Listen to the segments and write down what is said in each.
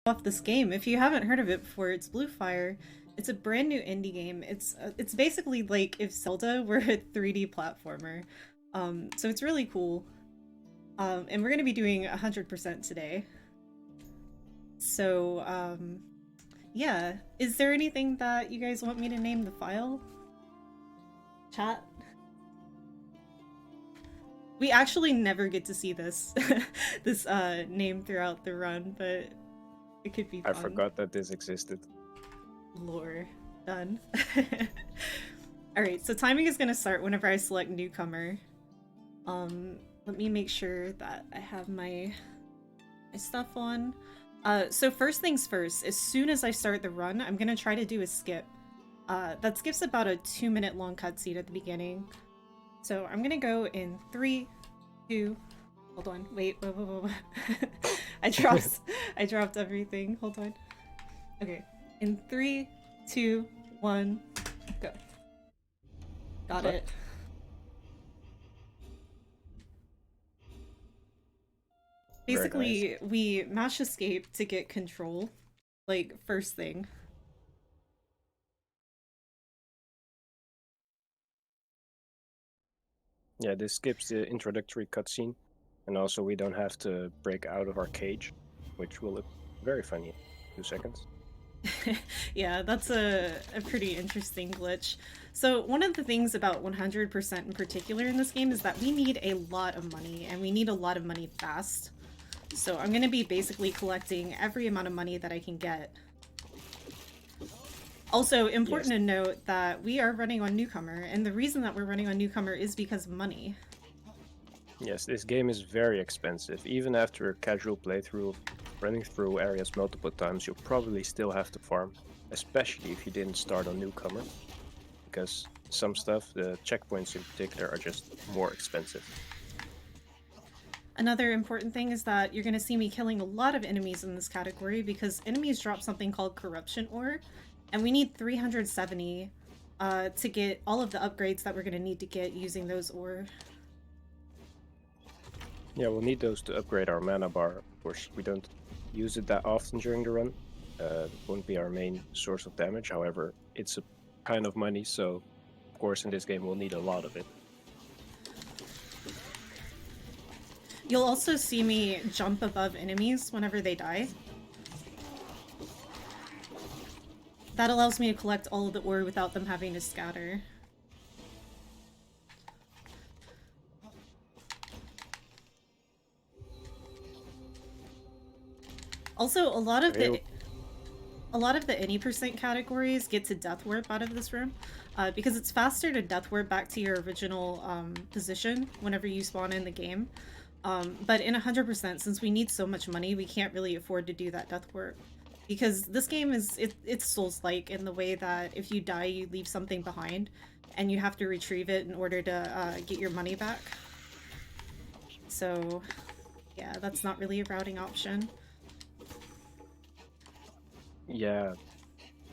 off this game. If you haven't heard of it before, it's Blue Fire. It's a brand new indie game. It's basically like if Zelda were a 3D platformer. So it's really cool. And we're gonna be doing 100% today. So, yeah. Is there anything that you guys want me to name the file? Chat? We actually never get to see this this name throughout the run, but it could be fun. I forgot that this existed. Lore. Done. Alright, so timing is gonna start whenever I select newcomer. Let me make sure that I have my stuff on. So first things first, as soon as I start the run, I'm gonna try to do a skip. That skips about a 2-minute long cutscene at the beginning. So I'm gonna go in 3, 2, hold on, wait. I dropped everything, hold on. Okay, in 3, 2, 1, go. Got it. Basically, nice. We mash escape to get control, like, first thing. Yeah, this skips the introductory cutscene, and also we don't have to break out of our cage, which will look very funny in 2 seconds. Yeah, that's a pretty interesting glitch. So one of the things about 100% in particular in this game is that we need a lot of money, and we need a lot of money fast. So I'm gonna be basically collecting every amount of money that I can get. Also, important to note that we are running on newcomer, and the reason that we're running on newcomer is because of money. Yes, this game is very expensive. Even after a casual playthrough of running through areas multiple times, you'll probably still have to farm, especially if you didn't start on newcomer, because some stuff, the checkpoints in particular, are just more expensive. Another important thing is that you're going to see me killing a lot of enemies in this category because enemies drop something called corruption ore, and we need 370 to get all of the upgrades that we're going to need to get using those ore. Yeah, we'll need those to upgrade our mana bar. Of course, we don't use it that often during the run. It won't be our main source of damage. However, it's a kind of money, so of course in this game we'll need a lot of it. You'll also see me jump above enemies whenever they die. That allows me to collect all of the ore without them having to scatter. Also, a lot of the any percent categories get to death warp out of this room, because it's faster to death warp back to your original position whenever you spawn in the game. But in 100%, since we need so much money, we can't really afford to do that death warp. Because this game is, it's Souls-like in the way that if you die, you leave something behind, and you have to retrieve it in order to get your money back. So, yeah, that's not really a routing option. Yeah,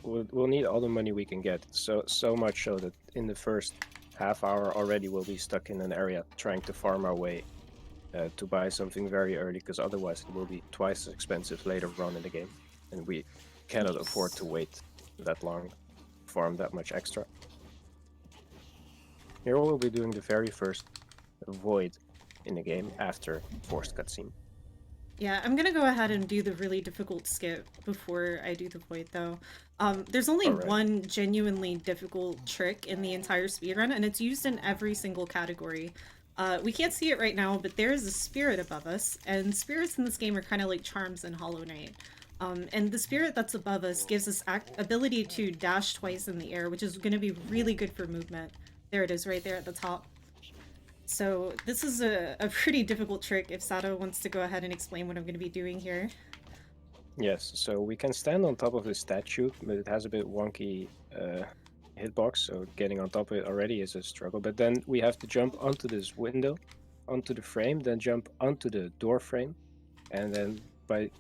we'll need all the money we can get. So much so that in the first half hour already we'll be stuck in an area trying to farm our way to buy something very early, because otherwise it will be twice as expensive later on in the game, and we cannot afford to wait that long to farm that much extra. Here we'll be doing the very first void in the game after forced cutscene. Yeah, I'm gonna go ahead and do the really difficult skip before I do the void, though. There's only one genuinely difficult trick in the entire speedrun, and it's used in every single category. We can't see it right now, but there is a spirit above us, and spirits in this game are kind of like charms in Hollow Knight. And the spirit that's above us gives us ability to dash twice in the air, which is going to be really good for movement. There it is, right there at the top. So this is a pretty difficult trick if Sato wants to go ahead and explain what I'm going to be doing here. Yes, so we can stand on top of the statue, but it has a bit wonky hitbox, so getting on top of it already is a struggle. But then we have to jump onto this window, onto the frame, then jump onto the door frame, and then by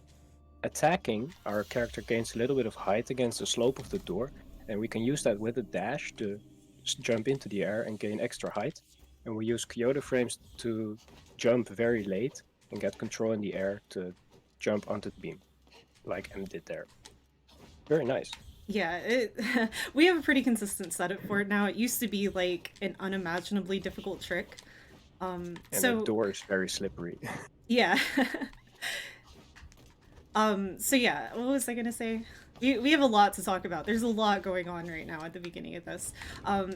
attacking, our character gains a little bit of height against the slope of the door, and we can use that with a dash to jump into the air and gain extra height. And we use Kyoto frames to jump very late and get control in the air to jump onto the beam. like M did there. Very nice. Yeah, we have a pretty consistent setup for it now. It used to be like an unimaginably difficult trick. And So the door is very slippery. yeah. So yeah, what was I gonna say? We have a lot to talk about. There's a lot going on right now at the beginning of this.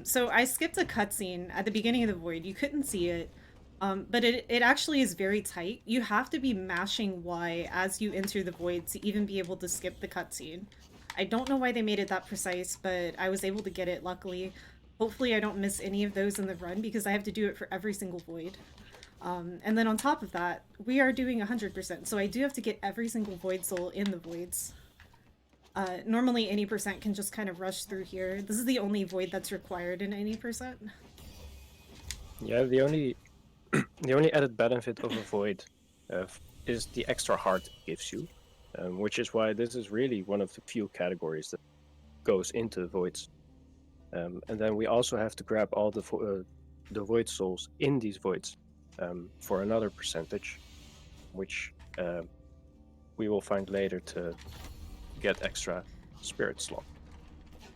So I skipped a cutscene at the beginning of the void. You couldn't see it. But it actually is very tight. You have to be mashing Y as you enter the void to even be able to skip the cutscene. I don't know why they made it that precise, but I was able to get it luckily. Hopefully I don't miss any of those in the run because I have to do it for every single void. And then on top of that, we are doing 100%, so I do have to get every single void soul in the voids. Normally any percent can just kind of rush through here. This is the only void that's required in any percent. Yeah, the only added benefit of a void is the extra heart it gives you, which is why this is really one of the few categories that goes into the voids. And then we also have to grab all the void souls in these voids for another percentage, which we will find later to get extra spirit slot.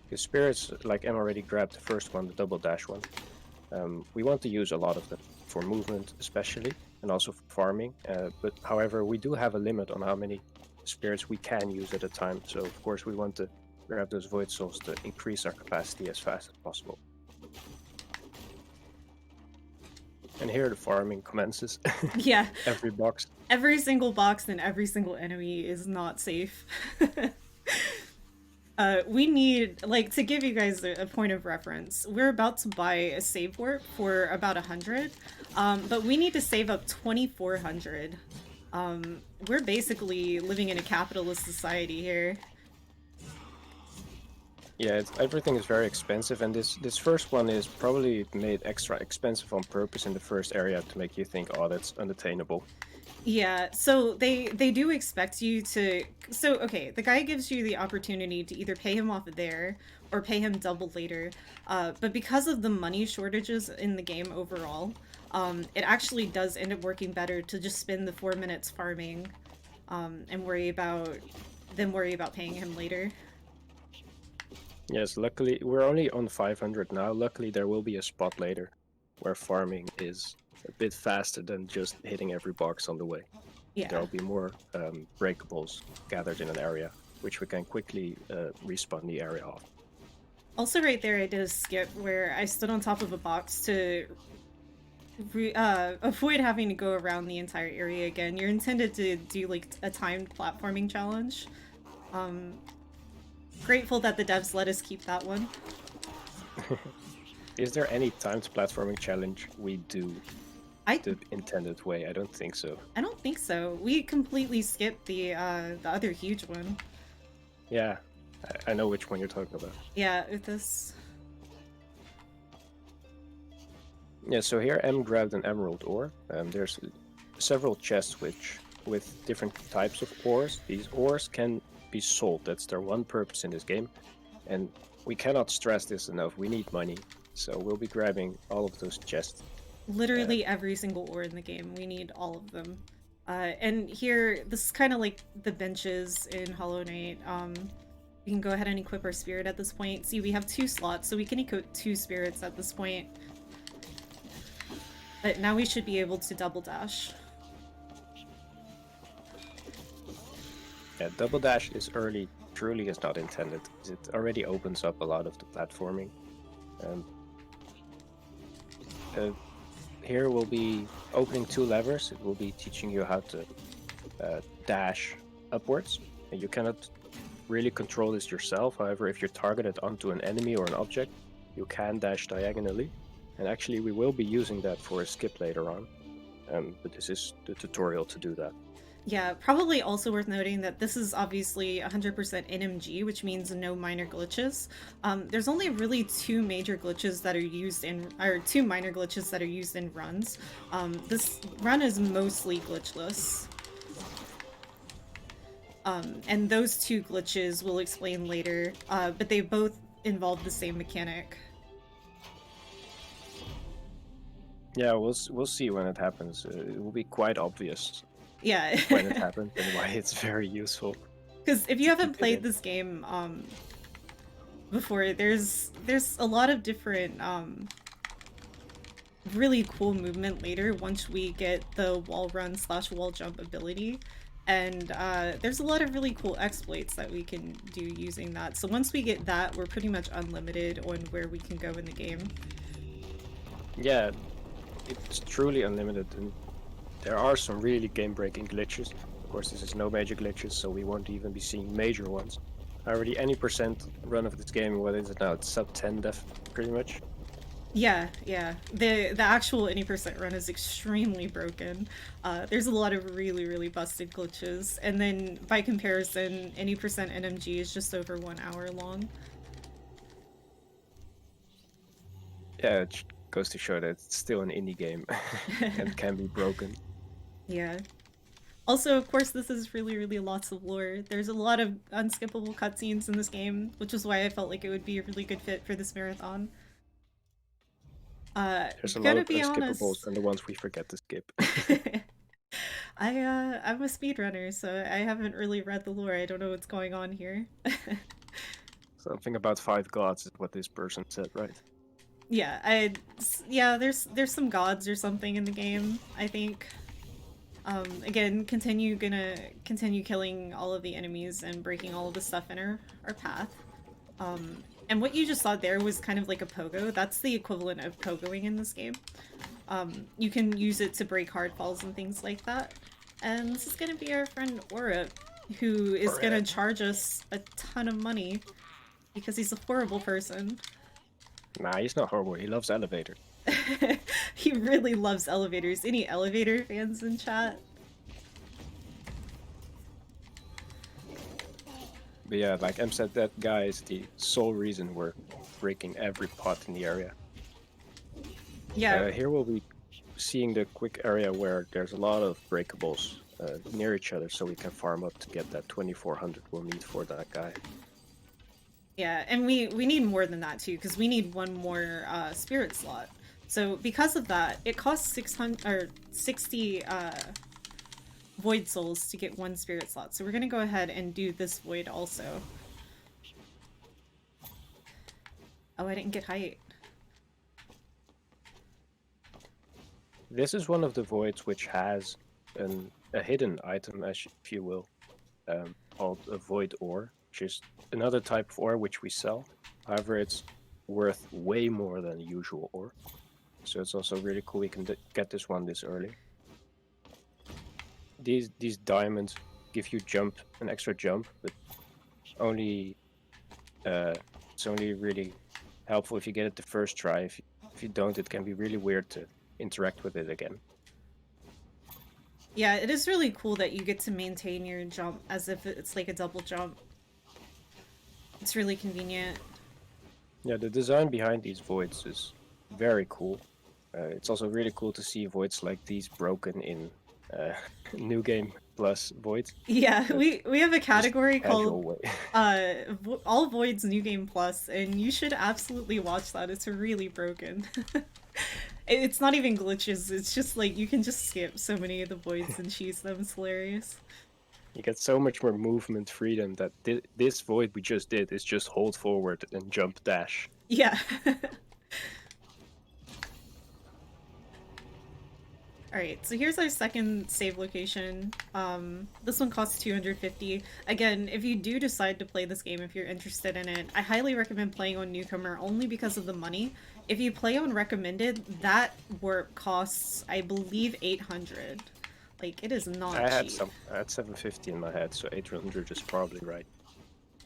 Because spirits, like Em already grabbed the first one, the double dash one, we want to use a lot of them for movement especially, and also for farming. But however, we do have a limit on how many spirits we can use at a time, so of course we want to grab those void souls to increase our capacity as fast as possible. And here the farming commences. Yeah. Every box. Every single box and every single enemy is not safe. We need, like, to give you guys a point of reference, we're about to buy a save warp for about 100, but we need to save up 2,400. We're basically living in a capitalist society here. Yeah, everything is very expensive, and this first one is probably made extra expensive on purpose in the first area to make you think, oh, that's unattainable. Yeah, so they do expect you to... So, okay, the guy gives you the opportunity to either pay him off there or pay him double later, but because of the money shortages in the game overall, it actually does end up working better to just spend the 4 minutes farming and worry about paying him later. Yes, luckily, we're only on 500 now. Luckily, there will be a spot later where farming is a bit faster than just hitting every box on the way. Yeah. There will be more breakables gathered in an area, which we can quickly respawn the area off. Also right there I did a skip where I stood on top of a box to avoid having to go around the entire area again. You're intended to do like a timed platforming challenge. Grateful that the devs let us keep that one. Is there any timed platforming challenge we do the intended way? I don't think so. I don't think so. We completely skipped the other huge one. Yeah, I know which one you're talking about. Yeah, UTHAS. Yeah, so here M grabbed an emerald ore. There's several chests with different types of ores. These ores can be sold. That's their one purpose in this game. And we cannot stress this enough. We need money. So we'll be grabbing all of those chests. Literally every single ore in the game. We need all of them. And here, this is kind of like the benches in Hollow Knight. We can go ahead and equip our spirit at this point. See, we have 2 slots, so we can equip 2 spirits at this point. But now we should be able to double dash. Yeah, double dash is early, truly is not intended. It already opens up a lot of the platforming. Here we'll be opening 2 levers. It will be teaching you how to dash upwards. And you cannot really control this yourself. However, if you're targeted onto an enemy or an object, you can dash diagonally. And actually we will be using that for a skip later on. But this is the tutorial to do that. Yeah, probably also worth noting that this is obviously 100% NMG, which means no minor glitches. There's only really 2 major glitches that are used in, or 2 minor glitches that are used in runs. This run is mostly glitchless. And those 2 glitches we'll explain later, but they both involve the same mechanic. Yeah, we'll see when it happens. It will be quite obvious. Yeah. When it happens and why it's very useful. Because if you to haven't keep it played in. this game before, there's a lot of different really cool movement later once we get the wall run / wall jump ability. And there's a lot of really cool exploits that we can do using that. So once we get that, we're pretty much unlimited on where we can go in the game. Yeah, it's truly unlimited, and there are some really game-breaking glitches. Of course, this is no major glitches, so we won't even be seeing major ones. Already any percent run of this game, what is it now? It's sub 10 def, pretty much. Yeah, yeah. The actual any percent run is extremely broken. There's a lot of really busted glitches, and then by comparison, any percent NMG is just over 1 hour long. Yeah, it goes to show that it's still an indie game and can be broken. Yeah. Also, of course, this is really lots of lore. There's a lot of unskippable cutscenes in this game, which is why I felt like it would be a really good fit for this marathon. There's a lot Gonna of be unskippables honest. and the ones we forget to skip. I'm a speedrunner, so I haven't really read the lore. I don't know what's going on here. Something about 5 gods is what this person said, right? Yeah, yeah, there's some gods or something in the game, I think. Again, gonna continue killing all of the enemies and breaking all of the stuff in our path. And what you just saw there was kind of like a pogo. That's the equivalent of pogoing in this game. You can use it to break hard falls and things like that. And this is gonna be our friend Aura, who is gonna charge us a ton of money because he's a horrible person. Nah, he's not horrible. He loves elevators. He really loves elevators. Any elevator fans in chat? But yeah, like Em said, that guy is the sole reason we're breaking every pot in the area. Yeah. Here we'll be seeing the quick area where there's a lot of breakables near each other, so we can farm up to get that 2400 we'll need for that guy. Yeah, and we need more than that too, because we need one more spirit slot. So because of that, it costs 600 or 60 void souls to get one spirit slot. So we're gonna go ahead and do this void also. Oh, I didn't get height. This is one of the voids which has a hidden item, if you will, called a void ore, which is another type of ore which we sell. However, it's worth way more than usual ore. So it's also really cool we can get this one this early. These diamonds give you an extra jump, but only it's only really helpful if you get it the first try. If you don't, it can be really weird to interact with it again. Yeah, it is really cool that you get to maintain your jump as if it's like a double jump. It's really convenient. Yeah, the design behind these voids is very cool. It's also really cool to see voids like these broken in New Game Plus voids. Yeah, we have a category called way. All Voids New Game Plus, and you should absolutely watch that. It's really broken. It's not even glitches, it's just like you can just skip so many of the voids and cheese them. It's hilarious. You get so much more movement freedom that this void we just did is just hold forward and jump dash. Yeah. Alright, so here's our second save location. This one costs 250. Again, if you do decide to play this game, if you're interested in it, I highly recommend playing on Newcomer only because of the money. If you play on Recommended, that warp costs, I believe, 800. Like, it is not cheap. I had 750 in my head, so 800 is probably right.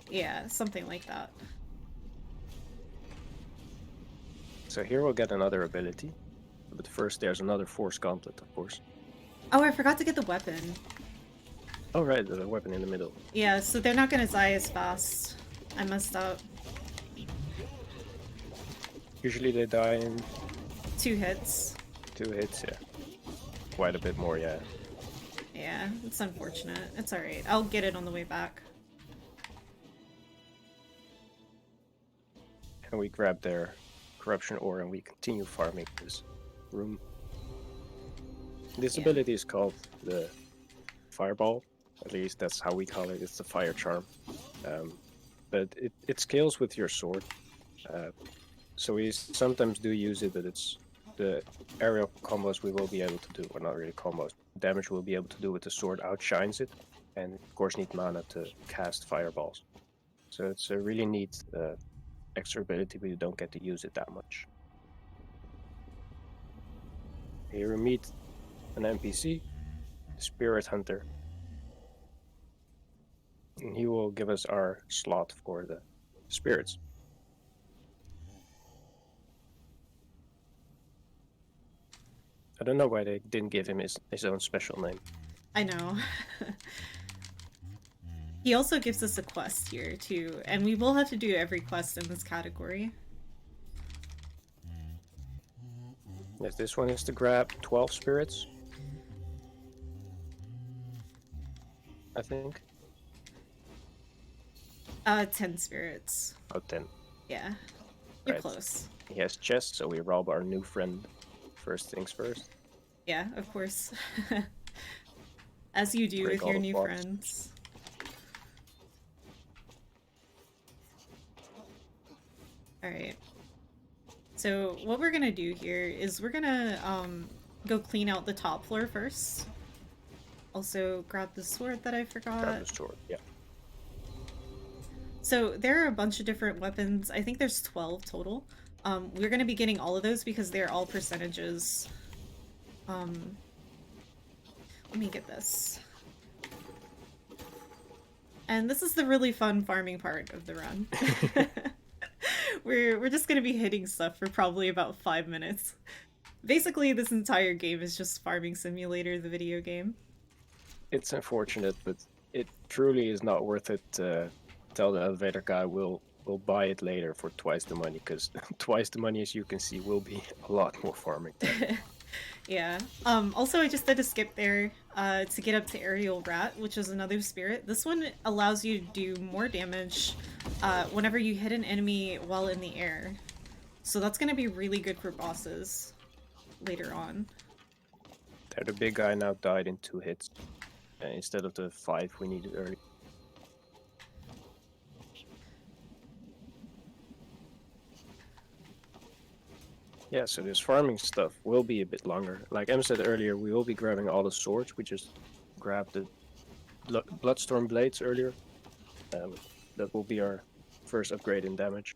Yeah, something like that. So here we'll get another ability. But first there's another Force Gauntlet, of course. Oh, I forgot to get the weapon. Oh right, there's a weapon in the middle. Yeah, so they're not gonna die as fast. I messed up. Usually they die in 2 hits. 2 hits, yeah. Quite a bit more, yeah. Yeah, it's unfortunate. It's alright. I'll get it on the way back. And we grab their corruption ore and we continue farming this room. This ability is called the Fireball. At least that's how we call it. It's the fire charm. But it scales with your sword. So we sometimes do use it, but it's the aerial combos we will be able to do, or not really combos, damage we'll be able to do with the sword outshines it, and of course need mana to cast fireballs. So it's a really neat extra ability, but you don't get to use it that much. Here we meet an NPC, Spirit Hunter. And he will give us our slot for the spirits. I don't know why they didn't give him his own special name. I know. He also gives us a quest here, too, and we will have to do every quest in this category. Yes, this one is to grab 12 spirits. I think. 10 spirits. Oh, 10. Yeah. You're Right. close. He has chest, so we rob our new friend. First things first. Yeah, of course. As you do Break with all your the new blocks. friends. Alright. So what we're gonna do here is we're gonna go clean out the top floor first. Also grab the sword that I forgot. Grab the sword, yeah. So there are a bunch of different weapons. I think there's 12 total. We're gonna be getting all of those because they're all percentages. Let me get this. And this is the really fun farming part of the run. We're just gonna be hitting stuff for probably about 5 minutes. Basically, this entire game is just Farming Simulator, the video game. It's unfortunate, but it truly is not worth it to tell the elevator guy we'll buy it later for twice the money, because twice the money, as you can see, will be a lot more farming time. Yeah. Also, I just did a skip there to get up to RRLAT, which is another spirit. This one allows you to do more damage whenever you hit an enemy while in the air. So that's going to be really good for bosses later on. There, the big guy now died in 2 hits instead of the 5 we needed earlier. Yeah, so this farming stuff will be a bit longer. Like Em said earlier, we will be grabbing all the swords. We just grabbed the Bloodstorm Blades earlier. That will be our first upgrade in damage.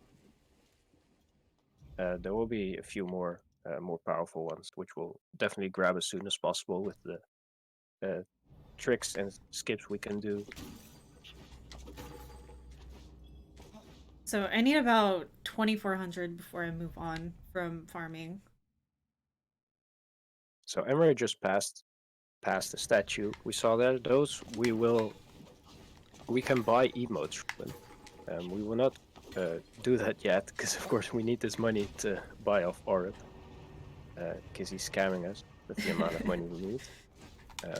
There will be a few more powerful ones, which we'll definitely grab as soon as possible with the tricks and skips we can do. So I need about 2,400 before I move on from farming. So Emray just passed the statue. We saw that those we can buy emotes from them. We will not do that yet, because of course we need this money to buy off Orit, because he's scamming us with the amount of money we need.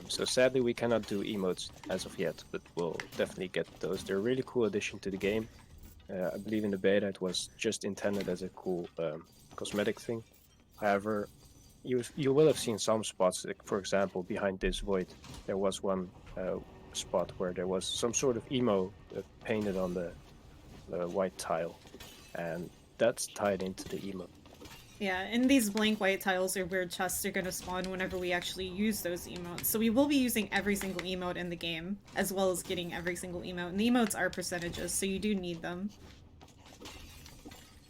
So sadly we cannot do emotes as of yet, but we'll definitely get those. They're a really cool addition to the game. I believe in the beta it was just intended as a cool cosmetic thing. However, you will have seen some spots, like for example behind this void there was one spot where there was some sort of emo painted on the white tile, and that's tied into the emo. Yeah, and these blank white tiles are where chests are going to spawn whenever we actually use those emotes. So we will be using every single emote in the game, as well as getting every single emote. And the emotes are percentages, so you do need them.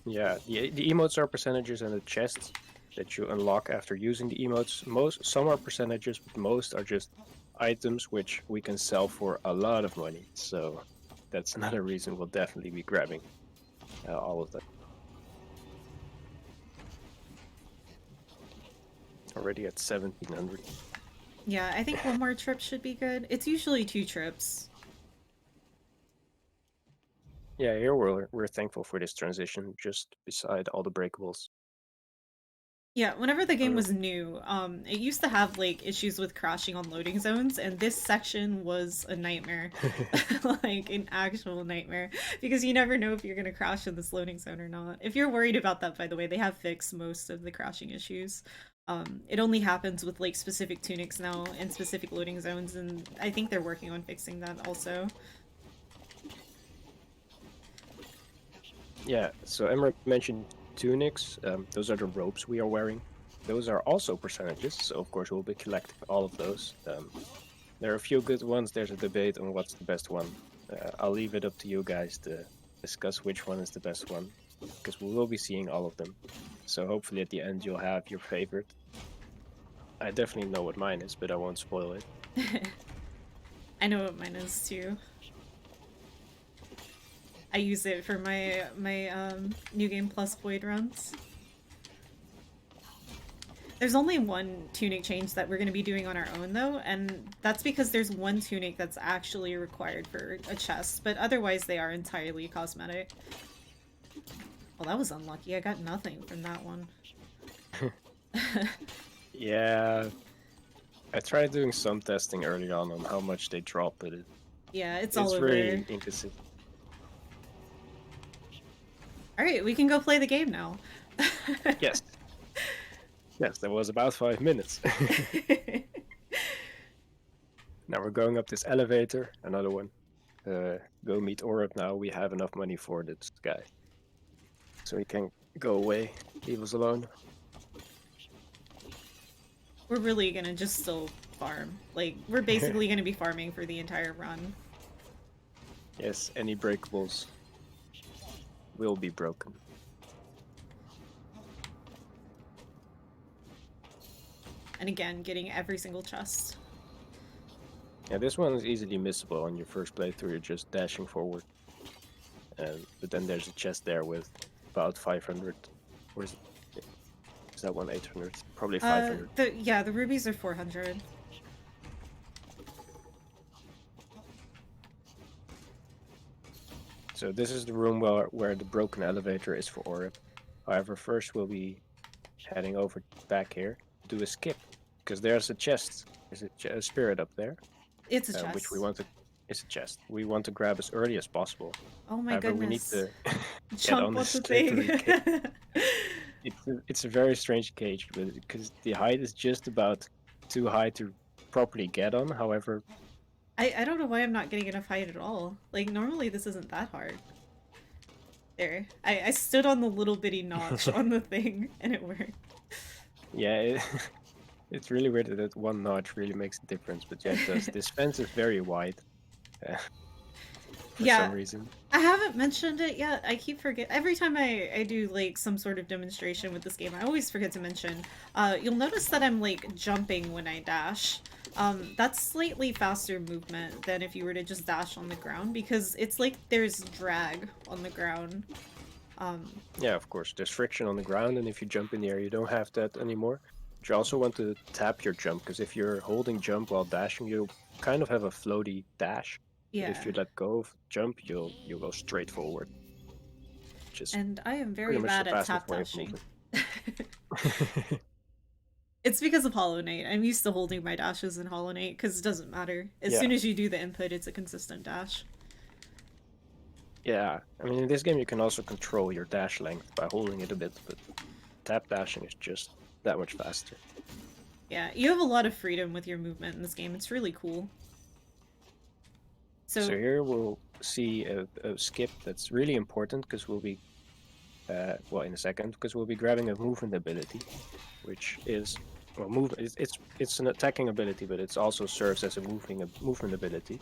Yeah, the emotes are percentages, and the chests that you unlock after using the emotes, some are percentages, but most are just items which we can sell for a lot of money. So that's another reason we'll definitely be grabbing all of them. Already at 1,700. Yeah, I think one more trip should be good. It's usually 2 trips. Yeah, here we're thankful for this transition, just beside all the breakables. Yeah, whenever the game was new, it used to have like issues with crashing on loading zones, and this section was a nightmare. Like an actual nightmare. Because you never know if you're gonna crash in this loading zone or not. If you're worried about that, by the way, they have fixed most of the crashing issues. It only happens with like specific tunics now and specific loading zones, and I think they're working on fixing that also. Yeah, so Emray mentioned tunics. Those are the robes we are wearing. Those are also percentages, so of course we'll be collecting all of those. There are a few good ones. There's a debate on what's the best one. I'll leave it up to you guys to discuss which one is the best one, because we will be seeing all of them. So hopefully at the end you'll have your favorite. I definitely know what mine is, but I won't spoil it. I know what mine is too. I use it for my New Game Plus Void runs. There's only one tunic change that we're going to be doing on our own though, and that's because there's one tunic that's actually required for a chest, but otherwise they are entirely cosmetic. Well, that was unlucky. I got nothing from that one. Yeah, I tried doing some testing early on how much they drop, but yeah, it's all over. Really inconsistent. Alright, we can go play the game now. Yes. Yes, that was about 5 minutes. Now we're going up this elevator, another one. Go meet Oreb now. We have enough money for this guy. So he can go away, leave us alone. We're really gonna just still farm. Like, we're basically gonna be farming for the entire run. Yes, any breakables will be broken. And again, getting every single chest. Yeah, this one is easily missable on your first playthrough. You're just dashing forward. But then there's a chest there with about 500. Or is that one 800? Probably 500. Yeah, the rubies are 400. So this is the room where the broken elevator is for Oreb. However, first we'll be heading over back here. Do a skip, because there's a chest. There's a spirit up there. It's a chest. Which we want to. It's a chest. We want to grab as early as possible. Oh my goodness. We need to jump on the thing. It's a very strange cage, because the height is just about too high to properly get on. However, I don't know why I'm not getting enough height at all. Like, normally this isn't that hard. There. I stood on the little bitty notch on the thing, and it worked. Yeah, it's really weird that one notch really makes a difference, but yeah, it does. This fence is very wide. For some reason. I haven't mentioned it yet. I keep forgetting. Every time I do like some sort of demonstration with this game, I always forget to mention. You'll notice that I'm like jumping when I dash. That's slightly faster movement than if you were to just dash on the ground, because it's like there's drag on the ground. Yeah, of course. There's friction on the ground, and if you jump in the air, you don't have that anymore. But you also want to tap your jump, because if you're holding jump while dashing, you kind of have a floaty dash. Yeah. But if you let go of jump, you'll go straight forward. And I am very bad at tap dashing. It's because of Hollow Knight. I'm used to holding my dashes in Hollow Knight, because it doesn't matter. As soon as you do the input, it's a consistent dash. Yeah, I mean, in this game you can also control your dash length by holding it a bit, but tap dashing is just that much faster. Yeah, you have a lot of freedom with your movement in this game. It's really cool. So here we'll see a skip that's really important, because we'll be, well, in a second, because we'll be grabbing a movement ability, which is, well, it's an attacking ability, but it also serves as a movement ability.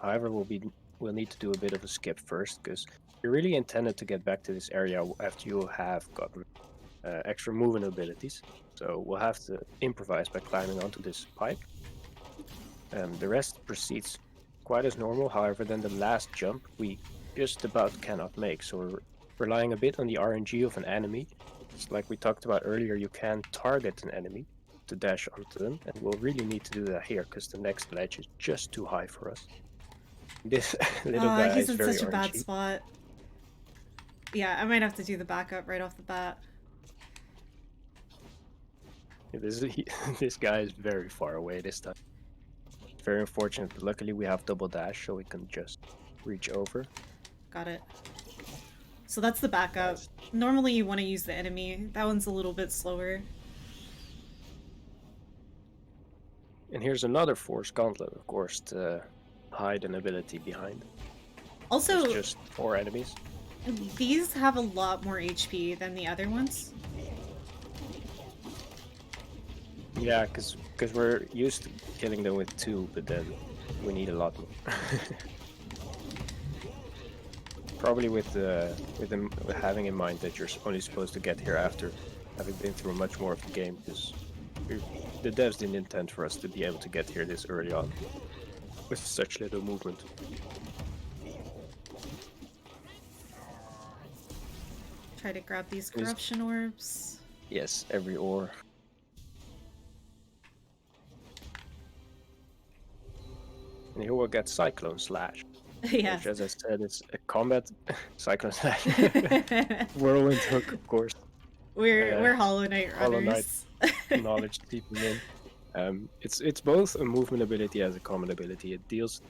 However, we'll need to do a bit of a skip first, because you're really intended to get back to this area after you have gotten extra movement abilities. So we'll have to improvise by climbing onto this pipe. The rest proceeds quite as normal. However, then the last jump we just about cannot make, so we're relying a bit on the RNG of an enemy. It's like we talked about earlier, you can target an enemy to dash onto them, and we'll really need to do that here, because the next ledge is just too high for us. This little guy he's is in very such a bad RNG. spot. Yeah, I might have to do the backup right off the bat. This guy is very far away this time. Very unfortunate, but luckily we have double dash, so we can just reach over. Got it. So that's the backup. Normally you want to use the enemy. That one's a little bit slower. And here's another Force Gauntlet, of course, to hide an ability behind. Also, There's just 4 enemies. These have a lot more HP than the other ones. Yeah, because we're used to killing them with 2, but then we need a lot more. Probably with having in mind that you're only supposed to get here after having been through much more of the game, because the devs didn't intend for us to be able to get here this early on with such little movement. Try to grab these corruption orbs. Yes, every ore. And here we'll get Cyclone Slash. Yeah. Which, as I said, is a combat Cyclone Slash. Whirlwind Hook, of course. We're Hollow Knight runners. Knowledge seeping in. It's both a movement ability as a common ability. It deals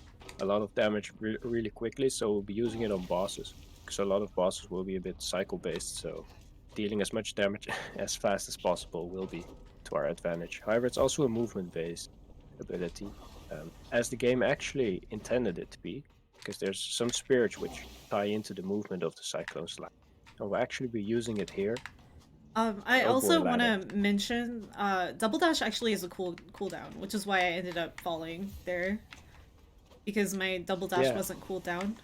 a lot of damage really quickly, so we'll be using it on bosses. Because a lot of bosses will be a bit cycle based, so dealing as much damage as fast as possible will be to our advantage. However, it's also a movement based ability, as the game actually intended it to be, because there's some spirits which tie into the movement of the Cyclone Slash. And we'll actually be using it here. I also want to mention, Double Dash actually is a cooldown, which is why I ended up falling there. Because my Double Dash wasn't cooled down,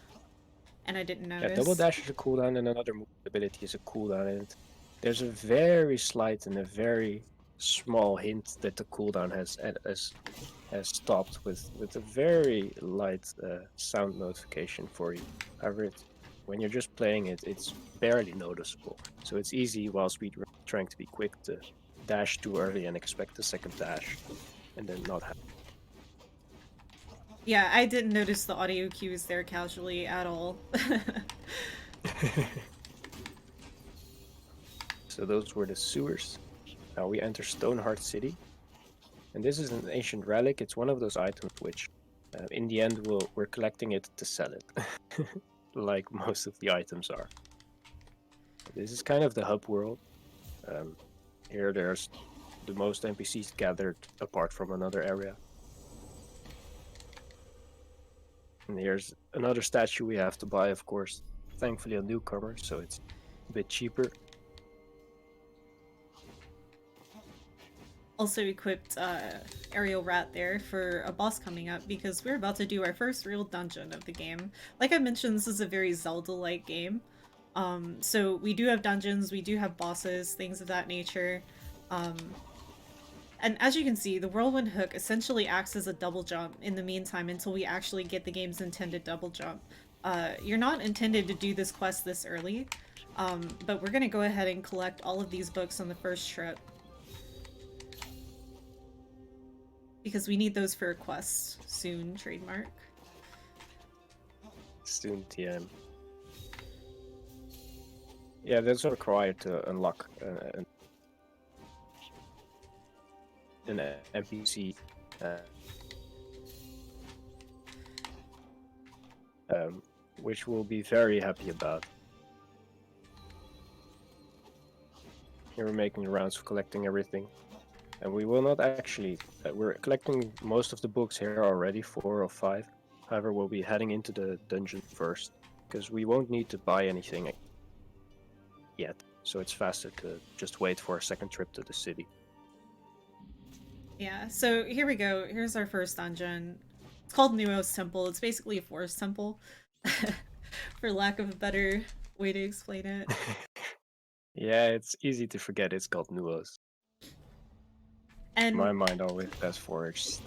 and I didn't notice. Yeah, Double Dash is a cooldown, and another ability is a cooldown, and there's a very slight and a very small hint that the cooldown has stopped with a very light sound notification for you. However, when you're just playing it, it's barely noticeable. So it's easy while speedrunning trying to be quick to dash too early and expect a second dash, and then not have. Yeah, I didn't notice the audio cues there casually at all. So those were the sewers. Now we enter Stoneheart City. And this is an ancient relic. It's one of those items which, in the end, we're collecting it to sell it. Like most of the items are. This is kind of the hub world. Here there's the most NPCs gathered apart from another area. And here's another statue we have to buy, of course. Thankfully a newcomer, so it's a bit cheaper. Also equipped RRLAT there for a boss coming up, because we're about to do our first real dungeon of the game. Like I mentioned, this is a very Zelda-like game. So we do have dungeons, we do have bosses, things of that nature. And as you can see, the Whirlwind Hook essentially acts as a double jump in the meantime until we actually get the game's intended double jump. You're not intended to do this quest this early, but we're gonna go ahead and collect all of these books on the first trip. Because we need those for a quest soon, trademark. Soon TM. Yeah, that's required to unlock an NPC, which we'll be very happy about. Here we're making the rounds of collecting everything. And we will not actually, we're collecting most of the books here already, 4 or 5. However, we'll be heading into the dungeon first, because we won't need to buy anything yet. So it's faster to just wait for a second trip to the city. Yeah, so here we go. Here's our first dungeon. It's called Nuos Temple. It's basically a forest temple, for lack of a better way to explain it. Yeah, it's easy to forget it's called Nuos. And my mind always has foraged.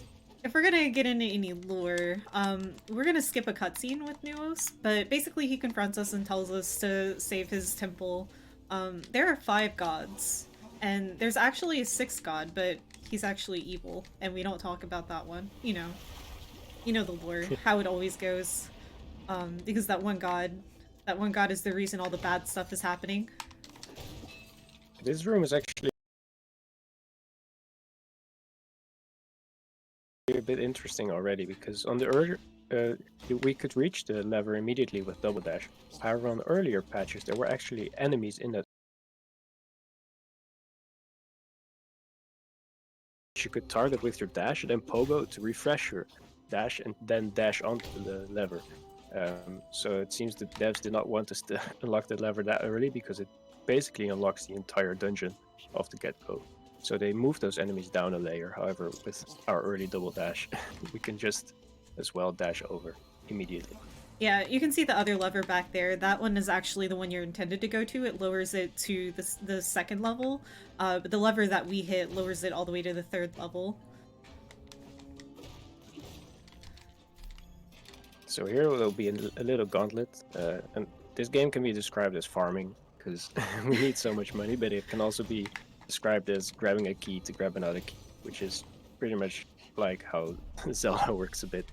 If we're gonna get into any lore, we're gonna skip a cutscene with Nuos, but basically he confronts us and tells us to save his temple. There are 5 gods, and there's actually a 6th god, but he's actually evil, and we don't talk about that one. You know the lore, how it always goes. Because that one god is the reason all the bad stuff is happening. This room is actually a bit interesting already, because on the earlier we could reach the lever immediately with double dash. However, on earlier patches there were actually enemies in that which you could target with your dash and then pogo to refresh your dash and then dash onto the lever. So it seems the devs did not want us to unlock the lever that early because it basically unlocks the entire dungeon off the get-go. So they moved those enemies down a layer. However, with our early double dash, we can just as well dash over immediately. Yeah, you can see the other lever back there. That one is actually the one you're intended to go to. It lowers it to the second level, but the lever that we hit lowers it all the way to the third level. So here will be a little gauntlet, and this game can be described as farming, because we need so much money, but it can also be described as grabbing a key to grab another key, which is pretty much like how Zelda works a bit.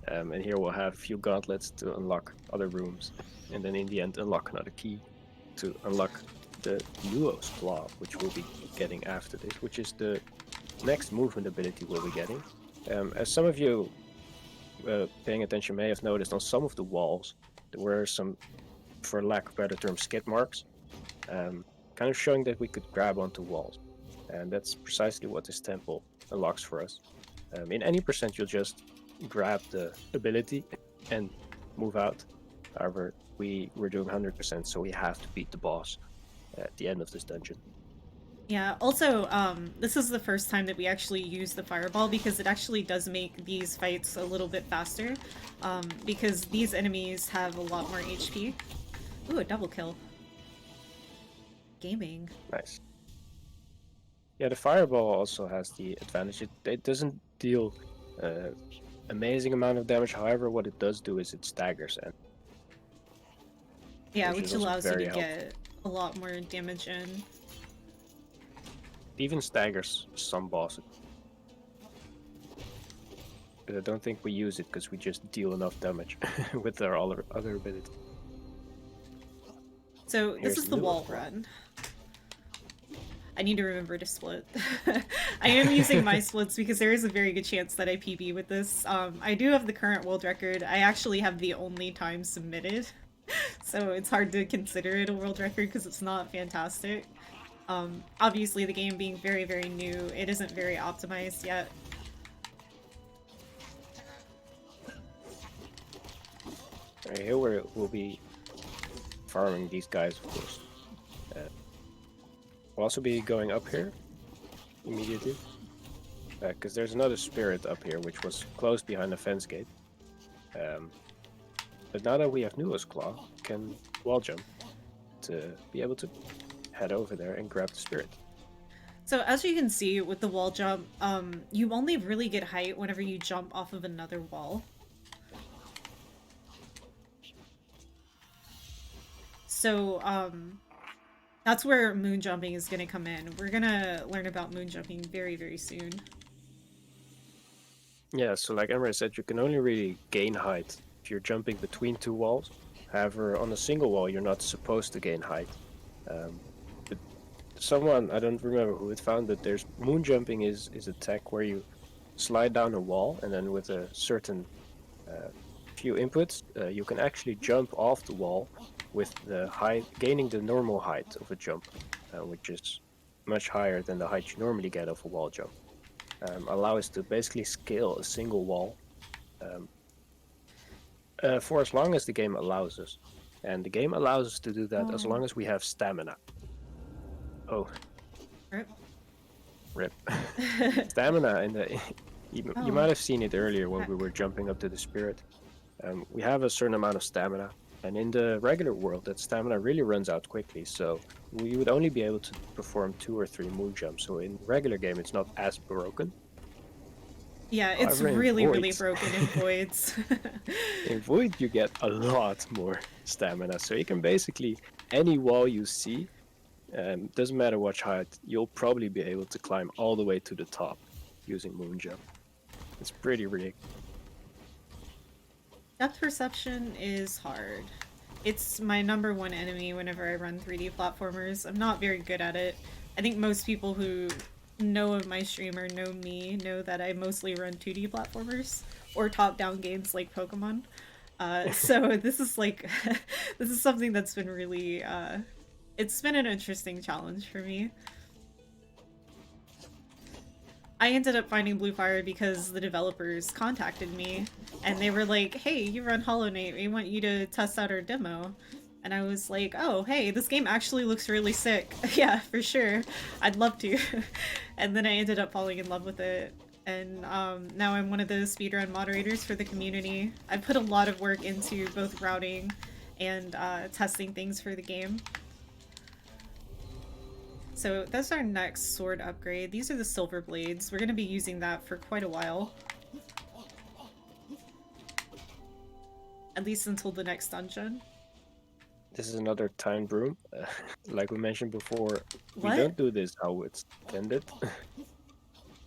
And here we'll have a few gauntlets to unlock other rooms, and then in the end unlock another key to unlock the UTHAS Claw, which we'll be getting after this, which is the next movement ability we'll be getting. As some of you paying attention may have noticed, on some of the walls there were some, for lack of better term, skid marks, kind of showing that we could grab onto walls, and that's precisely what this temple unlocks for us. In any percent you'll just grab the ability and move out. However, we're doing 100%, so we have to beat the boss at the end of this dungeon. Yeah, also, this is the first time that we actually use the fireball, because it actually does make these fights a little bit faster, because these enemies have a lot more HP. Ooh, a double kill. Gaming. Nice. Yeah, the fireball also has the advantage. It doesn't deal amazing amount of damage. However, what it does do is it staggers, and yeah, which allows you to helpful. get a lot more damage in. It even staggers some bosses. But I don't think we use it because we just deal enough damage with our other abilities. So this is the wall run. I need to remember to split. I am using my splits because there is a very good chance that I PB with this. I do have the current world record. I actually have the only time submitted. So it's hard to consider it a world record because it's not fantastic. Obviously the game being very, very new, it isn't very optimized yet. Right, here we'll be farming these guys, of course. We'll also be going up here immediately, because there's another spirit up here which was closed behind the fence gate. But now that we have UTHAS Claw, we can wall jump to be able to head over there and grab the spirit. So as you can see with the wall jump, you only really get height whenever you jump off of another wall. So, that's where moon jumping is going to come in. We're going to learn about moon jumping very, very soon. Yeah, so like Emray said, you can only really gain height if you're jumping between two walls. However, on a single wall, you're not supposed to gain height. But someone, I don't remember who it found, but there's moon jumping is a tech where you slide down a wall, and then with a certain few inputs, you can actually jump off the wall with the height, gaining the normal height of a jump, which is much higher than the height you normally get of a wall jump. Allow us to basically scale a single wall for as long as the game allows us. And the game allows us to do that as long as we have stamina. Oh. Rip. Rip. Stamina in the... You might have seen it earlier when we were jumping up to the spirit. We have a certain amount of stamina. And in the regular world, that stamina really runs out quickly, so we would only be able to perform 2 or 3 moon jumps. So in regular game, it's not as broken. Yeah, it's really, really broken in Voids. In Void, you get a lot more stamina, so you can basically, any wall you see, doesn't matter what height, you'll probably be able to climb all the way to the top using moon jump. It's pretty rigged. Depth perception is hard. It's my #1 enemy whenever I run 3D platformers. I'm not very good at it. I think most people who know of my stream or know me know that I mostly run 2D platformers or top-down games like Pokemon. So this is like, this is something that's been really, it's been an interesting challenge for me. I ended up finding Blue Fire because the developers contacted me and they were like, hey, you run Hollow Knight, we want you to test out our demo. And I was like, oh, hey, this game actually looks really sick. Yeah, for sure. I'd love to. And then I ended up falling in love with it. And now I'm one of the speedrun moderators for the community. I put a lot of work into both routing and testing things for the game. So that's our next sword upgrade. These are the silver blades. We're going to be using that for quite a while. At least until the next dungeon. This is another timed room. Like we mentioned before, What? we don't do this how it's intended.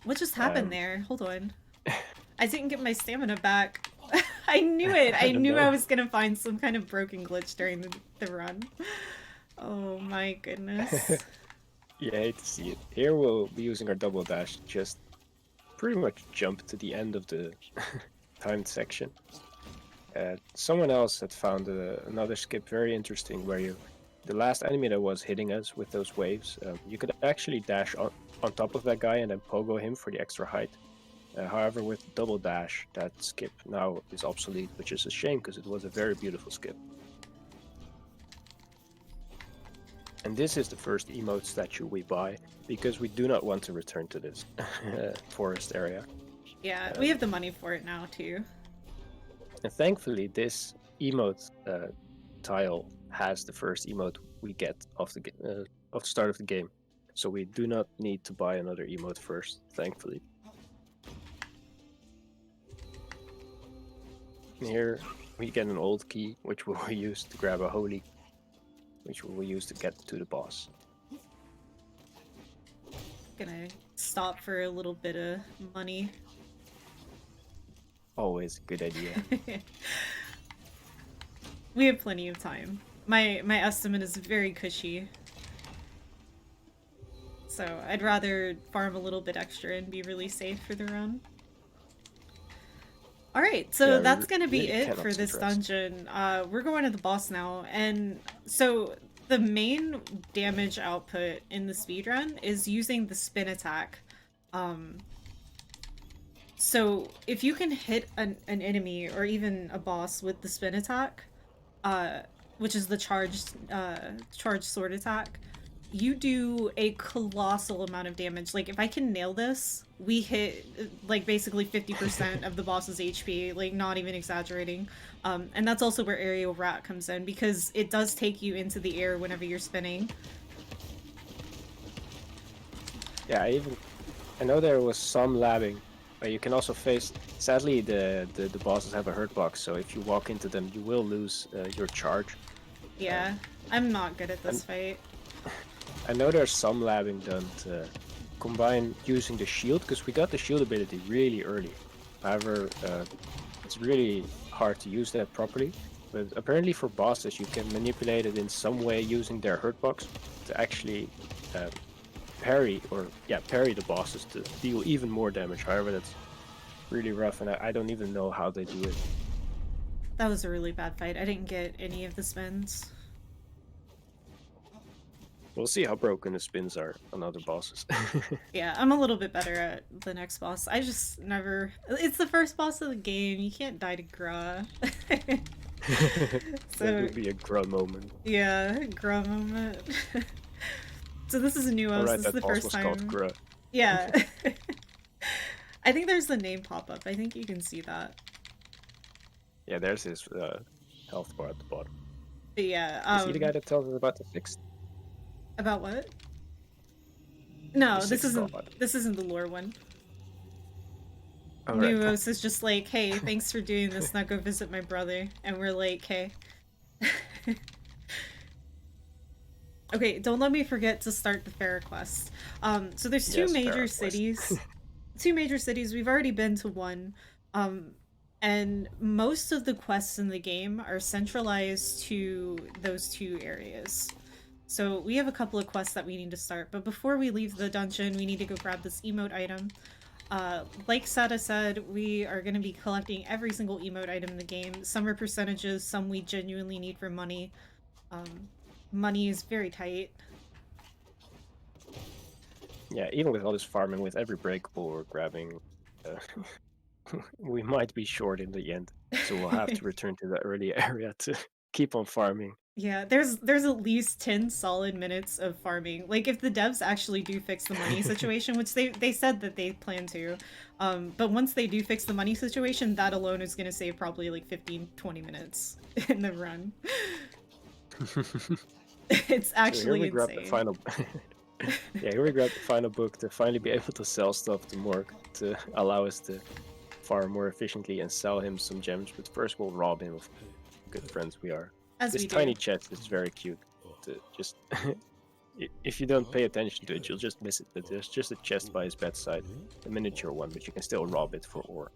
What just happened there? Hold on. I didn't get my stamina back. I knew it! I knew I was gonna find some kind of broken glitch during the run. Oh my goodness. Yeah, I hate to see it. Here we'll be using our double dash, just pretty much jump to the end of the timed section. Someone else had found another skip very interesting, where the last enemy that was hitting us with those waves, you could actually dash on top of that guy and then pogo him for the extra height. However, with double dash, that skip now is obsolete, which is a shame because it was a very beautiful skip. And this is the first emote statue we buy, because we do not want to return to this forest area. Yeah, we have the money for it now too. And thankfully, this emote tile has the first emote we get off the start of the game, so we do not need to buy another emote first, thankfully. And here we get an old key, which we will use to grab a holy, which we will use to get to the boss. Gonna stop for a little bit of money. Always a good idea. We have plenty of time. My estimate is very cushy. So I'd rather farm a little bit extra and be really safe for the run. Alright, so Yeah, that's gonna be really it for this dungeon. We're going to the boss now, and so the main damage output in the speedrun is using the spin attack. So if you can hit an enemy or even a boss with the spin attack, which is the charged sword attack, you do a colossal amount of damage. Like, if I can nail this, we hit like basically 50% of the boss's HP, like not even exaggerating. And that's also where RRLAT comes in, because it does take you into the air whenever you're spinning. Yeah, I know there was some labbing, but you can also face. Sadly, the bosses have a hurt box, so if you walk into them, you will lose your charge. Yeah, I'm not good at this fight. I know there's some labbing done to combine using the shield, because we got the shield ability really early. However, it's really hard to use that properly. But apparently for bosses, you can manipulate it in some way using their hurt box to actually parry the bosses to deal even more damage. However, that's really rough, and I don't even know how they do it. That was a really bad fight. I didn't get any of the spins. We'll see how broken the spins are on other bosses. Yeah, I'm a little bit better at the next boss. I just never... It's the first boss of the game. You can't die to Gra. So, that would be a Gra moment. Yeah, Gra moment. So this is a new host. This is the first time. Called Gra. Yeah. I think there's the name pop-up. I think you can see that. Yeah, there's his health bar at the bottom. But yeah, Is he the guy that tells us about the fixed? About what? No, this isn't the lore one. Nuos is just like, hey, thanks for doing this, now go visit my brother. And we're like, hey. Okay, don't let me forget to start the Farah quest. So there's two major cities. Two major cities. We've already been to one. And most of the quests in the game are centralized to those two areas. So we have a couple of quests that we need to start, but before we leave the dungeon, we need to go grab this emote item. Like Sada said, we are going to be collecting every single emote item in the game. Some are percentages, some we genuinely need for money. Money is very tight. Yeah, even with all this farming, with every breakable we're grabbing, we might be short in the end. So we'll have to return to the early area to keep on farming. Yeah, there's at least 10 solid minutes of farming. Like if the devs actually do fix the money situation, which they said that they plan to, but once they do fix the money situation, that alone is gonna save probably like 15-20 minutes in the run. It's So here actually we grab the insane. final. Yeah, here we grab the final book to finally be able to sell stuff to Morg to allow us to farm more efficiently and sell him some gems. But first, we'll rob him of good friends we are. As This we tiny do. chest is very cute. To just if you don't pay attention to it, you'll just miss it. But there's just a chest by his bedside, a miniature one, but you can still rob it for ore.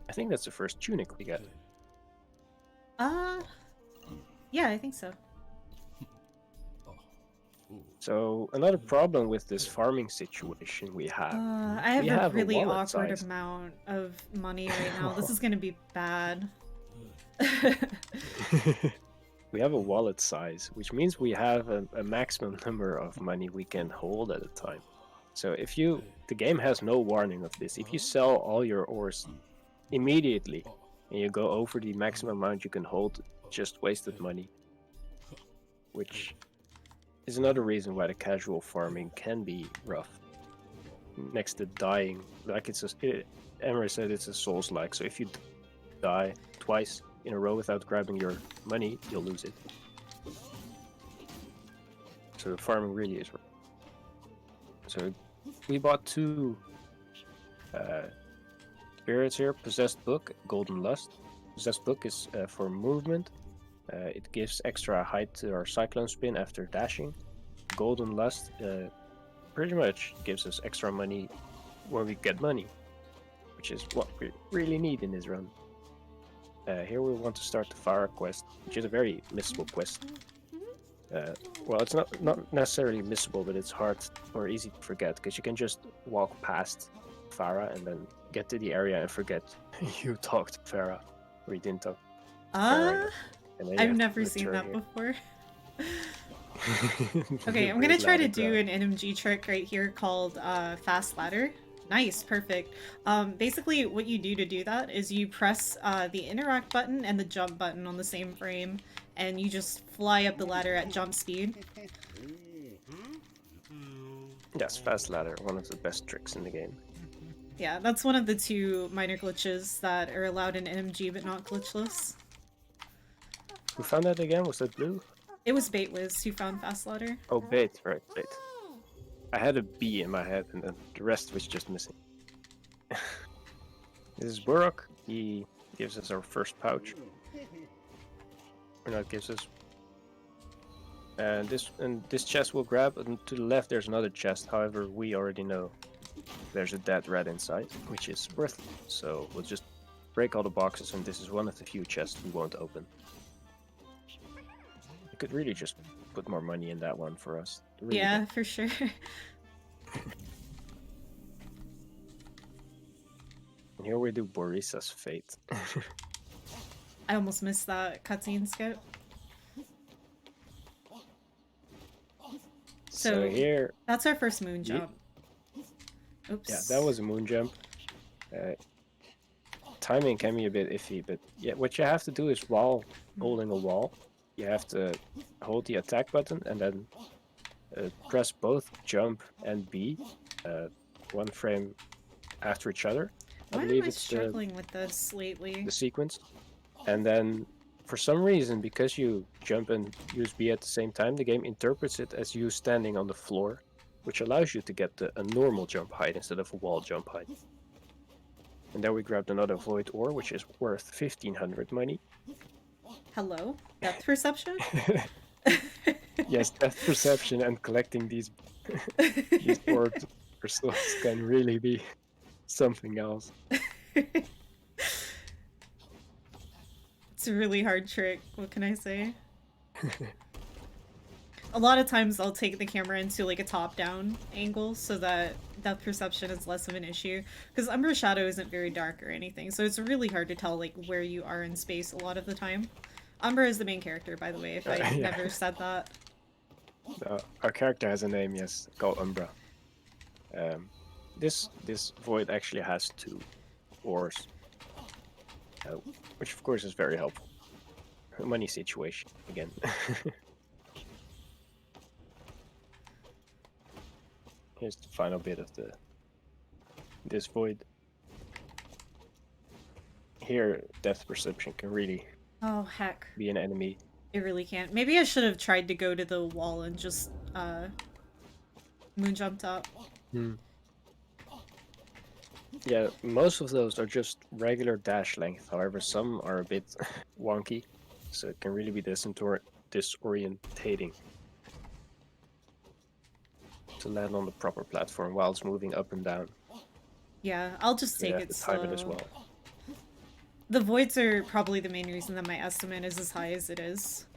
I think that's the first tunic we get. Yeah, I think so. So another problem with this farming situation we have. I have we a have really wallet awkward size. amount of money right now. This is gonna be bad. We have a wallet size, which means we have a maximum number of money we can hold at a time. So if the game has no warning of this. If you sell all your ores immediately and you go over the maximum amount you can hold, just wasted money. Which is another reason why the casual farming can be rough. Next to dying, like Emray said, it's a Souls-like. So if you die twice in a row without grabbing your money, you'll lose it. So farming really is rough. So we bought 2 spirits here: Possessed Book, Golden Lust. Possessed Book is for movement. It gives extra height to our Cyclone Spin after dashing. Golden Lust pretty much gives us extra money when we get money, which is what we really need in this run. Here we want to start the Farah quest, which is a very missable quest. Well, it's not necessarily missable, but it's hard or easy to forget, because you can just walk past Farah and then get to the area and forget you talked to Farah, or you didn't talk to Farah. I've never seen that before. Okay, I'm gonna try to do an NMG trick right here called Fast Ladder. Nice, perfect. Basically, what you do to do that is you press the interact button and the jump button on the same frame, and you just fly up the ladder at jump speed. Yes, Fast Ladder, one of the best tricks in the game. Yeah, that's one of the 2 minor glitches that are allowed in NMG but not glitchless. Who found that again? Was that Blue? It was Baitwiz who found Fast Ladder. Oh, Bait, right, Bait. I had a B in my head, and then the rest was just missing. This is Burrock. He gives us our first pouch. Or not gives us. And this chest we'll grab, and to the left there's another chest. However, we already know there's a dead rat inside, which is worthless. So we'll just break all the boxes, and this is one of the few chests we won't open. We could really just put more money in that one for us. Really yeah, for sure. And here we do Borissa's Fate. I almost missed that cutscene, Scout. So here... That's our first moon jump. Oops. Yeah, that was a moon jump. Timing can be a bit iffy, but yeah, what you have to do is while holding a wall, you have to hold the attack button and then press both jump and B 1 frame after each other. Why am I struggling with this lately? The sequence. And then for some reason, because you jump and use B at the same time, the game interprets it as you standing on the floor, which allows you to get a normal jump height instead of a wall jump height. And then we grabbed another void ore, which is worth 1500 money. Hello? Depth perception? Yes, depth perception and collecting these orbs or souls can really be something else. It's a really hard trick, what can I say? A lot of times I'll take the camera into like a top-down angle so that depth perception is less of an issue. Because Umbra Shadow isn't very dark or anything, so it's really hard to tell like where you are in space a lot of the time. Umbra is the main character, by the way, if I never said that. Our character has a name, yes, called Umbra. This void actually has 2 ores, which of course is very helpful. Money situation again. Here's the final bit of this void. Here, depth perception can really Oh, heck. be an enemy. It really can't. Maybe I should have tried to go to the wall and just, moon jumped up. Yeah, most of those are just regular dash length. However, some are a bit wonky, so it can really be disorientating to land on the proper platform while it's moving up and down. Yeah, I'll just take it slow. Time it as well. The voids are probably the main reason that my estimate is as high as it is.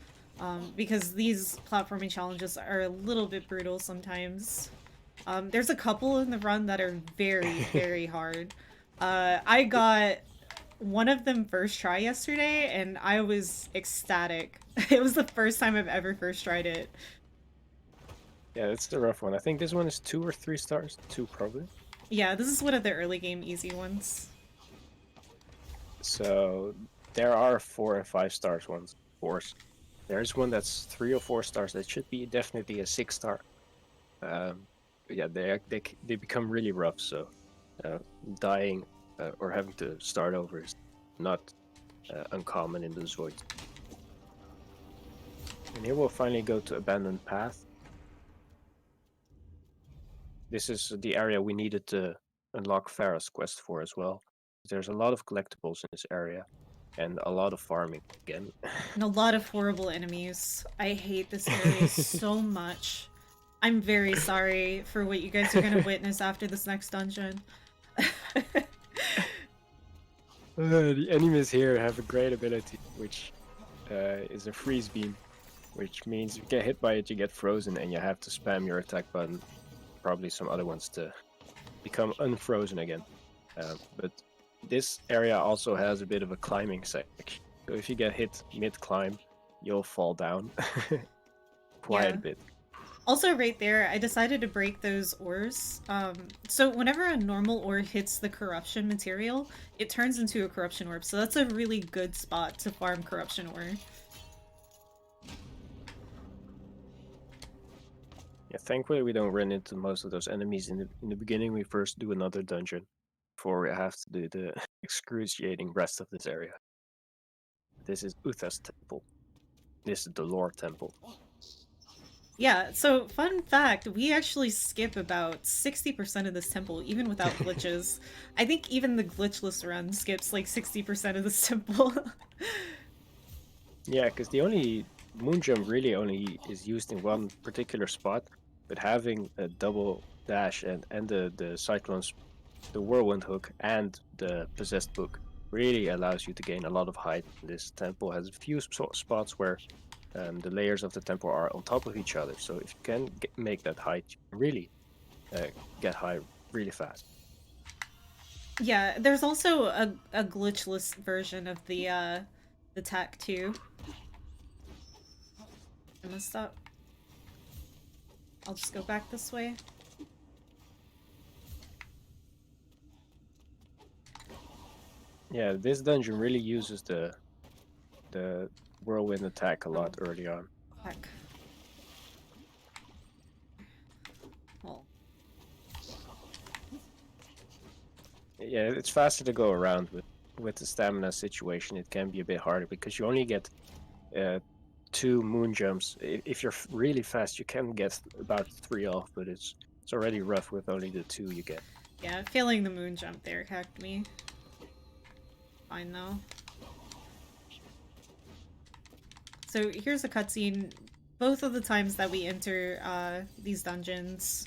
Because these platforming challenges are a little bit brutal sometimes. There's a couple in the run that are very, very hard. I got one of them first try yesterday, and I was ecstatic. It was the first time I've ever first tried it. Yeah, it's the rough one. I think this one is 2 or 3 stars. 2 probably. Yeah, this is one of the early game easy ones. So there are 4 and 5 stars ones, of course. There's one that's 3 or 4 stars. That should be definitely a 6 star. Yeah, they become really rough. So dying or having to start over is not uncommon in those voids. And here we'll finally go to Abandoned Path. This is the area we needed to unlock Farah's quest for as well. There's a lot of collectibles in this area, and a lot of farming again. And a lot of horrible enemies. I hate this area so much. I'm very sorry for what you guys are going to witness after this next dungeon. The enemies here have a great ability, which is a freeze beam, which means if you get hit by it, you get frozen, and you have to spam your attack button, probably some other ones, to become unfrozen again. But this area also has a bit of a climbing section, so if you get hit mid-climb, you'll fall down quite a bit. Also right there, I decided to break those ores. So whenever a normal ore hits the corruption material, it turns into a corruption orb. So that's a really good spot to farm corruption ore. Yeah, thankfully we don't run into most of those enemies in the beginning. We first do another dungeon before we have to do the excruciating rest of this area. This is UTHAS temple. This is the lore temple. Yeah, so fun fact, we actually skip about 60% of this temple, even without glitches. I think even the glitchless run skips like 60% of this temple. Yeah, because the only moon jump really only is used in one particular spot, but having a double dash and the cyclones, the whirlwind hook and the possessed book really allows you to gain a lot of height. This temple has a few spots where the layers of the temple are on top of each other, so if you can make that height, you can really get high really fast. Yeah, there's also a glitchless version of the tack too. I messed up. I'll just go back this way. Yeah, this dungeon really uses the whirlwind attack a lot early on. Heck. Well. Yeah, it's faster to go around with the stamina situation. It can be a bit harder because you only get 2 moon jumps. If you're really fast, you can get about 3 off, but it's already rough with only the 2 you get. Yeah, failing the moon jump there hacked me. Fine though. So here's a cutscene. Both of the times that we enter these dungeons,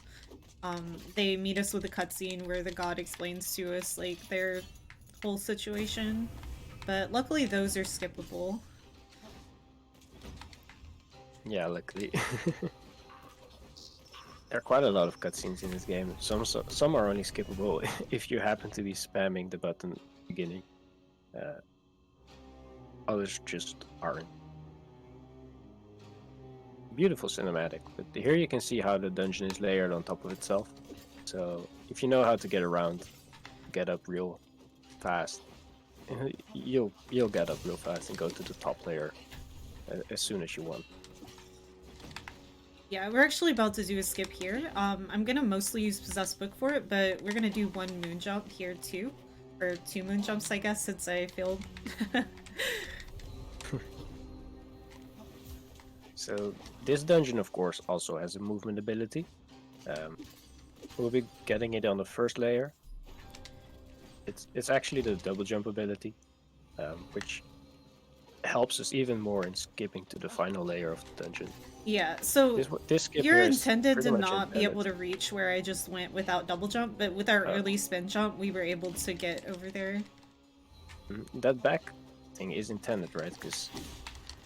they meet us with a cutscene where the god explains to us like their whole situation. But luckily those are skippable. Yeah, luckily. There are quite a lot of cutscenes in this game. Some are only skippable if you happen to be spamming the button at the beginning. Others just aren't. beautiful cinematic. But here you can see how the dungeon is layered on top of itself. So if you know how to get around, get up real fast, you'll get up real fast and go to the top layer as soon as you want. Yeah, we're actually about to do a skip here. I'm gonna mostly use Possessed Book for it, but we're gonna do one moon jump here too. Or 2 moon jumps, I guess, since I failed. So this dungeon, of course, also has a movement ability. We'll be getting it on the first layer. It's actually the double jump ability, which helps us even more in skipping to the final layer of the dungeon. Yeah, so this skip you're here is intended to pretty much not be intended. able to reach where I just went without double jump, but with our early spin jump, we were able to get over there. That back thing is intended, right? Because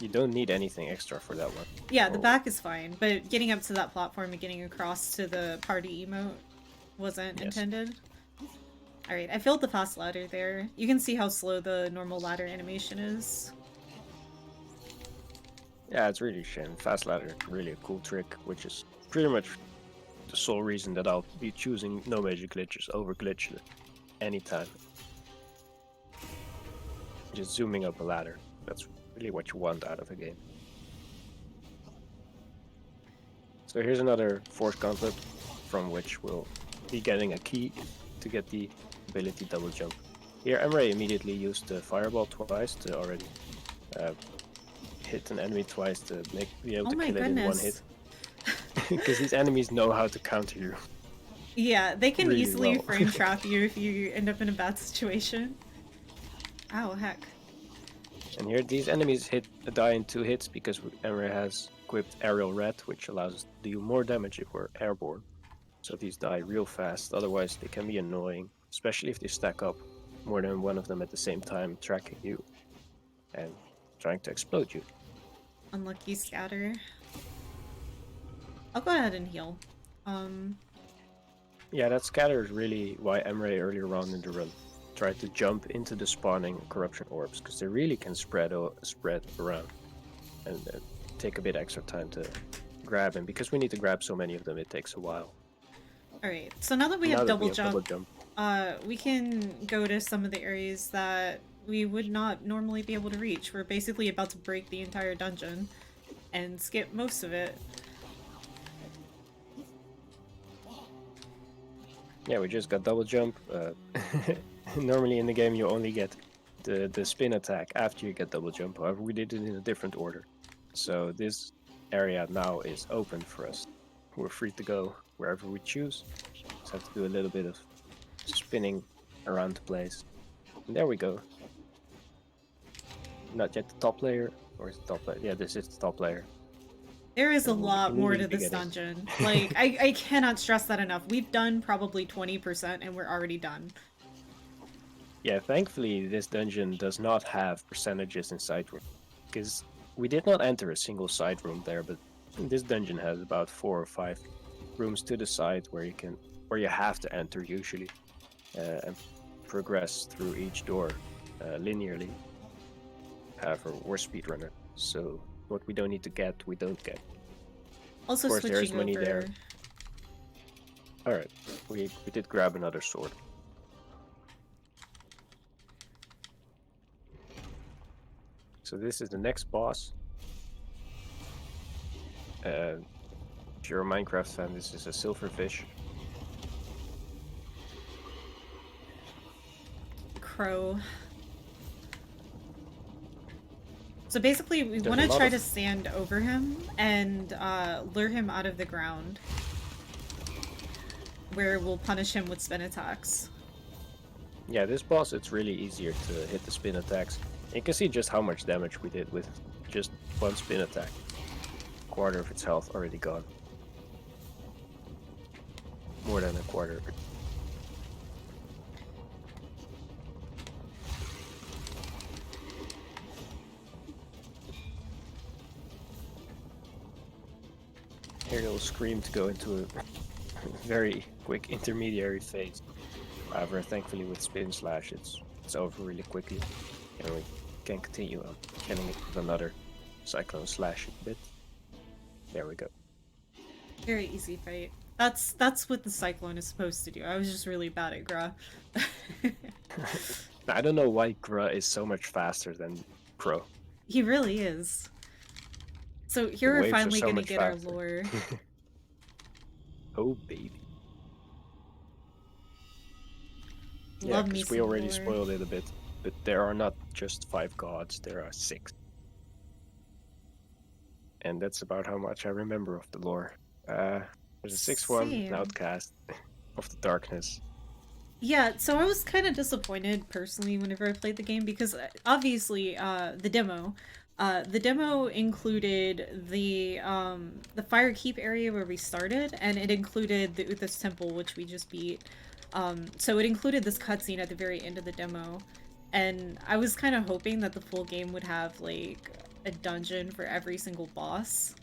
you don't need anything extra for that one. Yeah, the back is fine, but getting up to that platform and getting across to the party emote wasn't intended. Alright, I failed the fast ladder there. You can see how slow the normal ladder animation is. Yeah, it's really a shame. Fast ladder is really a cool trick, which is pretty much the sole reason that I'll be choosing no major glitches over glitch anytime. Just zooming up a ladder. That's really what you want out of a game. So here's another Force Gauntlet, from which we'll be getting a key to get the ability double jump. Here Emray immediately used the Fireball twice to already hit an enemy twice to be able to kill it in one hit. Because these enemies know how to counter you. Yeah, they can really easily well. frame trap you if you end up in a bad situation. Ow, heck. And here these enemies die in 2 hits because Emray has equipped RRLAT, which allows us to do more damage if we're airborne. So these die real fast, otherwise they can be annoying, especially if they stack up more than one of them at the same time, tracking you and trying to explode you. Unlucky scatter. I'll go ahead and heal. Yeah, that scatter is really why Emray earlier on in the run tried to jump into the spawning corruption orbs, because they really can spread around and take a bit extra time to grab, and because we need to grab so many of them, it takes a while. Alright, so now that we have double jump, we can go to some of the areas that we would not normally be able to reach. We're basically about to break the entire dungeon and skip most of it. Yeah, we just got double jump. Normally in the game you only get the spin attack after you get double jump, however we did it in a different order. So this area now is open for us. We're free to go wherever we choose. Just have to do a little bit of spinning around the place. And there we go. Not yet the top layer, or is it the top layer? Yeah, this is the top layer. There is a lot more to this dungeon. Like, I cannot stress that enough. We've done probably 20% and we're already done. Yeah, thankfully this dungeon does not have percentages in side room, because we did not enter a single side room there, but this dungeon has about 4 or 5 rooms to the side where you have to enter usually, and progress through each door linearly. However, we're speedrunner, so what we don't need to get, we don't get. Also, of course, there's switching money over. there. Alright, we did grab another sword. So this is the next boss. If you're a Minecraft fan, this is a silverfish. Crow. So basically, we want to try to stand over him and lure him out of the ground, where we'll punish him with spin attacks. Yeah, this boss, it's really easier to hit the spin attacks. You can see just how much damage we did with just one spin attack. A quarter of its health already gone. More than a quarter. Here it'll scream to go into a very quick intermediary phase. However, thankfully with Spin Slash it's over really quickly, and we can continue on killing it with another Cyclone Slash bit. There we go. Very easy fight. That's what the Cyclone is supposed to do. I was just really bad at Gra. I don't know why Gra is so much faster than Crow. He really is. So The here we're waves are finally so gonna much get our faster. lore. Oh baby. Yeah, Love me because we some already lore. spoiled it a bit. But there are not just 5 gods, there are 6. And that's about how much I remember of the lore. There's a 6th one, an Same. outcast of the darkness. Yeah, so I was kind of disappointed personally whenever I played the game because obviously the demo included the Firekeep area where we started, and it included the UTHAS temple, which we just beat. So it included this cutscene at the very end of the demo, and I was kind of hoping that the full game would have like a dungeon for every single boss,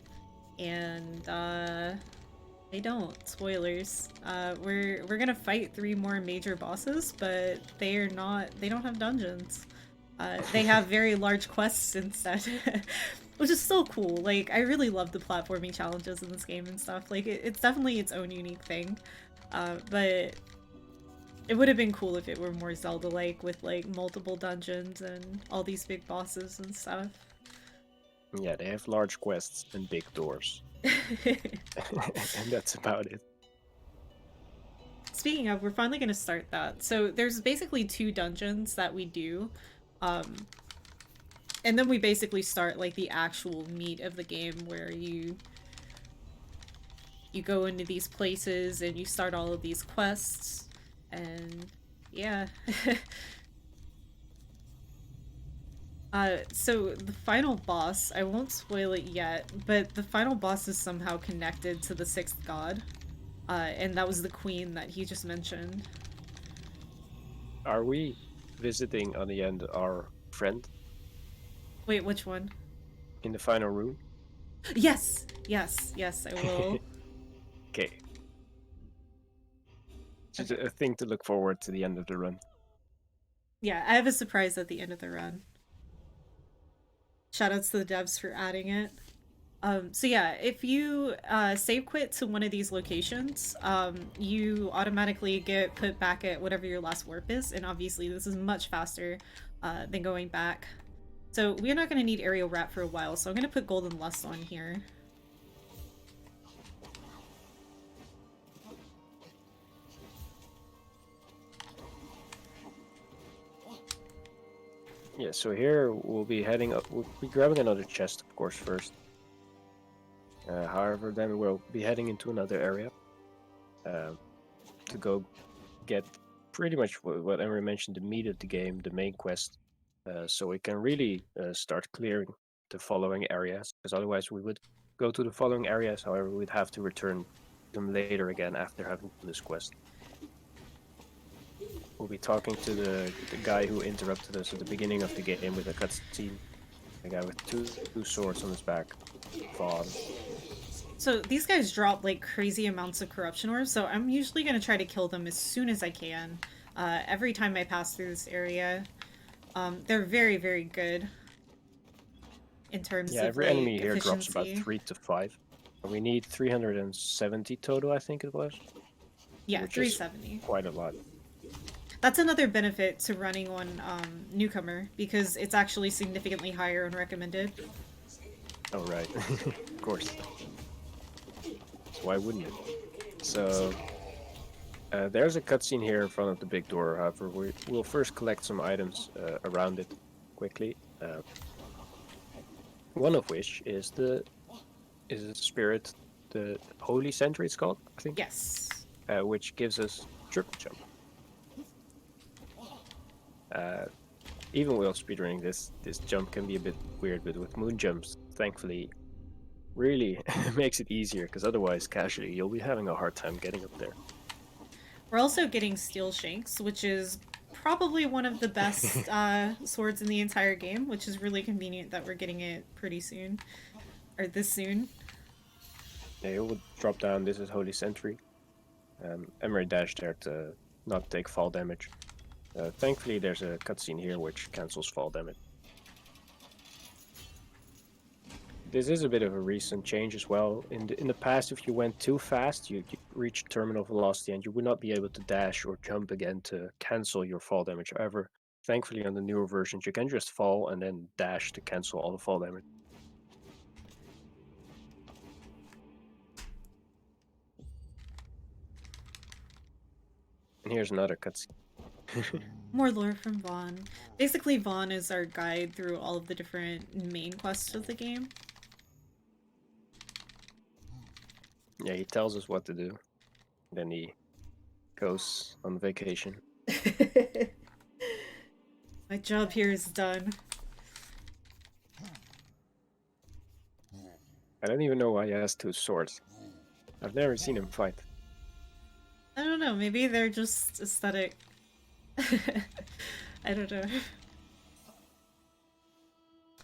and they don't. Spoilers. We're gonna fight 3 more major bosses, but they don't have dungeons. They have very large quests instead. Which is so cool. Like, I really love the platforming challenges in this game and stuff. Like, it's definitely its own unique thing. But it would have been cool if it were more Zelda-like with, like, multiple dungeons and all these big bosses and stuff. Yeah, they have large quests and big doors. And that's about it. Speaking of, we're finally going to start that. So there's basically 2 dungeons that we do. And then we basically start like the actual meat of the game where you go into these places and you start all of these quests. And yeah. So the final boss, I won't spoil it yet, but the final boss is somehow connected to the 6th god. And that was the queen that he just mentioned. Are we visiting on the end our friend? Wait, which one? In the final room? Yes! Yes, I will. Okay. Just a thing to look forward to the end of the run. Yeah, I have a surprise at the end of the run. Shoutouts to the devs for adding it. So yeah, if you save quit to one of these locations, you automatically get put back at whatever your last warp is, and obviously this is much faster than going back. So we're not going to need RRLAT for a while, so I'm going to put Golden Lust on here. Yeah, so here we'll be heading up. We'll be grabbing another chest, of course, first. However, then we'll be heading into another area to go get pretty much what Emray mentioned, the meat of the game, the main quest, so we can really start clearing the following areas, because otherwise we would go to the following areas, however we'd have to return them later again after having done this quest. We'll be talking to the guy who interrupted us at the beginning of the game with a cutscene. The guy with two swords on his back. Vaughn. So these guys drop like crazy amounts of corruption orbs, so I'm usually going to try to kill them as soon as I can. Every time I pass through this area. They're very, very good in terms of every like, enemy here efficiency. drops about 3 to 5. We need 370 total, I think it was. Yeah, 370. Quite a lot. That's another benefit to running on Newcomer, because it's actually significantly higher on recommended. Oh, right. Of course. So why wouldn't it? So, there's a cutscene here in front of the big door, however, we'll first collect some items around it quickly. One of which is a spirit, the Holy Sentry it's called, I think? Yes. Which gives us triple jump. Even while speedrunning this jump can be a bit weird, but with moon jumps, thankfully, really makes it easier, because otherwise, casually, you'll be having a hard time getting up there. We're also getting Steel Shanks, which is probably one of the best swords in the entire game, which is really convenient that we're getting it pretty soon. Or this soon. Yeah, it will drop down. This is Holy Sentry. Emray dashed there to not take fall damage. Thankfully, there's a cutscene here which cancels fall damage. this is a bit of a recent change as well. In the past, if you went too fast, you reached terminal velocity and you would not be able to dash or jump again to cancel your fall damage. However, thankfully on the newer versions, you can just fall and then dash to cancel all the fall damage. And here's another cutscene. More lore from Vaughn. Basically, Vaughn is our guide through all of the different main quests of the game. Yeah, he tells us what to do. Then he goes on vacation. My job here is done. I don't even know why he has 2 swords. I've never seen him fight. I don't know, maybe they're just aesthetic. I don't know.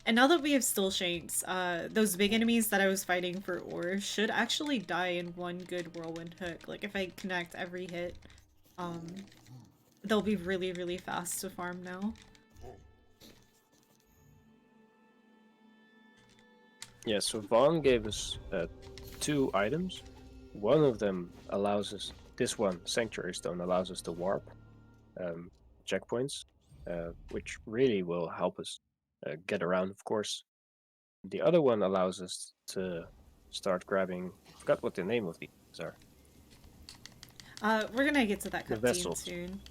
And now that we have Still Shanks, those big enemies that I was fighting for ore should actually die in one good whirlwind hook. Like, if I connect every hit, they'll be really, really fast to farm now. Yeah, so Vaughn gave us 2 items. One of them allows us, this one, Sanctuary Stone, allows us to warp checkpoints, which really will help us get around, of course. The other one allows us to start grabbing, I forgot what the name of these are. We're gonna get to that The cutscene vessels. soon.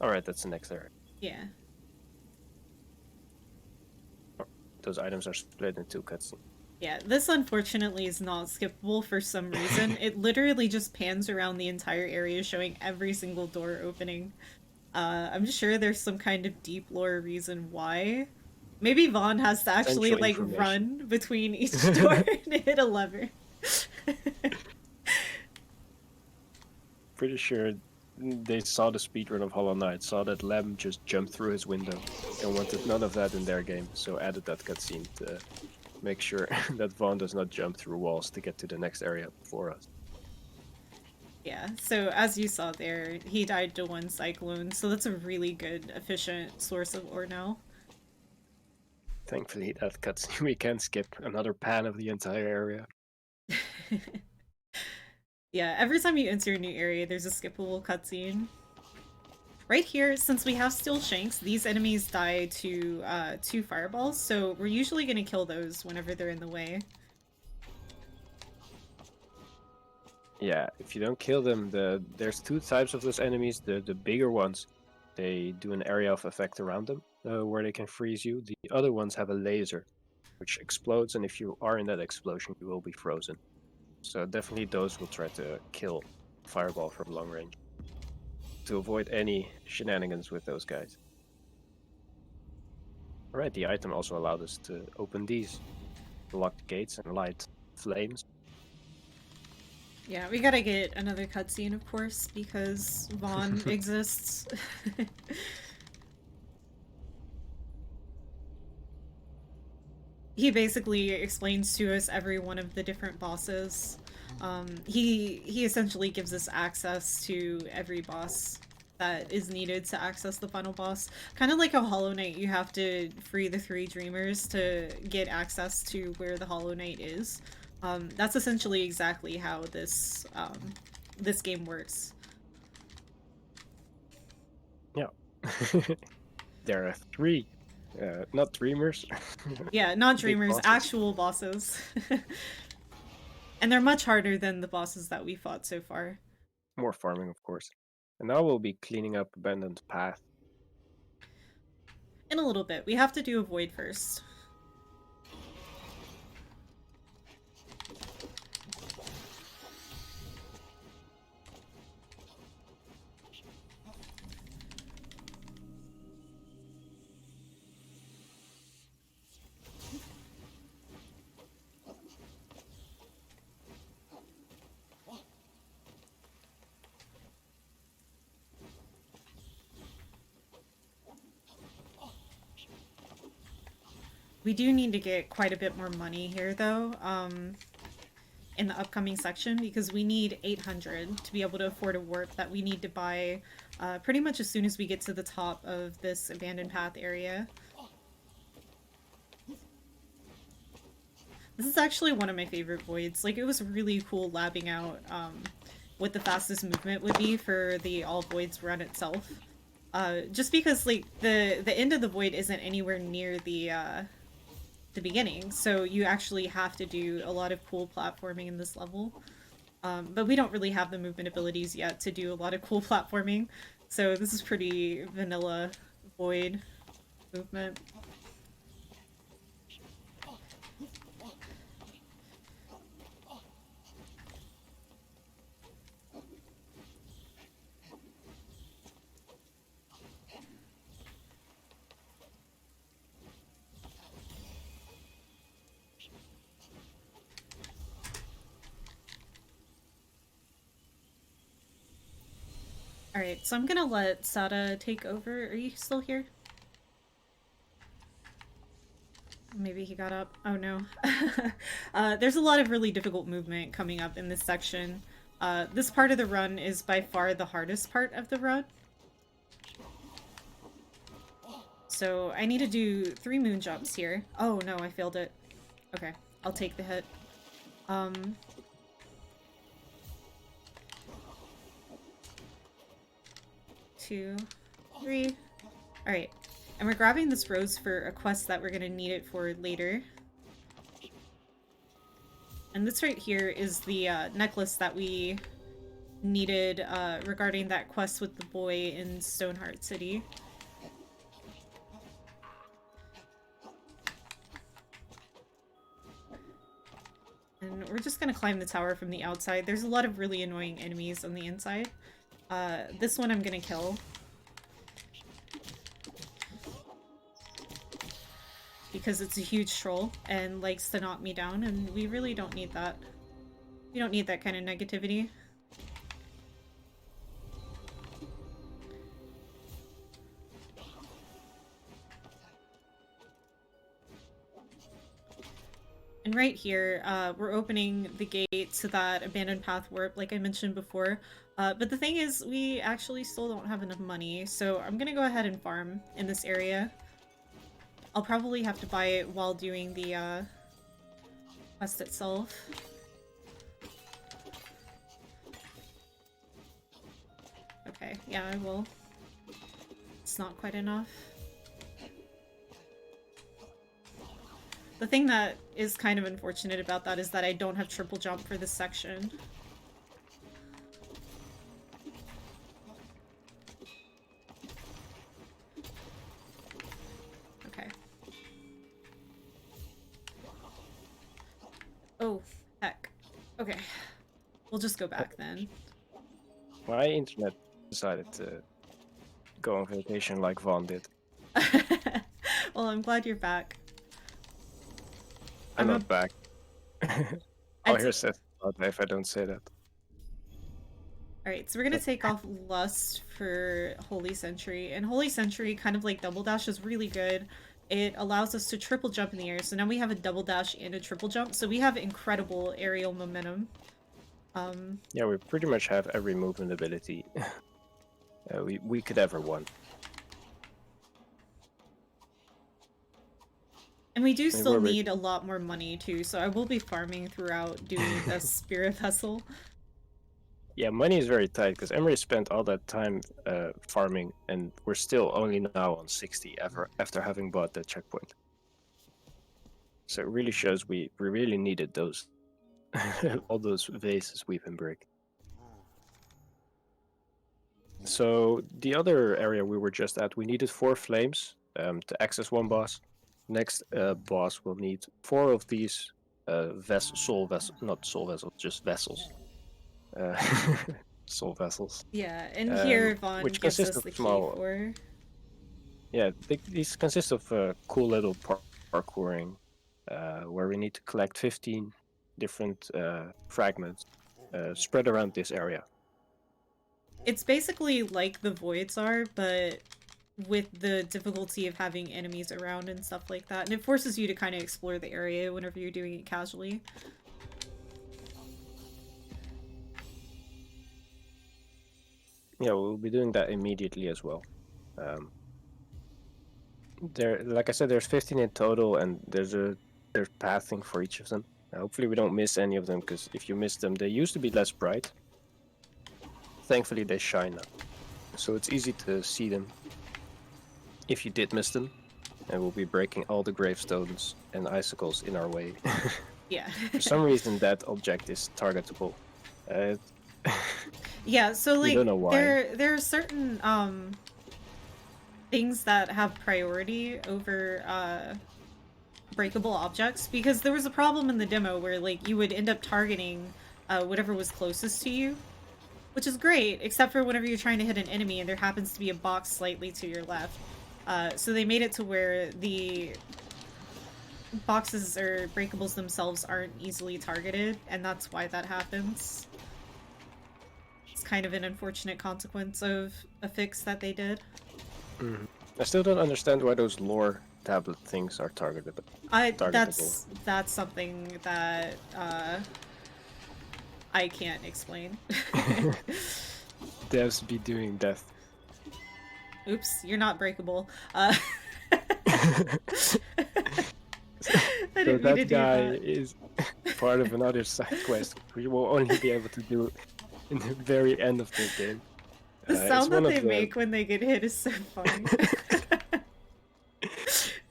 Alright, that's the next area. Yeah. Those items are split in 2 cutscenes. Yeah, this unfortunately is not skippable for some reason. It literally just pans around the entire area showing every single door opening. I'm sure there's some kind of deep lore reason why. Maybe Vaughn has to actually, like, run between each door and hit a lever. Pretty sure they saw the speedrun of Hollow Knight, saw that Lem just jumped through his window, and wanted none of that in their game, so added that cutscene to make sure that Vaughn does not jump through walls to get to the next area before us. Yeah, so as you saw there, he died to 1 cyclone, so that's a really good, efficient source of ore now. Thankfully, that cutscene we can skip another pan of the entire area. Yeah, every time you enter a new area, there's a skippable cutscene. Right here, since we have Steel Shanks, these enemies die to 2 fireballs, so we're usually gonna kill those whenever they're in the way. Yeah, if you don't kill them, there's 2 types of those enemies. The bigger ones, they do an area of effect around them, where they can freeze you. The other ones have a laser, which explodes, and if you are in that explosion, you will be frozen. So definitely those will try to kill Fireball from long range, to avoid any shenanigans with those guys. Alright, the item also allowed us to open these, lock the gates and light flames. Yeah, we gotta get another cutscene, of course, because Vaughn exists. He basically explains to us every one of the different bosses. He essentially gives us access to every boss that is needed to access the final boss. Kind of like a Hollow Knight, you have to free the 3 Dreamers to get access to where the Hollow Knight is. That's essentially exactly how this this game works. Yeah. There are 3, not Dreamers. Yeah, not Dreamers, actual bosses. And they're much harder than the bosses that we fought so far. More farming, of course. And now we'll be cleaning up Abandoned Path. In a little bit. We have to do a void first. We do need to get quite a bit more money here, though, in the upcoming section, because we need 800 to be able to afford a warp that we need to buy pretty much as soon as we get to the top of this Abandoned Path area. This is actually one of my favorite voids. Like, it was really cool labbing out what the fastest movement would be for the all voids run itself. Just because, like, the end of the void isn't anywhere near the beginning, so you actually have to do a lot of cool platforming in this level. But we don't really have the movement abilities yet to do a lot of cool platforming, so this is pretty vanilla void movement. Alright, so I'm gonna let Sada take over. Are you still here? Maybe he got up. Oh no. There's a lot of really difficult movement coming up in this section. This part of the run is by far the hardest part of the run. So I need to do 3 moon jumps here. Oh no, I failed it. Okay, I'll take the hit. 2, 3. Alright. And we're grabbing this rose for a quest that we're gonna need it for later. And this right here is the necklace that we needed regarding that quest with the boy in Stoneheart City. And we're just gonna climb the tower from the outside. There's a lot of really annoying enemies on the inside. This one I'm gonna kill. Because it's a huge troll and likes to knock me down, and we really don't need that. We don't need that kind of negativity. And right here, we're opening the gate to that abandoned path warp, like I mentioned before. But the thing is, we actually still don't have enough money, so I'm gonna go ahead and farm in this area. I'll probably have to buy it while doing the quest itself. Okay, yeah, I will. It's not quite enough. The thing that is kind of unfortunate about that is that I don't have triple jump for this section. Okay. Oh, heck. Okay. We'll just go back then. My internet decided to go on vacation like Vaughn did. Well, I'm glad you're back. I'm not back. I'll hear Seth about that if I don't say that. Alright, so we're gonna take off Lust for Holy Sentry, and Holy Sentry, kind of like Double Dash, is really good. It allows us to triple jump in the air, so now we have a double dash and a triple jump, so we have incredible aerial momentum. Yeah, we pretty much have every movement ability we could ever want. And we do still need a lot more money too, so I will be farming throughout doing the Spirit Vessel. Yeah, money is very tight because Emray spent all that time farming, and we're still only now on 60 after having bought that checkpoint. So it really shows we really needed those all those vases we've been breaking. So the other area we were just at, we needed 4 flames to access one boss. Next boss will need 4 of these soul vessels, not soul vessels, just vessels. Soul vessels. Yeah, and here Vaughn which gives consist us of the key small, for. Yeah, these consist of cool little parkouring, where we need to collect 15 different fragments spread around this area. It's basically like the voids are, but with the difficulty of having enemies around and stuff like that. And it forces you to kind of explore the area whenever you're doing it casually. Yeah, we'll be doing that immediately as well. Like I said, there's 15 in total, and there's a there's pathing for each of them. Hopefully we don't miss any of them, because if you miss them, they used to be less bright. Thankfully they shine now, so it's easy to see them. If you did miss them, and we'll be breaking all the gravestones and icicles in our way. Yeah. For some reason that object is targetable. Yeah, so We like don't know why. there are certain things that have priority over breakable objects, because there was a problem in the demo where like you would end up targeting whatever was closest to you, which is great, except for whenever you're trying to hit an enemy and there happens to be a box slightly to your left. So they made it to where the boxes or breakables themselves aren't easily targeted, and that's why that happens. It's kind of an unfortunate consequence of a fix that they did. I still don't understand why those lore tablet things are targetable. That's something that I can't explain. Devs be doing death. Oops, you're not breakable. I So didn't mean to that do guy that. is part of another side quest we will only be able to do in the very end of this game. The It's sound that one of they the... make when they get hit is so funny.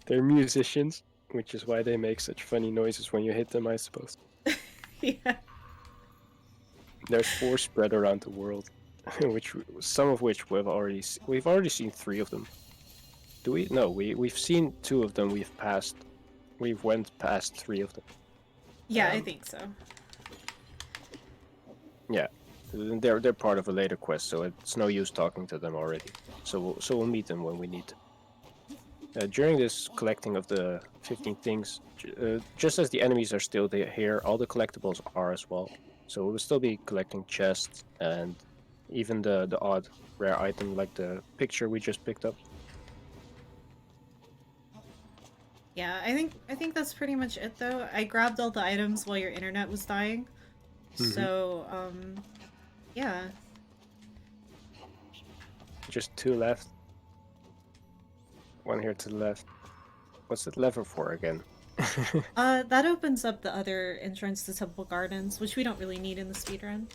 They're musicians, which is why they make such funny noises when you hit them, I suppose. Yeah. There's 4 spread around the world, some of which we've already seen 3 of them. Do we? No, we've seen 2 of them. We've went past 3 of them. Yeah, I think so. Yeah, they're part of a later quest, so it's no use talking to them already. So we'll meet them when we need to. During this collecting of the 15 things, just as the enemies are still here, all the collectibles are as well. So we'll still be collecting chests and even the odd rare item like the picture we just picked up. Yeah, I think that's pretty much it though. I grabbed all the items while your internet was dying. So, yeah. Just 2 left. 1 here to the left. What's that lever for again? That opens up the other entrance to Temple Gardens, which we don't really need in the speedrun.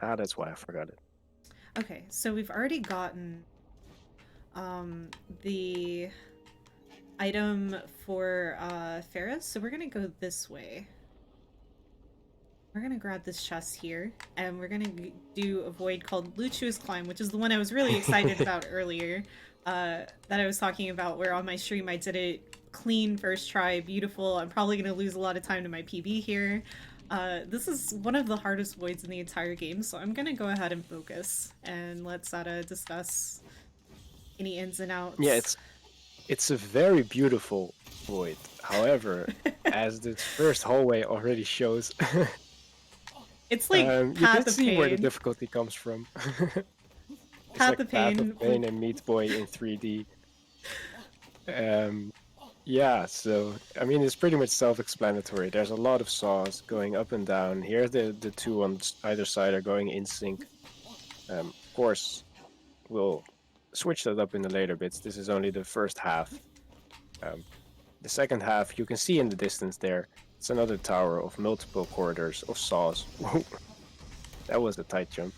Ah, that's why I forgot it. Okay, so we've already gotten the item for Ferris, so we're gonna go this way. We're gonna grab this chest here, and we're gonna do a void called Luchu's Climb, which is the one I was really excited about earlier, that I was talking about, where on my stream I did it clean first try, beautiful. I'm probably gonna lose a lot of time to my PB here. This is one of the hardest voids in the entire game, so I'm gonna go ahead and focus, and let Sada discuss any ins and outs. Yeah, it's a very beautiful void. However, as this first hallway already shows, it's like you Path can of see Pain. where the difficulty comes from. It's Path like of Path Pain. of Pain and Meat Boy in 3D. Yeah, so I mean it's pretty much self-explanatory. There's a lot of saws going up and down. Here the 2 on either side are going in sync. Of course, we'll switch that up in the later bits. This is only the first half. The second half, you can see in the distance there, it's another tower of multiple corridors of saws. That was a tight jump.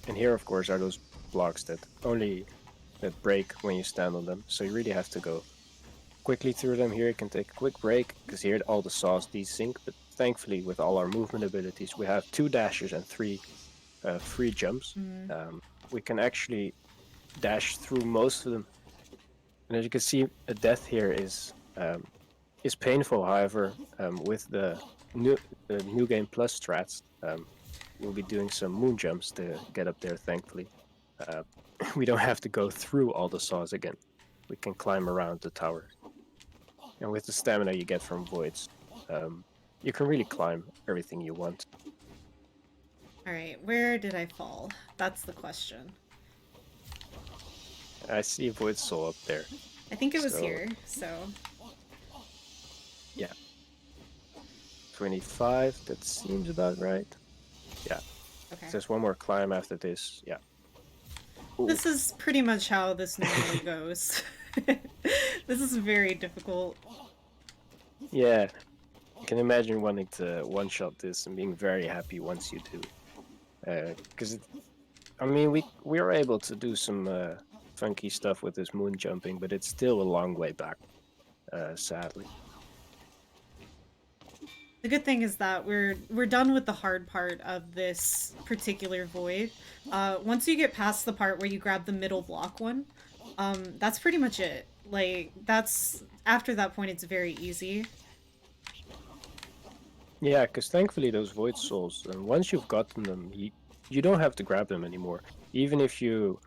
And here, of course, are those blocks that break when you stand on them. So you really have to go quickly through them. Here you can take a quick break, because here all the saws desync. But thankfully, with all our movement abilities, we have 2 dashes and 3 free jumps. We can actually dash through most of them. And as you can see, a death here is painful. However, with the new game plus strats, we'll be doing some moon jumps to get up there. Thankfully, we don't have to go through all the saws again. We can climb around the tower, and with the stamina you get from voids, you can really climb everything you want. All right, where did I fall? That's the question. I see a void soul up there. I think it was here, so... Yeah. 25, that seems about right. Yeah. Okay. There's one more climb after this, yeah. Ooh. This is pretty much how this normally goes. This is very difficult. Yeah, I can imagine wanting to one-shot this and being very happy once you do. Because I mean, we are able to do some funky stuff with this moon jumping, but it's still a long way back, sadly. The good thing is that we're done with the hard part of this particular void. Once you get past the part where you grab the middle block one, that's pretty much it. Like, that's after that point, it's very easy. Yeah, because thankfully those void souls, and once you've gotten them, you don't have to grab them anymore. Even if you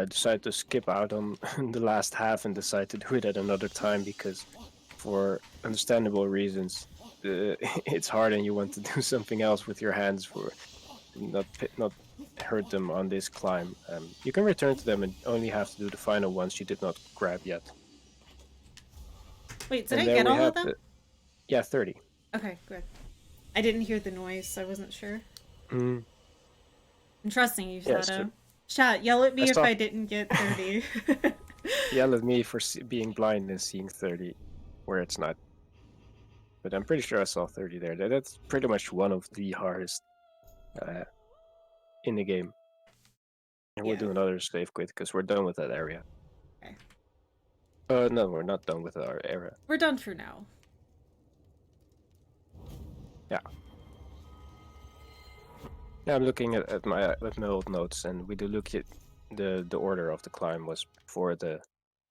decide to skip out on the last half and decide to do it at another time because, for understandable reasons, it's hard and you want to do something else with your hands for not hurt them on this climb. You can return to them and only have to do the final ones you did not grab yet. Wait, did And I there get we all of have them? yeah, 30. Okay, good. I didn't hear the noise, so I wasn't sure. Mm, I'm trusting you, yes, Shadow. Chat, yell at I me if saw I didn't get 30. yell at me for being blind and seeing 30 where it's not. But I'm pretty sure I saw 30 there. That's pretty much one of the hardest uh, in the game. And we'll Yeah. do another save quit because we're done with that area. Okay. No, we're not done with our area. We're done for now. Yeah. Now I'm looking at my old notes, and we do look at the order of the climb was for the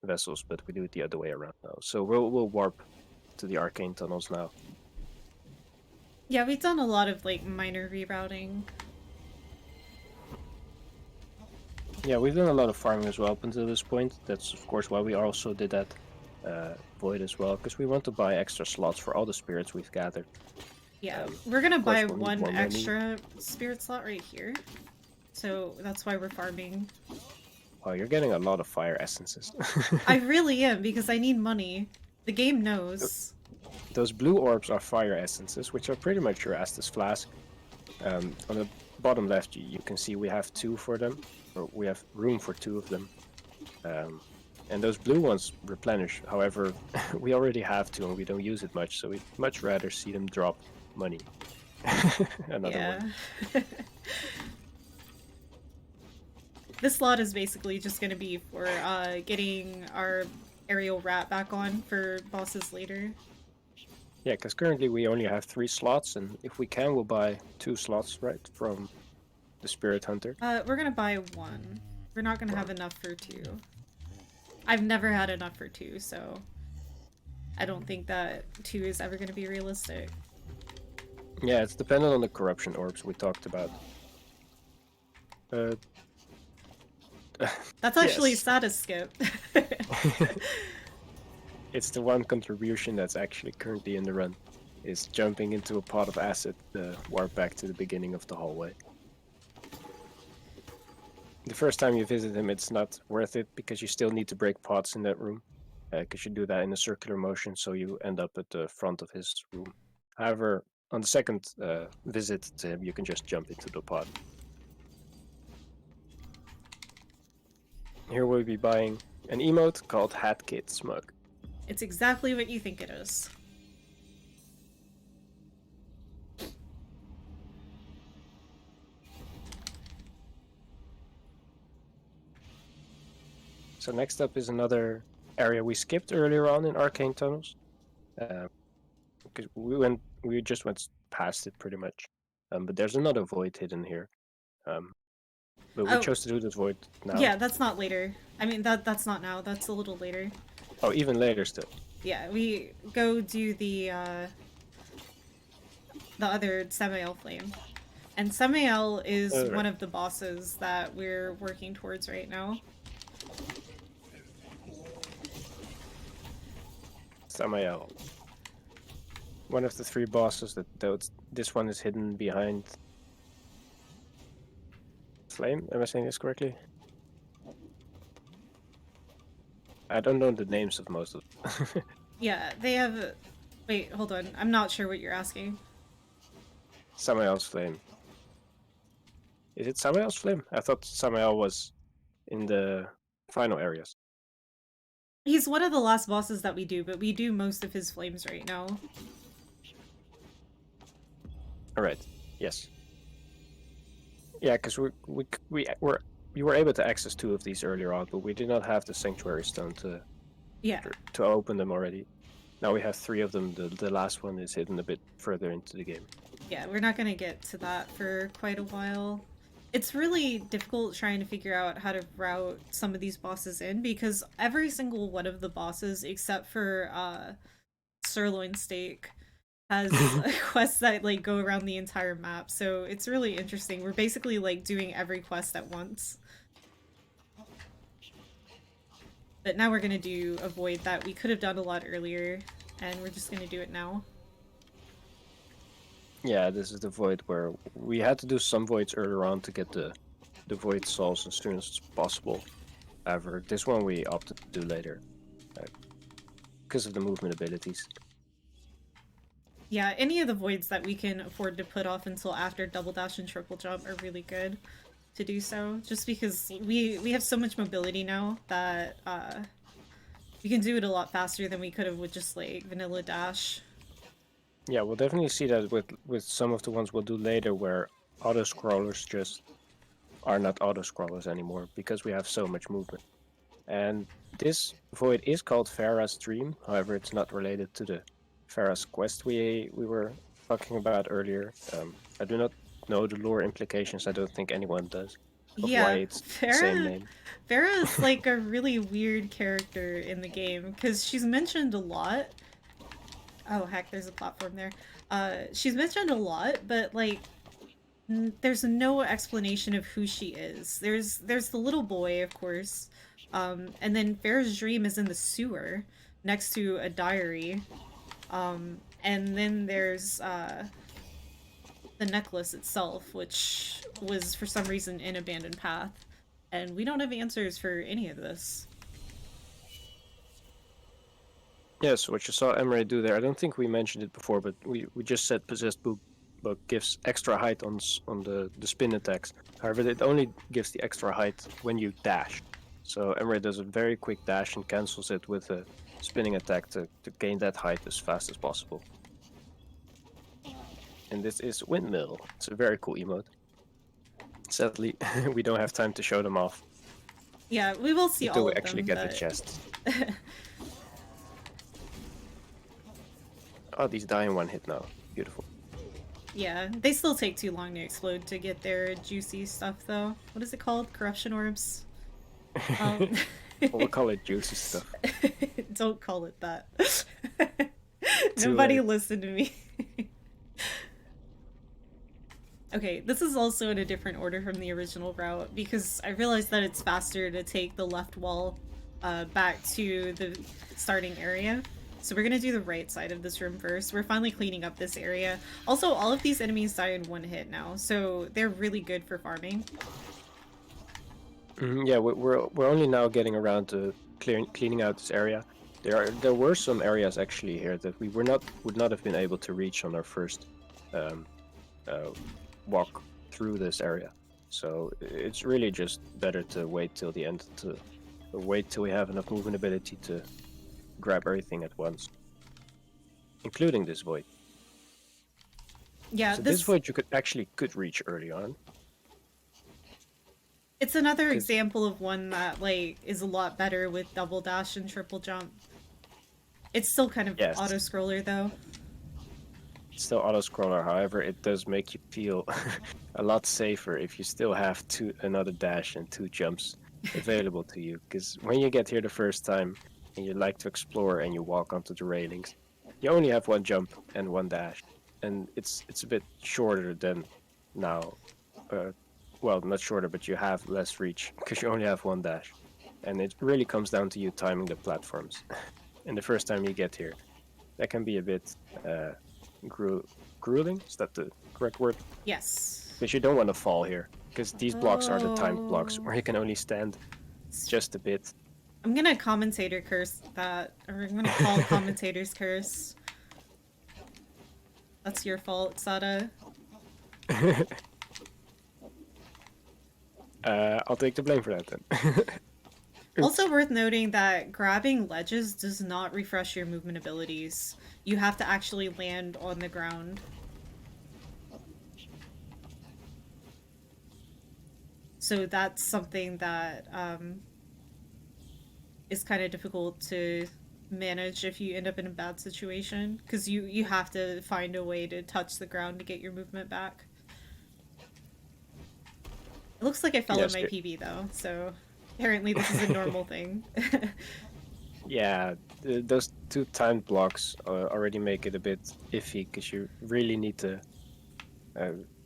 vessels, but we do it the other way around now. So we'll warp to the arcane tunnels now. Yeah, we've done a lot of like minor rerouting. Yeah, we've done a lot of farming as well up until this point. That's of course why we also did that void as well, because we want to buy extra slots for all the spirits we've gathered. Yeah, we're gonna buy we'll need one more money. extra spirit slot right here. So that's why we're farming. Wow, you're getting a lot of fire essences. I really am, because I need money. The game knows. Those blue orbs are fire essences, which are pretty much your Estus flask. On the bottom left, you can see we have 2 for them, or we have room for 2 of them. And those blue ones replenish. However, we already have 2 and we don't use it much, so we'd much rather see them drop money. Another one. This slot is basically just gonna be for getting our aerial rat back on for bosses later. Yeah, because currently we only have 3 slots, and if we can, we'll buy 2 slots, right, from the Spirit Hunter. We're gonna buy 1. We're not gonna have enough for 2. I've never had enough for 2, so I don't think that 2 is ever gonna be realistic. Yeah, it's dependent on the corruption orbs we talked about. That's actually yes. status skip. It's the one contribution that's actually currently in the run, is jumping into a pot of acid to warp back to the beginning of the hallway. The first time you visit him, it's not worth it because you still need to break pots in that room, because you do that in a circular motion, so you end up at the front of his room. However, on the second visit to him, you can just jump into the pot. Here we'll be buying an emote called Hat Kid Smug. It's exactly what you think it is. So next up is another area we skipped earlier on in Arcane Tunnels. Because we just went past it pretty much. But there's another void hidden here. But we chose to do this void now. Yeah, that's not later. I mean, that's not now. That's a little later. Oh, even later still. Yeah, we go do the other Samael Flame. And Samael is one of the bosses that we're working towards right now. Samael. One of the 3 bosses that this one is hidden behind Flame. Am I saying this correctly? I don't know the names of most of them. Yeah, they have... Wait, hold on. I'm not sure what you're asking. Samael's Flame. Is it Samael's Flame? I thought Samael was in the final areas. He's one of the last bosses that we do, but we do most of his flames right now. All right. Yes. Yeah, because we were able to access 2 of these earlier on, but we did not have the Sanctuary Stone to open them already. Now we have 3 of them. The last one is hidden a bit further into the game. Yeah, we're not gonna get to that for quite a while. It's really difficult trying to figure out how to route some of these bosses in because every single one of the bosses, except for Sirloin Steak, has quests that like go around the entire map. So it's really interesting. We're basically like doing every quest at once. But now we're gonna do a void that we could have done a lot earlier, and we're just gonna do it now. Yeah, this is the void where we had to do some voids earlier on to get the void solves as soon as possible. However, this one we opted to do later because of the movement abilities. Yeah, any of the voids that we can afford to put off until after double dash and triple jump are really good to do so. Just because we have so much mobility now that we can do it a lot faster than we could have with just like vanilla dash. Yeah, we'll definitely see that with some of the ones we'll do later where auto scrollers just are not auto scrollers anymore because we have so much movement. And this void is called Farah's Dream, however it's not related to the Farah's quest we were talking about earlier. I do not know the lore implications, I don't think anyone does, of why it's the same name. Farah's like a really weird character in the game, because she's mentioned a lot. Oh heck, there's a platform there. She's mentioned a lot, but like there's no explanation of who she is. There's the little boy, of course, and then Farah's dream is in the sewer next to a diary. And then there's the necklace itself, which was for some reason in Abandoned Path, and we don't have answers for any of this. Yeah, so what you saw Emray do there, I don't think we mentioned it before, but we just said Possessed Book gives extra height on the spin attacks. However, it only gives the extra height when you dash. So Emray does a very quick dash and cancels it with a spinning attack to gain that height as fast as possible. And this is Windmill. It's a very cool emote. Sadly, we don't have time to show them off. Yeah, we will see until all we of actually them, get but... the chest. Oh, these die in one hit now. Beautiful. Yeah, they still take too long to explode to get their juicy stuff, though. What is it called? Corruption orbs? We'll call it juicy stuff. Don't call it that. Nobody listen to me. Okay, this is also in a different order from the original route because I realized that it's faster to take the left wall back to the starting area. So we're gonna do the right side of this room first. We're finally cleaning up this area. Also, all of these enemies die in one hit now, so they're really good for farming. Yeah, we're only now getting around to cleaning out this area. There were some areas actually here that we would not have been able to reach on our first walk through this area. So it's really just better to wait till the end, to wait till we have enough movement ability to grab everything at once, including this void. Yeah, so this void you could reach early on. It's another example of one that like is a lot better with double dash and triple jump. It's still kind of auto scroller though. It's still auto scroller, however, it does make you feel a lot safer if you still have another dash and 2 jumps available to you. Because when you get here the first time and you like to explore and you walk onto the railings, you only have 1 jump and 1 dash, and it's a bit shorter than now. Well, not shorter, but you have less reach because you only have 1 dash, and it really comes down to you timing the platforms. And the first time you get here, that can be a bit grueling. Is that the correct word? Yes. Because you don't want to fall here, because these blocks are the timed blocks where you can only stand just a bit. I'm gonna commentator curse that, or I'm gonna call commentator's curse. That's your fault, Sada. I'll take the blame for that then. Also worth noting that grabbing ledges does not refresh your movement abilities. You have to actually land on the ground. So that's something that is kind of difficult to manage if you end up in a bad situation, because you have to find a way to touch the ground to get your movement back. It looks like I fell in Yes. my PB though, so apparently this is a normal thing. Yeah, those two timed blocks already make it a bit iffy because you really need to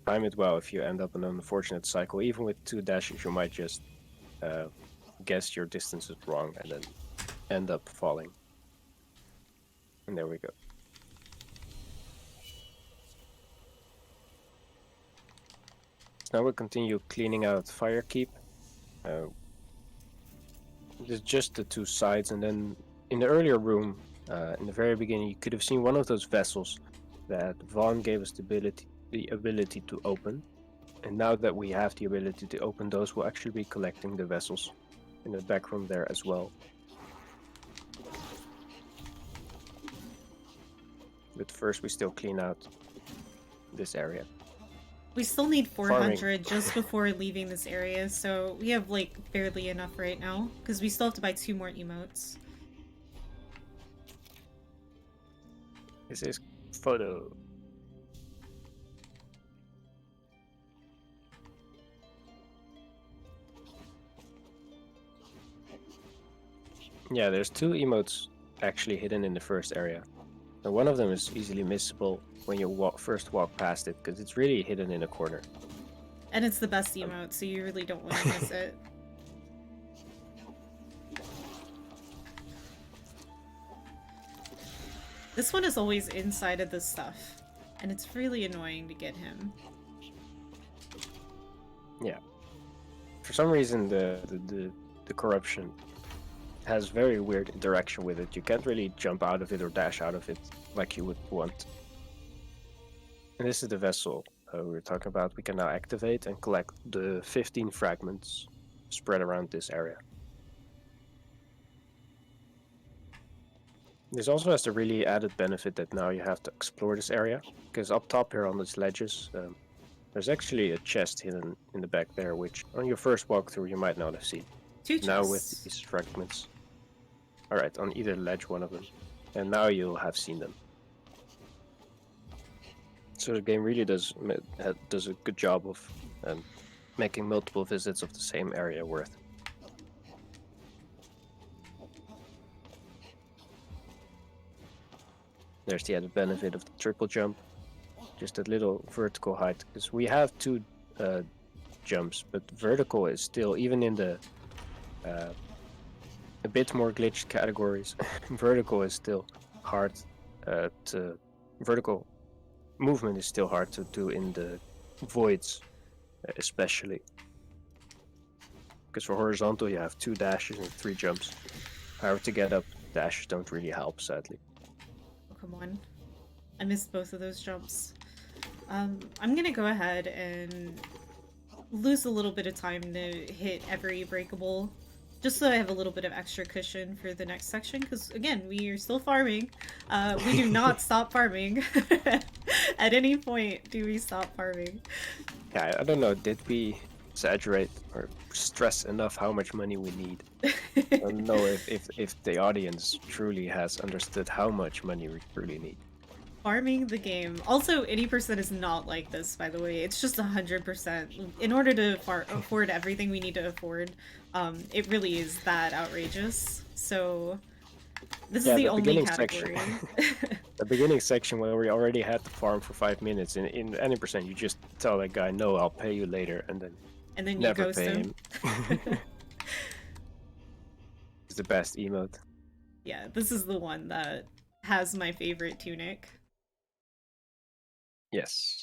time it well. If you end up in an unfortunate cycle, even with 2 dashes, you might just guess your distances wrong and then end up falling. And there we go. So now we'll continue cleaning out Fire Keep. There's just the 2 sides, and then in the earlier room, in the very beginning, you could have seen one of those vessels that Vaughn gave us the ability to open. And now that we have the ability to open those, we'll actually be collecting the vessels in the back room there as well. But first we still clean out this area. We still need 400 Farming. just before leaving this area, so we have like barely enough right now, because we still have to buy 2 more emotes. This is photo. Yeah, there's 2 emotes actually hidden in the first area. And one of them is easily missable when you first walk past it, because it's really hidden in a corner. And it's the best emote, so you really don't want to miss it. This one is always inside of this stuff, and it's really annoying to get him. Yeah. For some reason, the corruption has very weird interaction with it. You can't really jump out of it or dash out of it like you would want. And this is the vessel we were talking about. We can now activate and collect the 15 fragments spread around this area. This also has the really added benefit that now you have to explore this area, because up top here on these ledges, there's actually a chest hidden in the back there, which on your first walkthrough you might not have seen. 2 chests. Now with these fragments. Alright, on either ledge, one of them. And now you'll have seen them. So the game really does a good job of making multiple visits of the same area worth. There's the added benefit of the triple jump. Just a little vertical height, because we have 2 jumps, but vertical is still, even in the a bit more glitched categories, vertical is still hard vertical movement is still hard to do in the voids, especially. Because for horizontal you have 2 dashes and 3 jumps. However, to get up, dashes don't really help, sadly. Oh, come on. I missed both of those jumps. I'm gonna go ahead and lose a little bit of time to hit every breakable, just so I have a little bit of extra cushion for the next section, because again, we are still farming. We do not stop farming. At any point do we stop farming. Yeah, I don't know, did we exaggerate or stress enough how much money we need? I don't know if the audience truly has understood how much money we really need. Farming the game. Also, any percent is not like this, by the way. It's just 100%. In order to afford everything we need to afford, it really is that outrageous. So, this is the only category. The beginning section where we already had to farm for 5 minutes, in any percent, you just tell that guy, no, I'll pay you later, and then you never ghost pay him. It's the best emote. Yeah, this is the one that has my favorite tunic. Yes.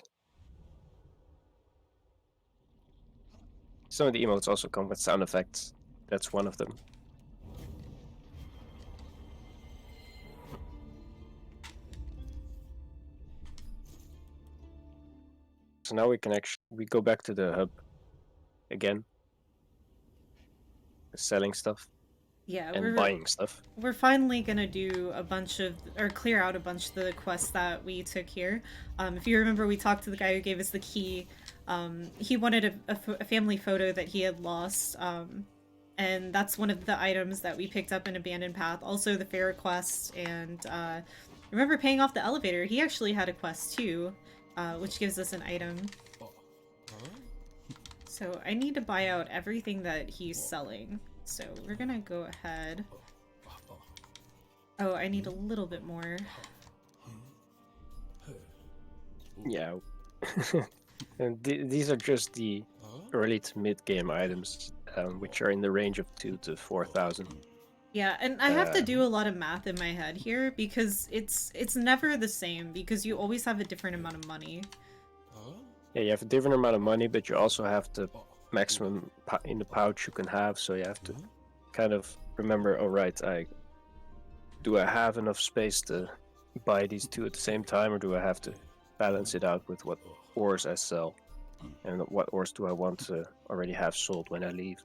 Some of the emotes also come with sound effects. That's one of them. So now we can we go back to the hub again. Selling stuff. Yeah, and buying stuff. we're finally gonna do a bunch of, or clear out a bunch of the quests that we took here. If you remember, we talked to the guy who gave us the key. He wanted a family photo that he had lost, and that's one of the items that we picked up in Abandoned Path. Also the fair quest, and remember paying off the elevator. He actually had a quest too, which gives us an item. So I need to buy out everything that he's selling. So we're gonna go ahead. Oh, I need a little bit more. Yeah. And these are just the early to mid game items, which are in the range of 2,000 to 4,000. Yeah, and I have to do a lot of math in my head here because it's never the same because you always have a different amount of money. Yeah, you have a different amount of money, but you also have the maximum in the pouch you can have, so you have to kind of remember, alright, do I have enough space to buy these two at the same time, or do I have to balance it out with what ores I sell? And what ores do I want to already have sold when I leave?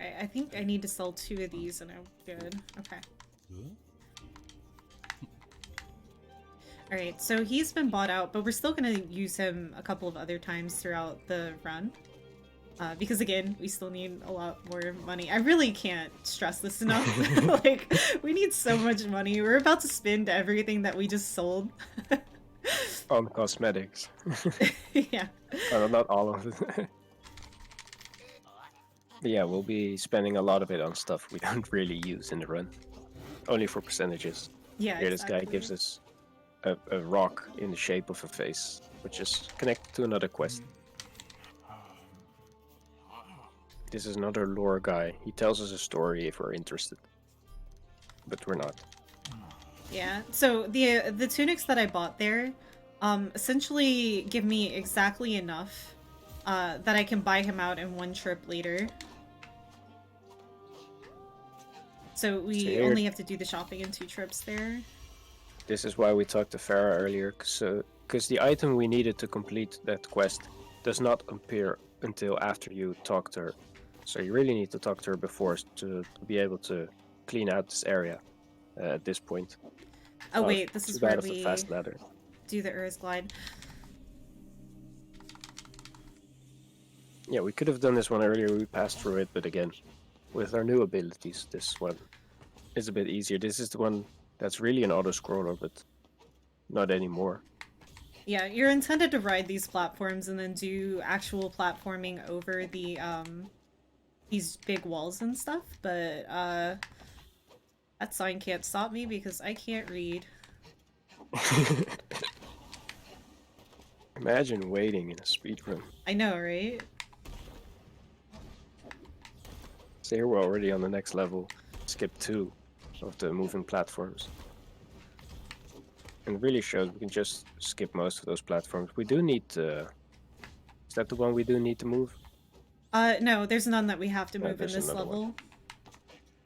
I think I need to sell 2 of these and I'm good. Okay. Alright, so he's been bought out, but we're still gonna use him a couple of other times throughout the run. Because again, we still need a lot more money. I really can't stress this enough. Like, we need so much money. We're about to spend everything that we just sold. On cosmetics. Yeah. Not all of it. But yeah, we'll be spending a lot of it on stuff we don't really use in the run. Only for percentages. Yeah, Here exactly. this guy gives us a rock in the shape of a face, which is connected to another quest. This is another lore guy. He tells us a story if we're interested. But we're not. Yeah, so the tunics that I bought there essentially give me exactly enough that I can buy him out in one trip later. So we only have to do the shopping in 2 trips there. This is why we talked to Farah earlier, because the item we needed to complete that quest does not appear until after you talk to her. So you really need to talk to her before to be able to clean out this area at this point. Oh wait, this is where we fast ladder. do the Urz glide. Yeah, we could have done this one earlier, we passed through it, but again, with our new abilities, this one is a bit easier. This is the one that's really an auto-scroller, but not anymore. Yeah, you're intended to ride these platforms and then do actual platforming over the these big walls and stuff, but that sign can't stop me because I can't read. Imagine waiting in a speedrun. I know, right? So here we're already on the next level. Skip 2 of the moving platforms. And it really shows we can just skip most of those platforms. We do need to... Is that the one we do need to move? No, there's none that we have to No, move in there's this another level. one.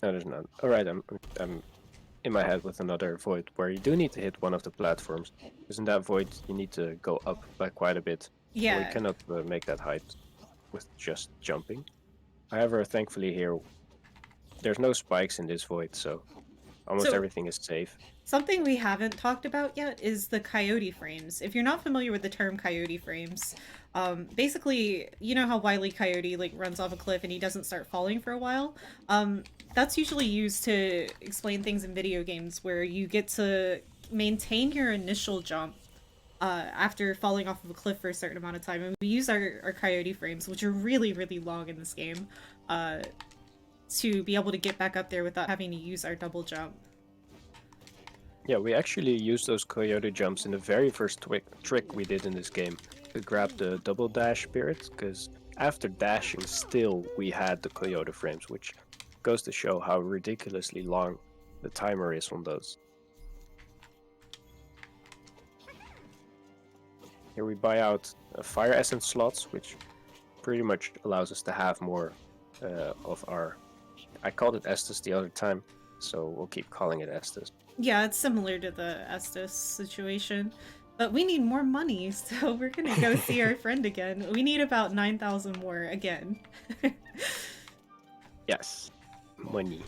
No, there's none. Alright, I'm in my head with another void where you do need to hit one of the platforms. Because in that void you need to go up by quite a bit. Yeah. So we cannot make that height with just jumping. However, thankfully here, there's no spikes in this void, so almost everything is safe. Something we haven't talked about yet is the coyote frames. If you're not familiar with the term coyote frames, basically, you know how Wile E. Coyote like runs off a cliff and he doesn't start falling for a while? That's usually used to explain things in video games where you get to maintain your initial jump after falling off of a cliff for a certain amount of time. And we use our coyote frames, which are really, really long in this game, to be able to get back up there without having to use our double jump. Yeah, we actually used those coyote jumps in the very first trick we did in this game to grab the double dash spirit, because after dashing still we had the coyote frames, which goes to show how ridiculously long the timer is on those. Here we buy out fire essence slots, which pretty much allows us to have more of our... I called it Estus the other time, so we'll keep calling it Estus. Yeah, it's similar to the Estus situation. But we need more money, so we're gonna go see our friend again. We need about 9,000 more again. Yes. money.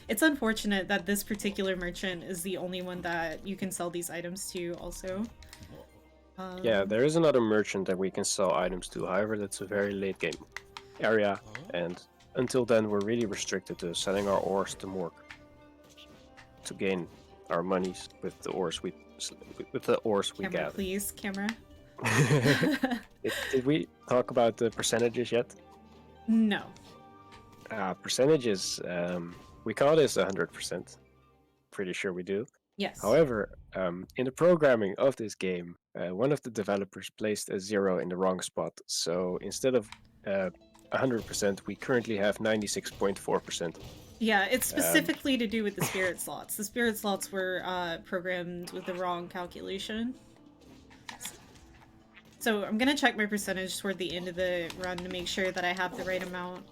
It's unfortunate that this particular merchant is the only one that you can sell these items to also. Yeah, there is another merchant that we can sell items to, however that's a very late game area, and until then we're really restricted to selling our ores to Mork to gain our monies with the ores we Camera, gather. please, camera. Did we talk about the percentages yet? No. Percentages, we call this 100%. Pretty sure we do. Yes. However, in the programming of this game, one of the developers placed a 0 in the wrong spot. So instead of 100%, we currently have 96.4%. Yeah, it's specifically to do with the spirit slots. The spirit slots were programmed with the wrong calculation. So I'm gonna check my percentage toward the end of the run to make sure that I have the right amount.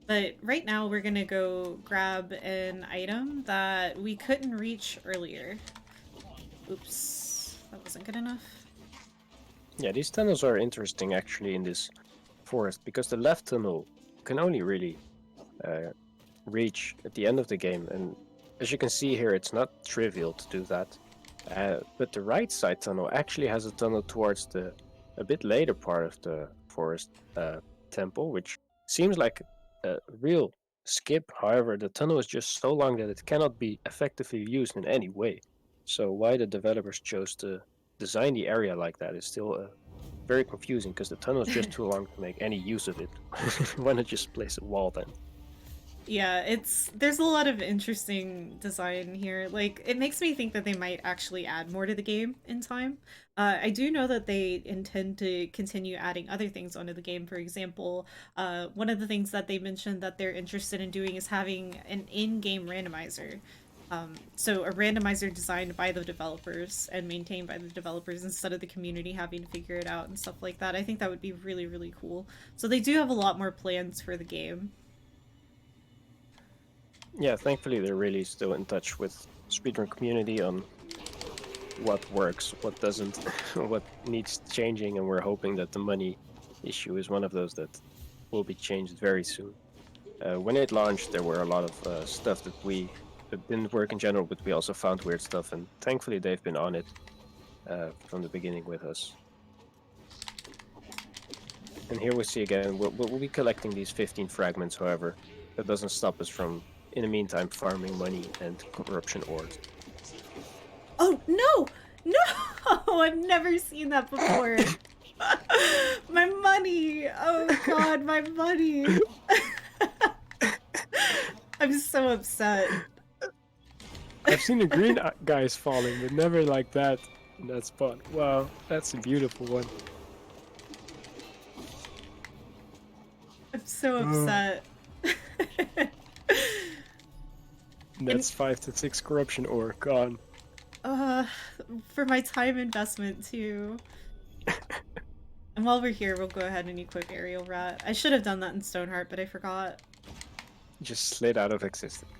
But right now we're gonna go grab an item that we couldn't reach earlier. Oops, that wasn't good enough. Yeah, these tunnels are interesting actually in this forest, because the left tunnel can only really reach at the end of the game, and as you can see here, it's not trivial to do that. But the right side tunnel actually has a tunnel towards the a bit later part of the forest temple, which seems like a real skip. However, the tunnel is just so long that it cannot be effectively used in any way. So why the developers chose to design the area like that is still very confusing, because the tunnel is just too long to make any use of it. Why not just place a wall then? Yeah, there's a lot of interesting design here. Like, it makes me think that they might actually add more to the game in time. I do know that they intend to continue adding other things onto the game. For example, one of the things that they mentioned that they're interested in doing is having an in-game randomizer. So a randomizer designed by the developers and maintained by the developers instead of the community having to figure it out and stuff like that. I think that would be really, really cool. So they do have a lot more plans for the game. Yeah, thankfully they're really still in touch with speedrun community on what works, what doesn't, what needs changing, and we're hoping that the money issue is one of those that will be changed very soon. When it launched, there were a lot of stuff that didn't work in general, but we also found weird stuff, and thankfully they've been on it from the beginning with us. And here we see again, we'll be collecting these 15 fragments, however, that doesn't stop us from, in the meantime, farming money and corruption ores. Oh, no! No! I've never seen that before. My money! Oh god, my money! I'm so upset. I've seen the green guys falling, but never like that in that spot. Wow, that's a beautiful one. I'm so upset. That's 5 to 6 corruption ore gone. For my time investment too. And while we're here, we'll go ahead and equip RRLAT. I should have done that in Stoneheart, but I forgot. Just slid out of existence.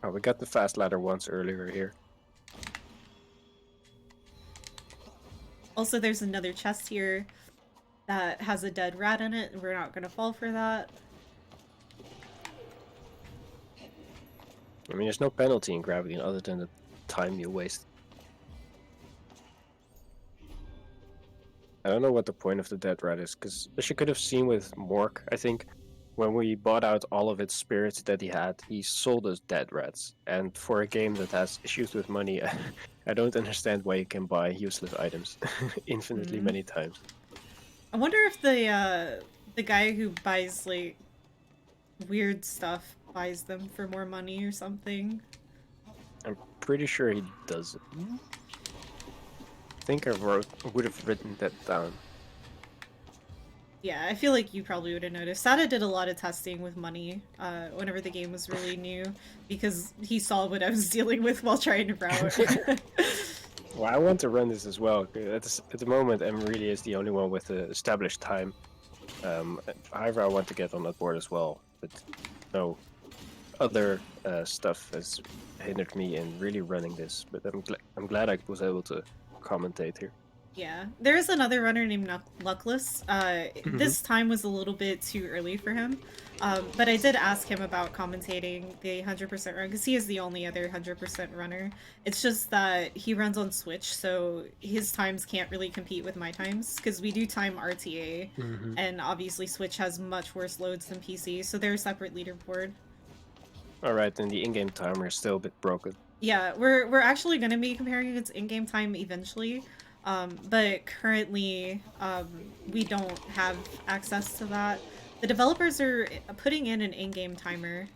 Oh, we got the fast ladder once earlier here. Also, there's another chest here that has a dead rat in it, and we're not gonna fall for that. I mean, there's no penalty in gravity other than the time you waste. I don't know what the point of the dead rat is, because as you could have seen with Mork, I think, when we bought out all of its spirits that he had, he sold us dead rats. And for a game that has issues with money, I don't understand why you can buy useless items infinitely many times. I wonder if the guy who buys like weird stuff buys them for more money or something. I'm pretty sure he does it. I think I would have written that down. Yeah, I feel like you probably would have noticed. Sada did a lot of testing with money whenever the game was really new, because he saw what I was dealing with while trying to route. Well, I want to run this as well. At the moment, Emray is the only one with the established time. However, I want to get on that board as well, but no other stuff has hindered me in really running this. But I'm glad I was able to commentate here. Yeah, there is another runner named Luckless. This time was a little bit too early for him, but I did ask him about commentating the 100% run because he is the only other 100% runner. It's just that he runs on Switch, so his times can't really compete with my times because we do time RTA, and obviously Switch has much worse loads than PC, so they're a separate leaderboard. Alright, and the in-game timer is still a bit broken. Yeah, we're actually going to be comparing against in-game time eventually. But currently, we don't have access to that. The developers are putting in an in-game timer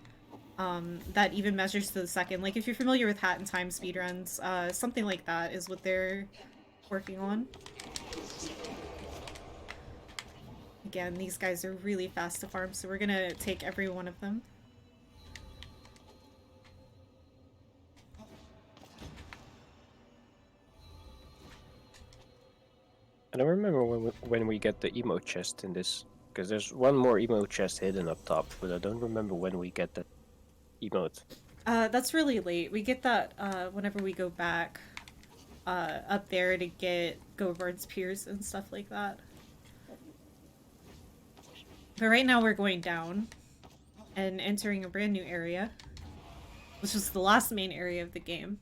that even measures to the second. Like, if you're familiar with Hat and Time speedruns, something like that is what they're working on. Again, these guys are really fast to farm, so we're gonna take every one of them. I don't remember when we get the emote chest in this, because there's one more emote chest hidden up top, but I don't remember when we get that emote. That's really late. We get that whenever we go back up there to get Govard's Piers and stuff like that. But right now we're going down and entering a brand new area, which is the last main area of the game.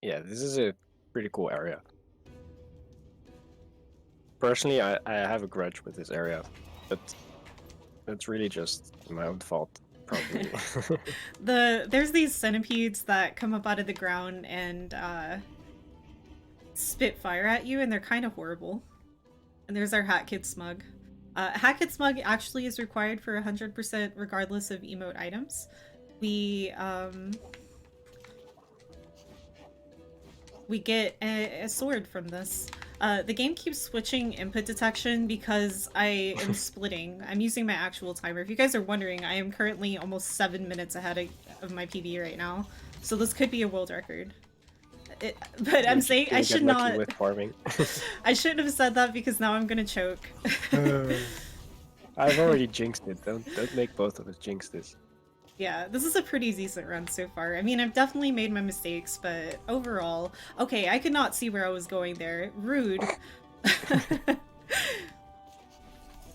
Yeah, this is a pretty cool area. Personally, I have a grudge with this area, but it's really just my own fault, probably. There's these centipedes that come up out of the ground and spit fire at you, and they're kind of horrible. And there's our Hat Kid Smug. Hat Kid Smug actually is required for 100% regardless of emote items. We get a sword from this. The game keeps switching input detection because I am splitting. I'm using my actual timer. If you guys are wondering, I am currently almost 7 minutes ahead of my PB right now. So this could be a world record. But I'm saying I should not... with farming. I shouldn't have said that because now I'm gonna choke. I've already jinxed it. Don't make both of us jinx this. Yeah, this is a pretty decent run so far. I mean, I've definitely made my mistakes, but overall... Okay, I could not see where I was going there. Rude.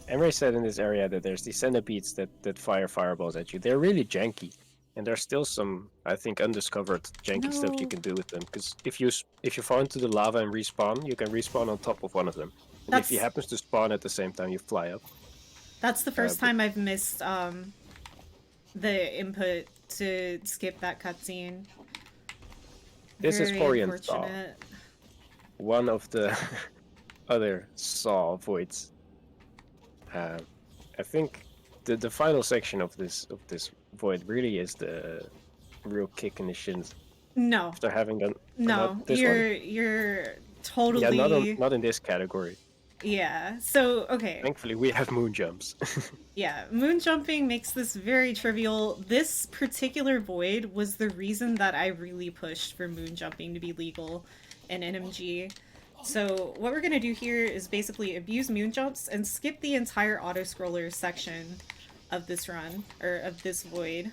Emray said in this area that there's these centipedes that fire fireballs at you. They're really janky. And there's still some, I think, undiscovered janky stuff you can do with them. Because if you fall into the lava and respawn, you can respawn on top of one of them. And if he happens to spawn at the same time, you fly up. That's the first time I've missed the input to skip that cutscene. This is Forian Saw. One of the other Saw voids. I think the final section of this void really is the real kick in the shins. No. After having done you're totally not in this category. Yeah. So okay. Thankfully we have moon jumps. Yeah, moon jumping makes this very trivial. This particular void was the reason that I really pushed for moon jumping to be legal in NMG. So what we're gonna do here is basically abuse moon jumps and skip the entire auto-scroller section of this run, or of this void.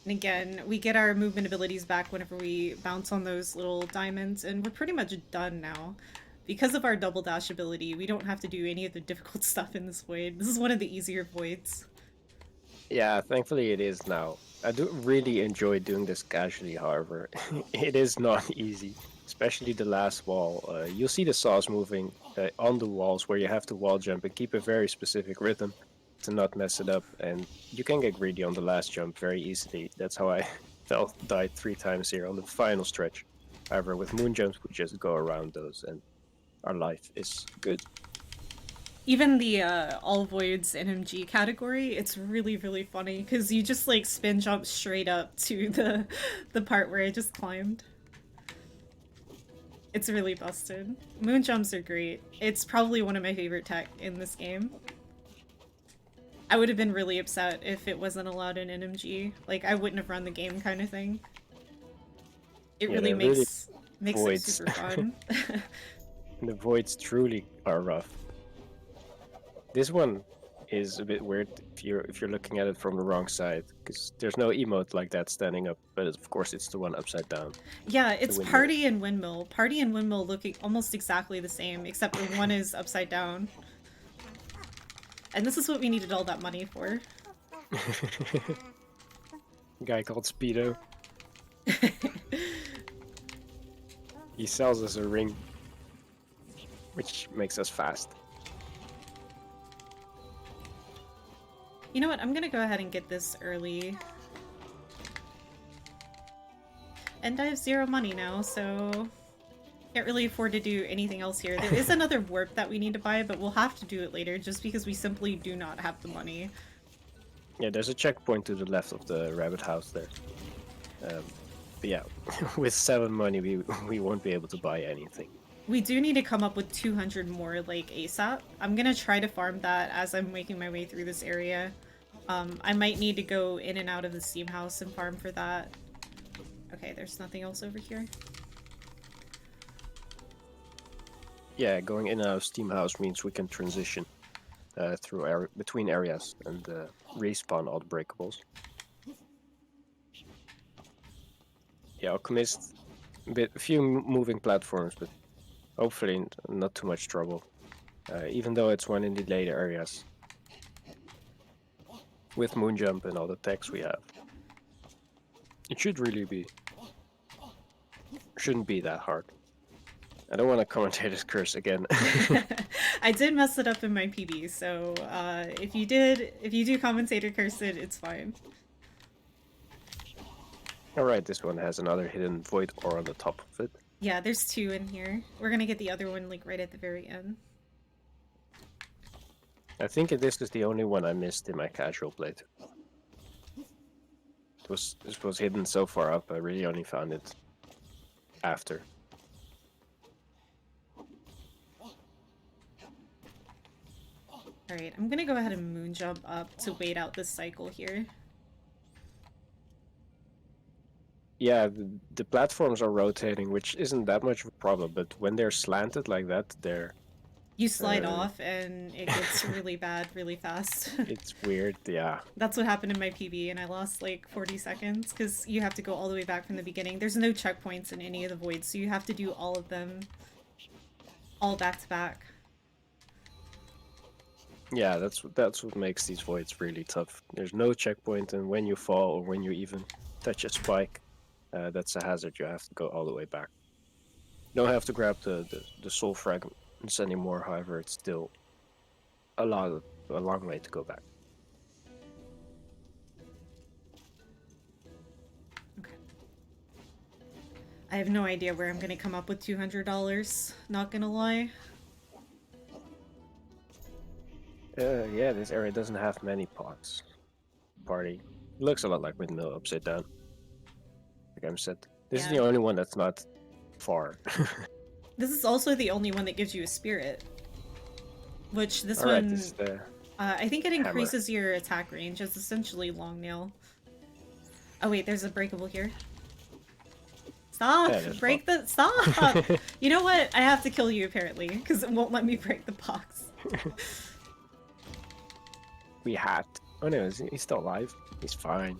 And again, we get our movement abilities back whenever we bounce on those little diamonds, and we're pretty much done now. Because of our double dash ability, we don't have to do any of the difficult stuff in this void. This is one of the easier voids. Yeah, thankfully it is now. I do really enjoy doing this casually, however. It is not easy. Especially the last wall. You'll see the saws moving on the walls where you have to wall jump and keep a very specific rhythm to not mess it up. And you can get greedy on the last jump very easily. That's how I died 3 times here on the final stretch. However, with moon jumps, we just go around those and our life is good. Even the all voids NMG category, it's really, really funny because you just like spin jump straight up to the part where I just climbed. It's really busted. Moon jumps are great. It's probably one of my favorite tech in this game. I would have been really upset if it wasn't allowed in NMG. Like, I wouldn't have run the game kind of thing. It really makes it super fun. The voids truly are rough. This one is a bit weird if you're looking at it from the wrong side, because there's no emote like that standing up, but of course it's the one upside down. Yeah, it's windmill. party and windmill. Party and windmill look almost exactly the same, except for one is upside down. And this is what we needed all that money for. Guy called Speedo. He sells us a ring, which makes us fast. You know what? I'm gonna go ahead and get this early. And I have 0 money now, so can't really afford to do anything else here. There is another warp that we need to buy, but we'll have to do it later just because we simply do not have the money. Yeah, there's a checkpoint to the left of the rabbit house there. But yeah, with 7 money, we won't be able to buy anything. We do need to come up with 200 more, like, ASAP. I'm gonna try to farm that as I'm making my way through this area. I might need to go in and out of the steam house and farm for that. Okay, there's nothing else over here. Yeah, going in and out of steam house means we can transition between areas and respawn all the breakables. Yeah, Alchemist, a few moving platforms, but hopefully not too much trouble. Even though it's one in the later areas. With Moonjump and all the techs we have. It shouldn't be that hard. I don't want to commentator's curse again. I did mess it up in my PB, so if you do commentator curse it, it's fine. Alright, this one has another hidden void ore on the top of it. Yeah, there's 2 in here. We're gonna get the other one like right at the very end. I think this is the only one I missed in my casual playthrough. This was hidden so far up, I really only found it after. Alright, I'm gonna go ahead and moonjump up to wait out this cycle here. Yeah, the platforms are rotating, which isn't that much of a problem, but when they're slanted like that, You slide off and it gets really bad really fast. It's weird, yeah. That's what happened in my PB, and I lost like 40 seconds because you have to go all the way back from the beginning. There's no checkpoints in any of the voids, so you have to do all of them all back to back. Yeah, that's what makes these voids really tough. There's no checkpoint, and when you fall or when you even touch a spike, that's a hazard. You have to go all the way back. You don't have to grab the soul fragments anymore, however, it's still a long way to go back. Okay. I have no idea where I'm gonna come up with $200, not gonna lie. Yeah, this area doesn't have many pots. Party. It looks a lot like Windmill upside down. Like I'm said. This is the only one that's not far. This is also the only one that gives you a spirit. Which this Alright, one... this is the I think it increases your attack range. It's essentially long nail. Oh wait, there's a breakable here. Stop! Break the... Stop! You know what? I have to kill you apparently, because it won't let me break the box. We had. Oh no, he's still alive. He's fine.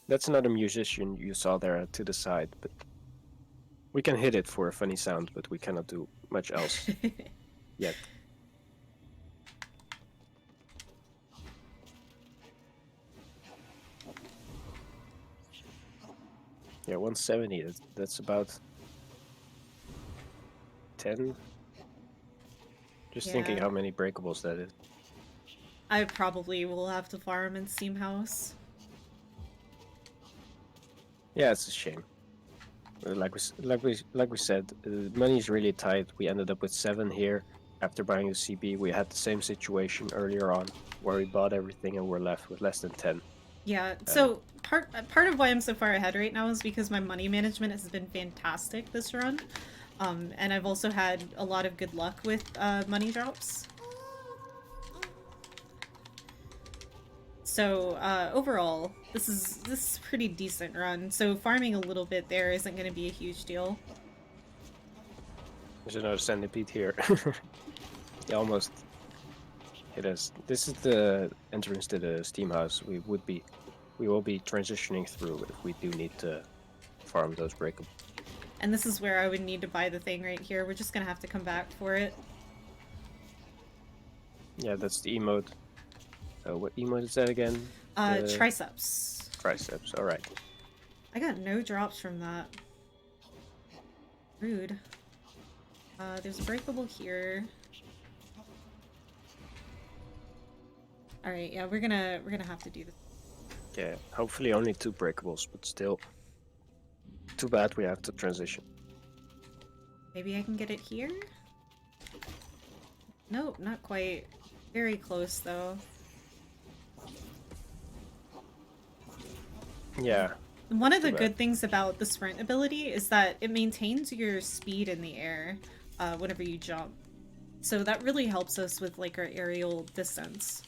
That's another musician you saw there to the side, but we can hit it for a funny sound, but we cannot do much else yet. Yeah, 170, that's about 10. Just thinking how many breakables that is. I probably will have to farm in Steam House. Yeah, it's a shame. Like we said, money's really tight. We ended up with 7 here. After buying the CB, we had the same situation earlier on, where we bought everything and we're left with less than 10. Yeah, so part of why I'm so far ahead right now is because my money management has been fantastic this run. And I've also had a lot of good luck with money drops. So overall, this is a pretty decent run. So farming a little bit there isn't going to be a huge deal. There's another centipede here. He almost It is. This is the entrance to the steam house. We will be transitioning through if we do need to farm those breakables. And this is where I would need to buy the thing right here. We're just gonna have to come back for it. Yeah, that's the emote. What emote is that again? Triceps. Triceps, alright. I got no drops from that. Rude. There's a breakable here. Alright, yeah, we're gonna have to do this. Yeah, hopefully only 2 breakables, but still. Too bad we have to transition. Maybe I can get it here? Nope, not quite. Very close, though. Yeah. One of the good things about the sprint ability is that it maintains your speed in the air whenever you jump. So that really helps us with like our aerial distance.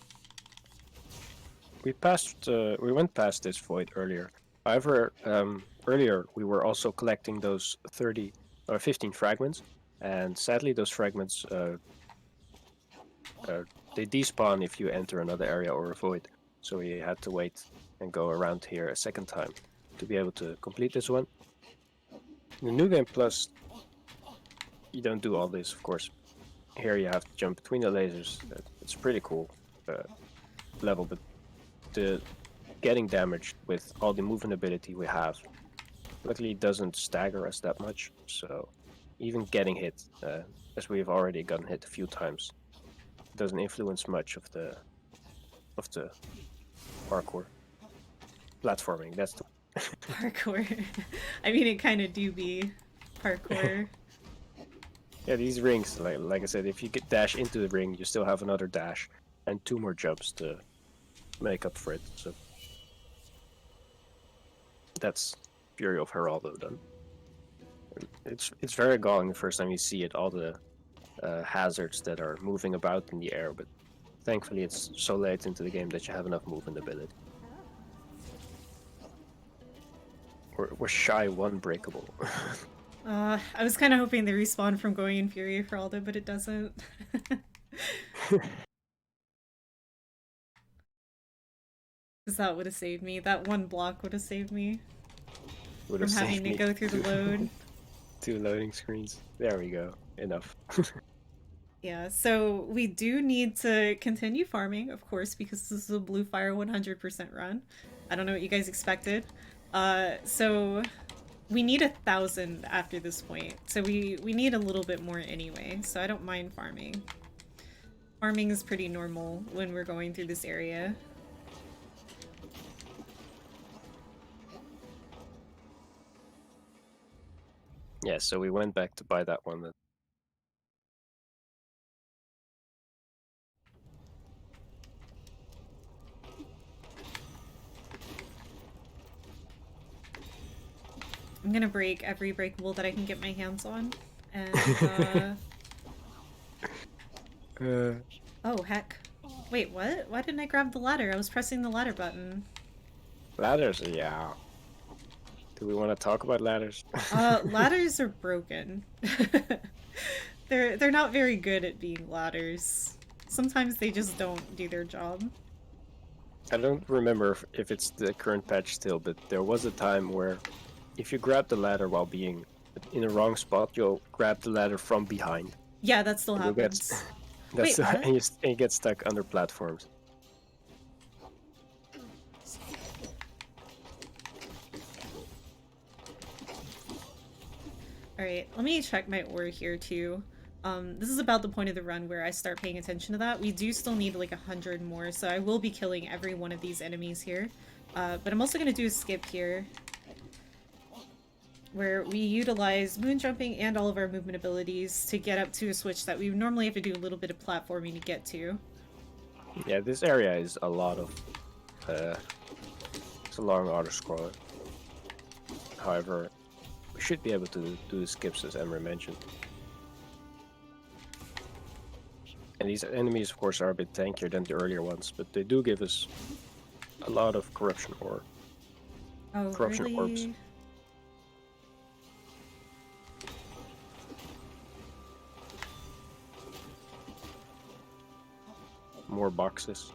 We went past this void earlier. However, earlier we were also collecting those 30 or 15 fragments, and sadly those fragments they despawn if you enter another area or a void. So we had to wait and go around here a second time to be able to complete this one. In the New Game Plus, you don't do all this, of course. Here you have to jump between the lasers. It's a pretty cool level, but the getting damaged with all the movement ability we have, luckily it doesn't stagger us that much. So even getting hit, as we've already gotten hit a few times, doesn't influence much of the parkour platforming. That's the Parkour. I mean, it kind of do be parkour. Yeah, these rings, like I said, if you get dash into the ring, you still have another dash and 2 more jumps to make up for it. So that's Fury of Geraldo done. It's very galling the first time you see it, all the hazards that are moving about in the air, but thankfully it's so late into the game that you have enough movement ability. We're shy 1 breakable. I was kind of hoping they respawn from going in Fury for Aldo, but it doesn't. Because that would have saved me. That one block would have saved me from having to go through the load. 2 loading screens. There we go. Enough. Yeah, so we do need to continue farming, of course, because this is a Blue Fire 100% run. I don't know what you guys expected. So we need 1,000 after this point. So we need a little bit more anyway, so I don't mind farming. Farming is pretty normal when we're going through this area. Yeah, so we went back to buy that one then. I'm gonna break every breakable that I can get my hands on. And, Oh, heck. Wait, what? Why didn't I grab the ladder? I was pressing the ladder button. Ladders, yeah. Do we want to talk about ladders? Ladders are broken. They're not very good at being ladders. Sometimes they just don't do their job. I don't remember if it's the current patch still, but there was a time where if you grab the ladder while being in the wrong spot, you'll grab the ladder from behind. Yeah, that still happens. Wait, what? And you get stuck under platforms. Alright, let me check my ore here too. This is about the point of the run where I start paying attention to that. We do still need like 100 more, so I will be killing every one of these enemies here. But I'm also going to do a skip here, where we utilize moon jumping and all of our movement abilities to get up to a switch that we normally have to do a little bit of platforming to get to. Yeah, this area is a lot of... it's a long auto-scroller. However, we should be able to do the skips as Emray mentioned. And these enemies, of course, are a bit tankier than the earlier ones, but they do give us a lot of corruption ore. Oh, corruption really? orbs. more boxes.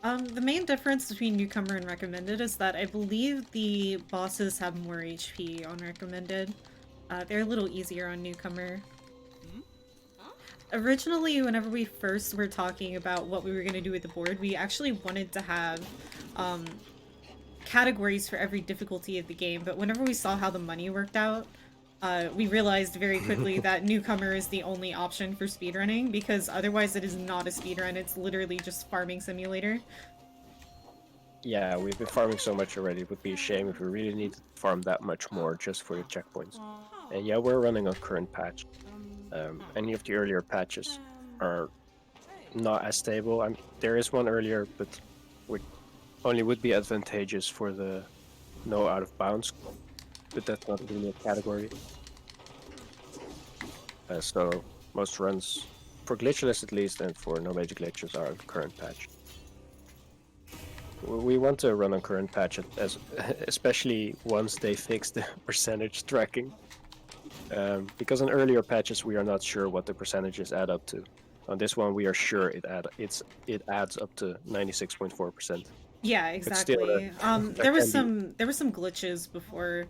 The main difference between newcomer and recommended is that I believe the bosses have more HP on recommended. They're a little easier on newcomer. Originally, whenever we first were talking about what we were going to do with the board, we actually wanted to have categories for every difficulty of the game, but whenever we saw how the money worked out, we realized very quickly that newcomer is the only option for speedrunning, because otherwise it is not a speedrun, it's literally just farming simulator. Yeah, we've been farming so much already, it would be a shame if we really need to farm that much more just for the checkpoints. And yeah, we're running on current patch. Any of the earlier patches are not as stable. There is one earlier, but which only would be advantageous for the no out of bounds, but that's not really a category. So most runs, for glitchless at least, and for no major glitches, are on current patch. We want to run on current patch, especially once they fix the percentage tracking. Because on earlier patches we are not sure what the percentages add up to. On this one we are sure it adds up to 96.4%. Yeah, exactly. There was some glitches before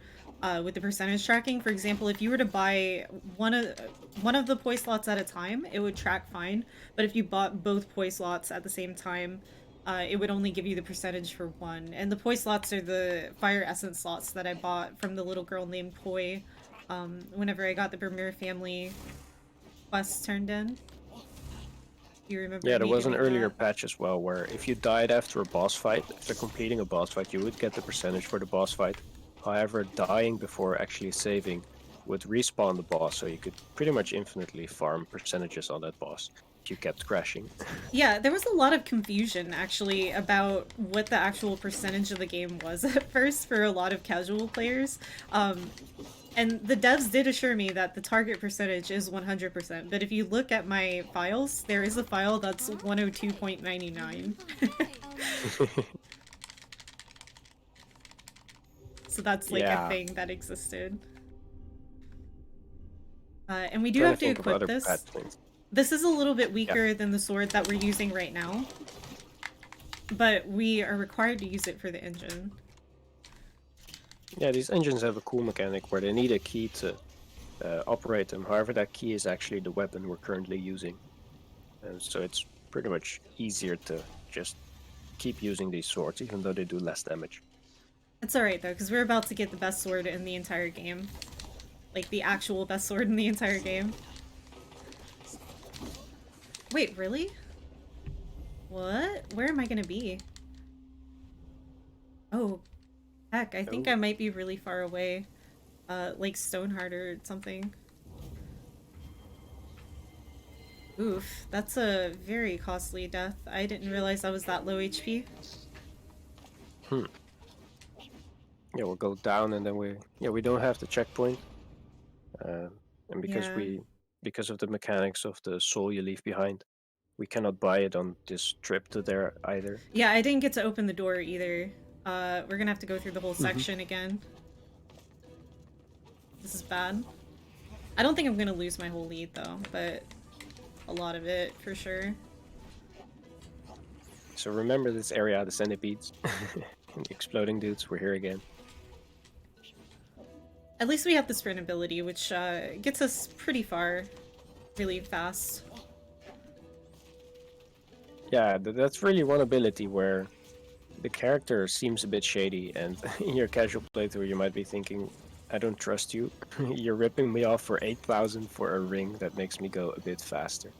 with the percentage tracking. For example, if you were to buy one of the poi slots at a time, it would track fine. But if you bought both poi slots at the same time, it would only give you the percentage for one. And the poi slots are the fire essence slots that I bought from the little girl named Poi whenever I got the Vermeer family quest turned in. You remember? Yeah, there was an earlier patch as well where if you died after a boss fight, after completing a boss fight, you would get the percentage for the boss fight. However, dying before actually saving would respawn the boss, so you could pretty much infinitely farm percentages on that boss if you kept crashing. Yeah, there was a lot of confusion actually about what the actual percentage of the game was at first for a lot of casual players. And the devs did assure me that the target percentage is 100%, but if you look at my files, there is a file that's 102.99. So that's like a thing that existed. And we do have to equip this. This is a little bit weaker than the sword that we're using right now, but we are required to use it for the engine. Yeah, these engines have a cool mechanic where they need a key to operate them. However, that key is actually the weapon we're currently using. And so it's pretty much easier to just keep using these swords, even though they do less damage. It's alright though, because we're about to get the best sword in the entire game. Like, the actual best sword in the entire game. Wait, really? What? Where am I gonna be? Oh, heck, I think I might be really far away. Like Stoneheart or something. Oof, that's a very costly death. I didn't realize I was that low HP. Yeah, we'll go down and then we don't have the checkpoint. And because of the mechanics of the soul you leave behind, we cannot buy it on this trip to there either. Yeah, I didn't get to open the door either. We're gonna have to go through the whole section again. This is bad. I don't think I'm gonna lose my whole lead though, but a lot of it for sure. So remember this area, the centipedes and the exploding dudes, we're here again. At least we have the sprint ability, which gets us pretty far really fast. Yeah, that's really one ability where the character seems a bit shady, and in your casual playthrough you might be thinking, I don't trust you. You're ripping me off for 8,000 for a ring that makes me go a bit faster.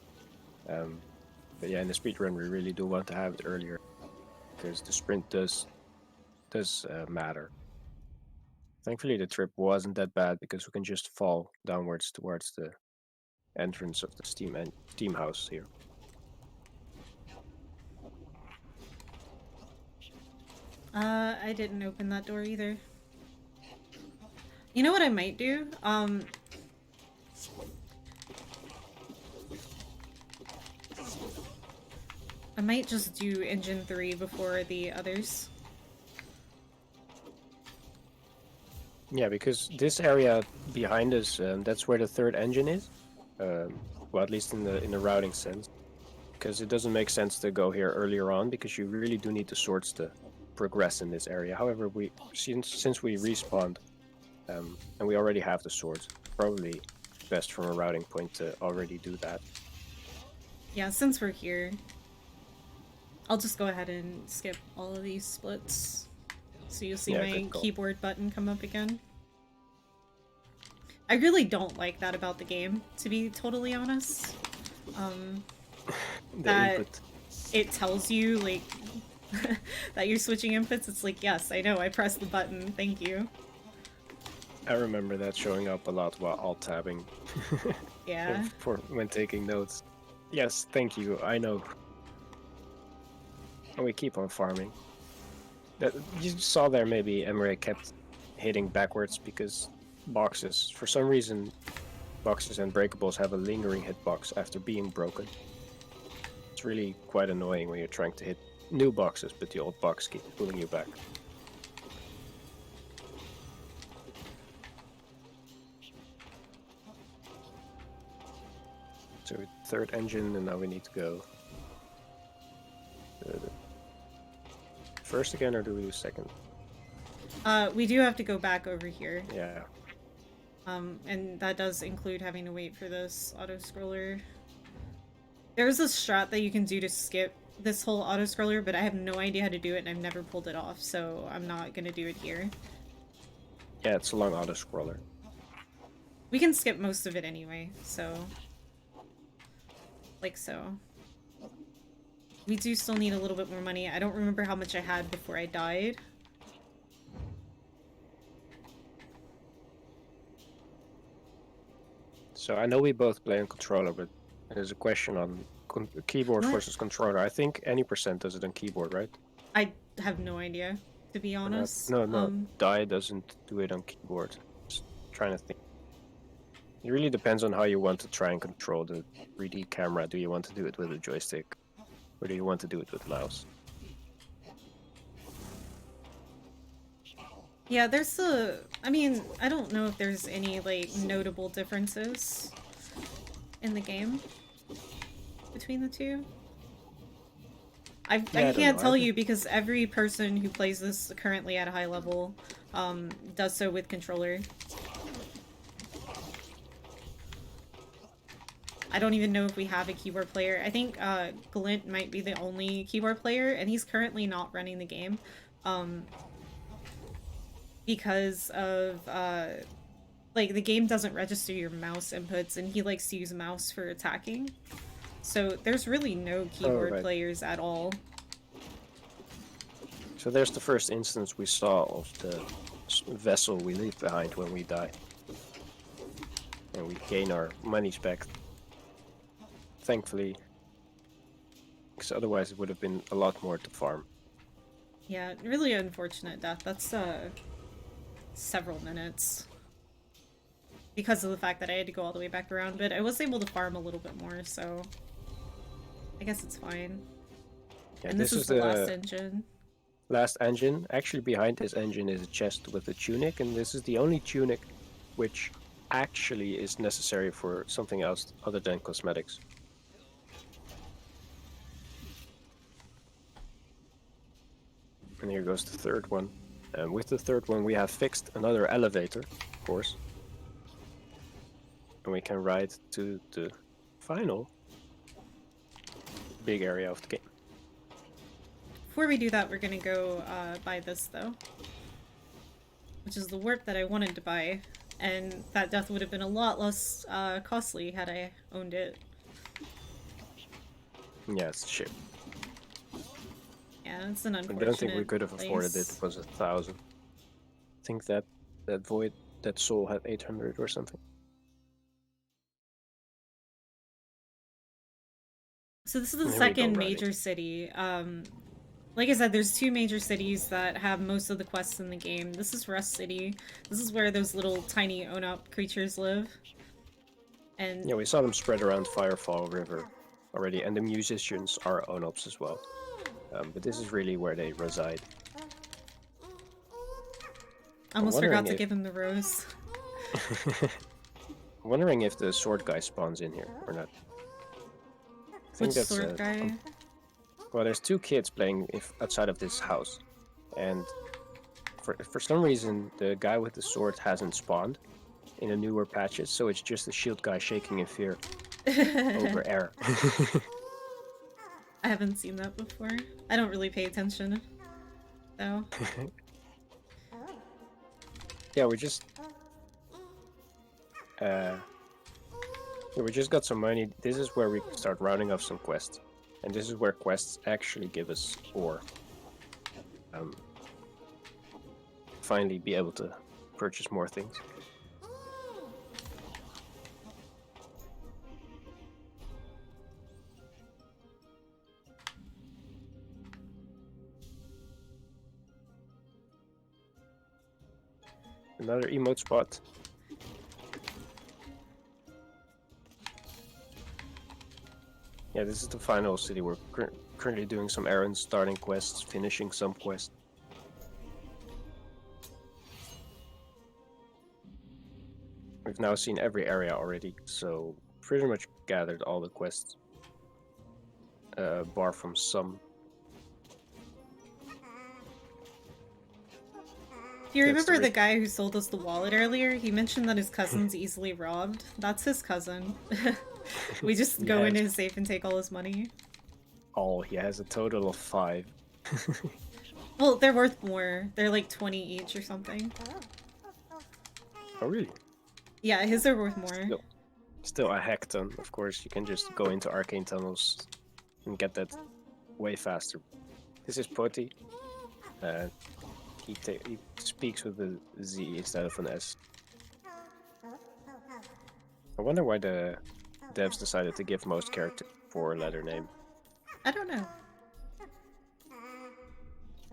But yeah, in the speedrun we really do want to have it earlier, because the sprint does matter. Thankfully the trip wasn't that bad, because we can just fall downwards towards the entrance of the steam house here. I didn't open that door either. You know what I might do? I might just do engine 3 before the others. Yeah, because this area behind us, that's where the third engine is. Well, at least in the routing sense, because it doesn't make sense to go here earlier on because you really do need the swords to progress in this area. However, since we respawned, and we already have the swords, probably best from a routing point to already do that. Yeah, since we're here, I'll just go ahead and skip all of these splits. So you'll see my keyboard button come up again. I really don't like that about the game, to be totally honest. That it tells you, like, that you're switching inputs. It's like, yes, I know, I pressed the button, thank you. I remember that showing up a lot while alt-tabbing. Yeah. When taking notes. Yes, thank you, I know. And we keep on farming. You saw there maybe Emray kept hitting backwards because boxes, for some reason, boxes and breakables have a lingering hitbox after being broken. It's really quite annoying when you're trying to hit new boxes, but the old box keeps pulling you back. So third engine, and now we need to go first again, or do we do second? We do have to go back over here. Yeah. And that does include having to wait for this auto-scroller. There's a strat that you can do to skip this whole auto-scroller, but I have no idea how to do it and I've never pulled it off, so I'm not gonna do it here. Yeah, it's a long auto-scroller. We can skip most of it anyway, so... like so. We do still need a little bit more money. I don't remember how much I had before I died. So I know we both play on controller, but there's a question on keyboard versus controller. I think any percent does it on keyboard, right? I have no idea, to be honest. No, Die doesn't do it on keyboard. Just trying to think. It really depends on how you want to try and control the 3D camera. Do you want to do it with a joystick, or do you want to do it with mouse? Yeah, there's I mean, I don't know if there's any, like, notable differences in the game between the two. I can't tell you because every person who plays this currently at a high level does so with controller. I don't even know if we have a keyboard player. I think Glint might be the only keyboard player, and he's currently not running the game. Because of, like, the game doesn't register your mouse inputs, and he likes to use mouse for attacking. So there's really no keyboard players at all. So there's the first instance we saw of the vessel we leave behind when we die. And we gain our monies back. Thankfully. Because otherwise it would have been a lot more to farm. Yeah, really unfortunate death. That's, several minutes because of the fact that I had to go all the way back around, but I was able to farm a little bit more, so I guess it's fine. Yeah, and this is the last engine. Last engine. Actually, behind this engine is a chest with a tunic, and this is the only tunic which actually is necessary for something else other than cosmetics. And here goes the third one. And with the third one we have fixed another elevator, of course. And we can ride to the final big area of the game. Before we do that, we're gonna go buy this, though. Which is the warp that I wanted to buy. And that death would have been a lot less costly had I owned it. Yeah, it's cheap. Yeah, it's an unfortunate I don't think we could have afforded place. it. It was 1,000. I think that void, that soul had 800 or something. So this is the second major city. Like I said, there's two major cities that have most of the quests in the game. This is Rust City. This is where those little tiny own-up creatures live. And yeah, we saw them spread around Firefall River already, and the musicians are own-ups as well. But this is really where they reside. I almost forgot to give him the rose. I'm wondering if the sword guy spawns in here or not. I think Which that's sword guy? well, there's two kids playing outside of this house, and for some reason the guy with the sword hasn't spawned in the newer patches, so it's just the shield guy shaking in fear over air. I haven't seen that before. I don't really pay attention, though. Yeah, we just got some money. This is where we start rounding off some quests, and this is where quests actually give us ore. Finally be able to purchase more things. Another emote spot. Yeah, this is the final city. We're currently doing some errands, starting quests, finishing some quests. We've now seen every area already, so pretty much gathered all the quests. Bar from some. Do you remember the guy who sold us the wallet earlier? He mentioned that his cousin's easily robbed. That's his cousin. We just go in his safe and take all his money. Oh, he has a total of 5. Well, they're worth more. They're like 20 each or something. Oh, really? Yeah, his are worth more. Still a heck ton. Of course, you can just go into arcane tunnels and get that way faster. This is Poti. He speaks with a Z instead of an S. I wonder why the devs decided to give most characters a 4-letter name. I don't know.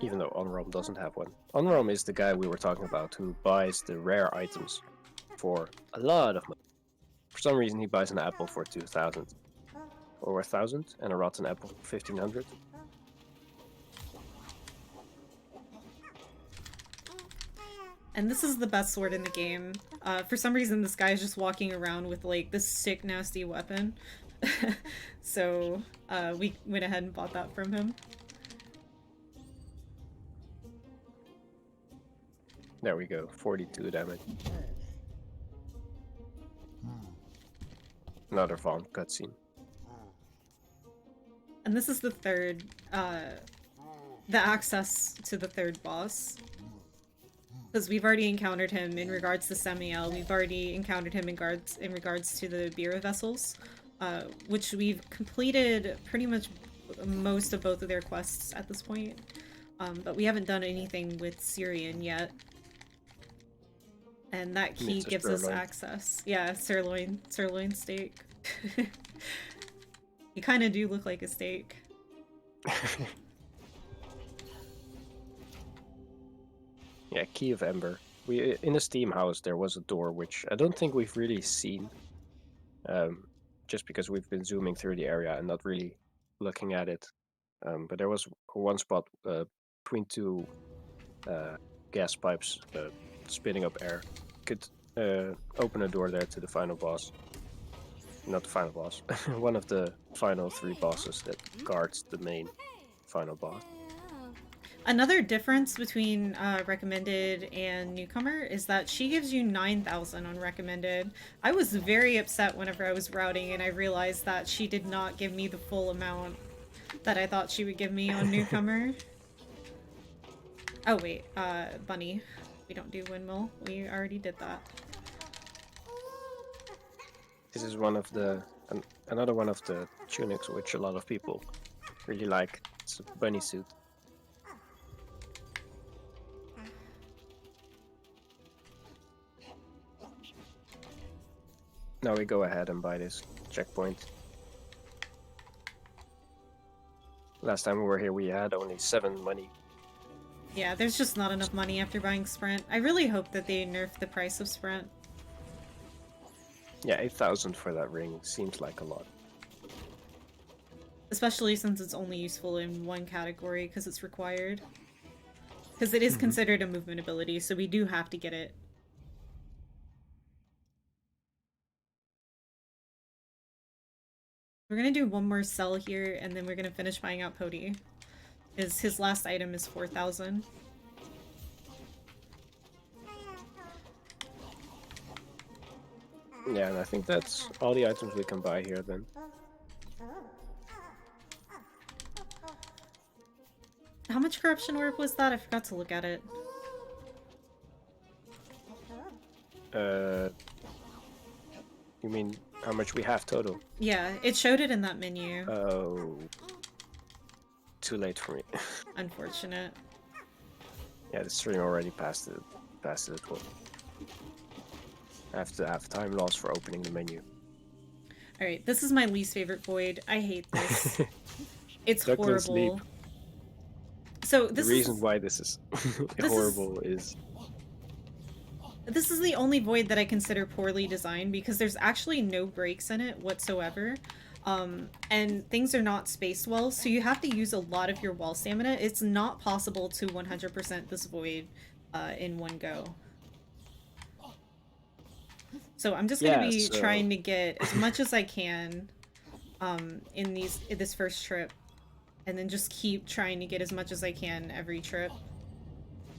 Even though Onrom doesn't have one. Onrom is the guy we were talking about who buys the rare items for a lot of money. For some reason he buys an apple for 2,000. Or 1,000 and a rotten apple for 1,500. And this is the best sword in the game. For some reason, this guy is just walking around with, like, this sick, nasty weapon. So, we went ahead and bought that from him. There we go, 42 damage. Another Vaughn cutscene. And this is the third, the access to the third boss. Because we've already encountered him in regards to Semiel, we've already encountered him in regards to the beer vessels, which we've completed pretty much most of both of their quests at this point. But we haven't done anything with Syrian yet. And that key gives us access. Yeah, sirloin steak. You kind of do look like a steak. Yeah, Key of Ember. In the Steam house there was a door which I don't think we've really seen. Just because we've been zooming through the area and not really looking at it. But there was one spot between two gas pipes spitting up air. Could open a door there to the final boss. Not the final boss. One of the final 3 bosses that guards the main final boss. Another difference between recommended and newcomer is that she gives you 9,000 on recommended. I was very upset whenever I was routing and I realized that she did not give me the full amount that I thought she would give me on newcomer. Oh wait, Bunny. We don't do windmill. We already did that. This is one of the another one of the tunics which a lot of people really like. It's a bunny suit. Now we go ahead and buy this checkpoint. Last time we were here we had only 7 money. Yeah, there's just not enough money after buying Sprint. I really hope that they nerf the price of Sprint. Yeah, 8,000 for that ring seems like a lot. Especially since it's only useful in one category because it's required. Because it is considered a movement ability, so we do have to get it. We're gonna do one more sell here, and then we're gonna finish buying out Pody. His last item is 4,000. Yeah, and I think that's all the items we can buy here then. How much corruption orb was that? I forgot to look at it. You mean how much we have total? Yeah, it showed it in that menu. Oh, too late for me. Unfortunate. Yeah, the stream already passed it as well. I have to have time loss for opening the menu. Alright, this is my least favorite void. I hate this. It's Duckling horrible. Sleep. So this The reason why this is horrible is... This is the only void that I consider poorly designed because there's actually no breaks in it whatsoever. And things are not spaced well, so you have to use a lot of your wall stamina. It's not possible to 100% this void in one go. So I'm just gonna be trying to get as much as I can in this first trip, and then just keep trying to get as much as I can every trip.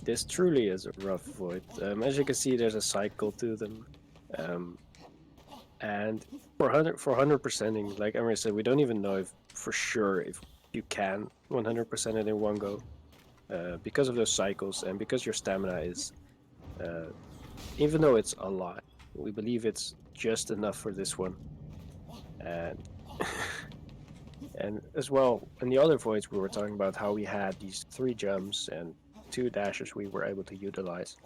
This truly is a rough void. As you can see, there's a cycle to them. And for 100%ing, like Emray said, we don't even know if for sure if you can 100% it in one go. Because of those cycles and because your stamina is, even though it's a lot, we believe it's just enough for this one. And and as well, in the other voids we were talking about how we had these 3 jumps and 2 dashes we were able to utilize.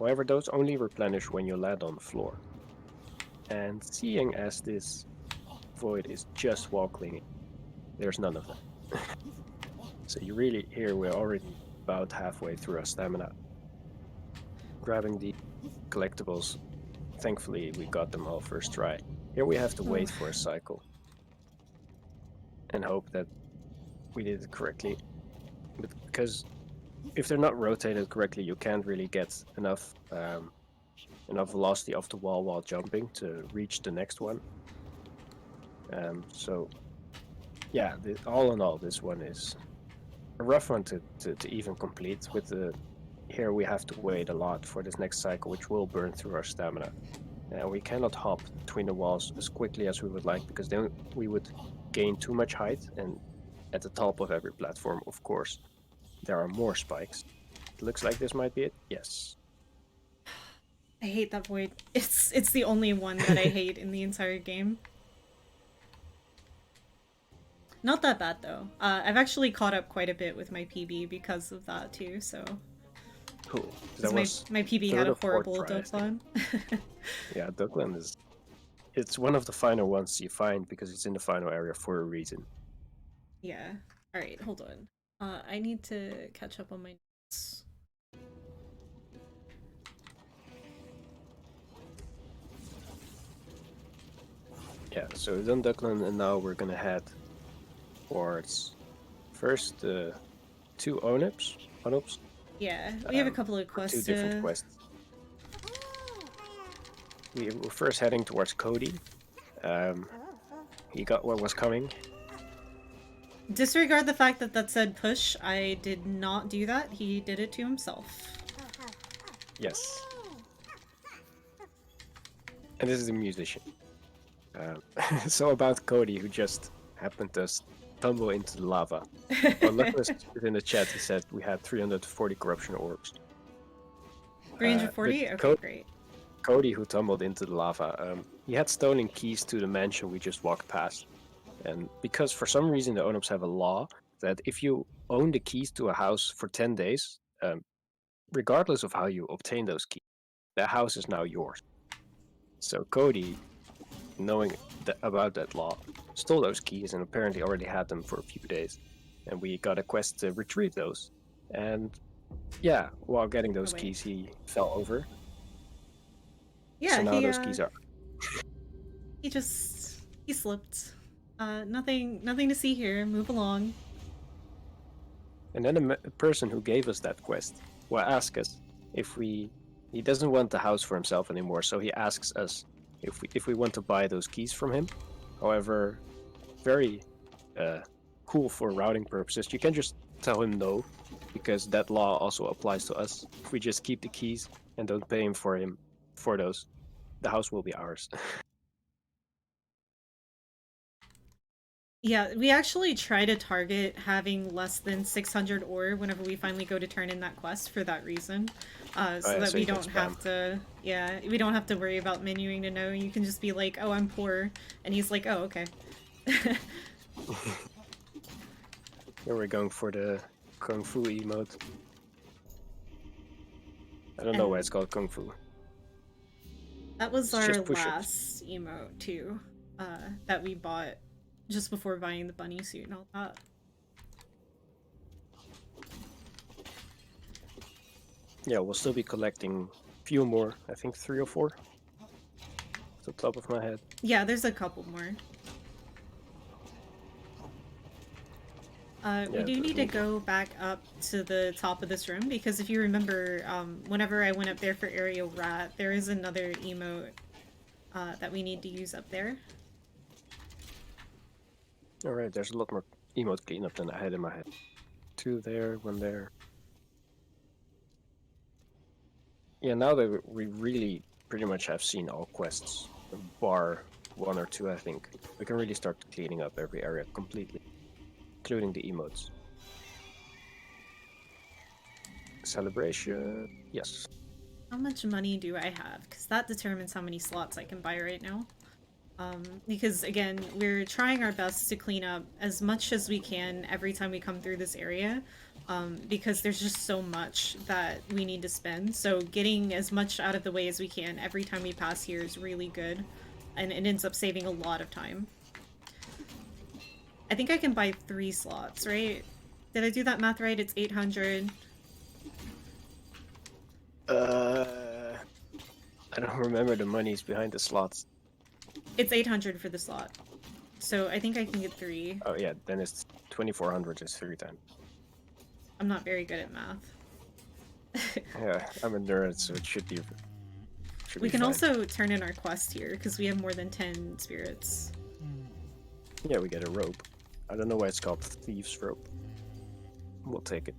However, those only replenish when you land on the floor. And seeing as this void is just wall clinging, there's none of that. So you really, here we're already about halfway through our stamina. Grabbing the collectibles, thankfully we got them all first try. Here we have to wait for a cycle. And hope that we did it correctly. But because if they're not rotated correctly, you can't really get enough enough velocity off the wall while jumping to reach the next one. So yeah, all in all, this one is a rough one to even complete. With the here we have to wait a lot for this next cycle, which will burn through our stamina. And we cannot hop between the walls as quickly as we would like, because then we would gain too much height, and at the top of every platform, of course, there are more spikes. It looks like this might be it. Yes. I hate that void. It's the only one that I hate in the entire game. Not that bad though. I've actually caught up quite a bit with my PB because of that too, so... Cool. My PB had a horrible Duckland. Yeah, Duckland is... It's one of the final ones you find because it's in the final area for a reason. Yeah. Alright, hold on. I need to catch up on my notes. Yeah, so we've done Duckland, and now we're gonna head towards first 2 Onups. Yeah, we have a couple of quests. 2 different quests. We're first heading towards Cody. He got what was coming. Disregard the fact that that said push. I did not do that. He did it to himself. Yes. And this is a musician. So about Cody, who just happened to tumble into the lava. Well, Lucas in the chat, he said we had 340 corruption orbs. 340? Okay, great. Cody, who tumbled into the lava, he had stolen keys to the mansion we just walked past. And because for some reason the Onups have a law that if you own the keys to a house for 10 days, regardless of how you obtain those keys, the house is now yours. So Cody, knowing about that law, stole those keys and apparently already had them for a few days. And we got a quest to retrieve those. And yeah, while getting those keys, he fell over. Yeah, so now those keys are... He slipped. Nothing to see here. Move along. And then a person who gave us that quest will ask us if he doesn't want the house for himself anymore, so he asks us if we want to buy those keys from him. However, very cool for routing purposes. You can just tell him no, because that law also applies to us. If we just keep the keys and don't pay him for those, the house will be ours. Yeah, we actually try to target having less than 600 ore whenever we finally go to turn in that quest for that reason. So yeah, that so we you can don't spam. have to, yeah, we don't have to worry about menuing to know. You can just be like, oh, I'm poor. And he's like, oh, okay. Here we're going for the Kung Fu emote. I don't know why it's called Kung Fu. That was It's our just push-ups. last emote, too, that we bought just before buying the bunny suit and all that. Yeah, we'll still be collecting a few more. I think 3 or 4. Off the top of my head. Yeah, there's a couple more. We do need to go back up to the top of this room, because if you remember, whenever I went up there for RRLAT, there is another emote that we need to use up there. Alright, there's a lot more emote cleanup than I had in my head. 2 there, 1 there. Yeah, now that we really pretty much have seen all quests, bar 1 or 2, I think, we can really start cleaning up every area completely, including the emotes. Celebration, yes. How much money do I have? Because that determines how many slots I can buy right now. Because again, we're trying our best to clean up as much as we can every time we come through this area, because there's just so much that we need to spend. So getting as much out of the way as we can every time we pass here is really good, and it ends up saving a lot of time. I think I can buy 3 slots, right? Did I do that math right? It's 800. I don't remember the monies behind the slots. It's 800 for the slot. So I think I can get 3. Oh yeah, then it's 2400 is 3 times. I'm not very good at math. Yeah, I'm a nerd, so it should be. We can also turn in our quest here, because we have more than 10 spirits. Yeah, we get a rope. I don't know why it's called Thieves' Rope. We'll take it.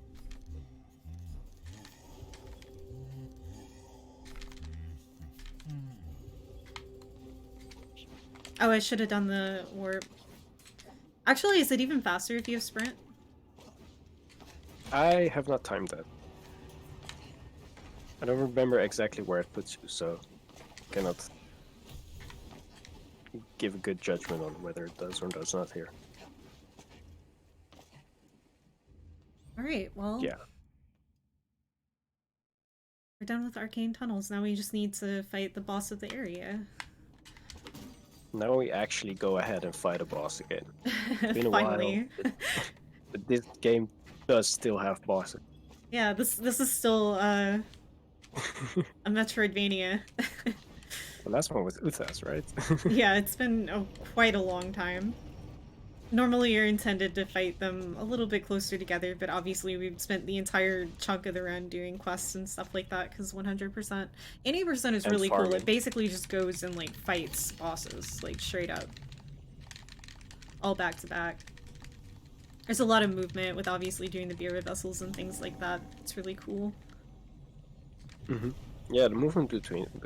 Oh, I should have done the warp. Actually, is it even faster if you have sprint? I have not timed that. I don't remember exactly where it puts you, so cannot give a good judgment on whether it does or does not here. Alright, well... Yeah. We're done with Arcane Tunnels. Now we just need to fight the boss of the area. Now we actually go ahead and fight a boss again. It's been a Finally. while, but this game does still have bosses. Yeah, this is still a Metroidvania. The last one was UTHAS, right? Yeah, it's been quite a long time. Normally you're intended to fight them a little bit closer together, but obviously we've spent the entire chunk of the run doing quests and stuff like that, because 100%. 80% is really cool. It basically just goes and, like, fights bosses, like, straight up. All back to back. There's a lot of movement with obviously doing the beer vessels and things like that. It's really cool. Mm-hmm. Yeah, the movement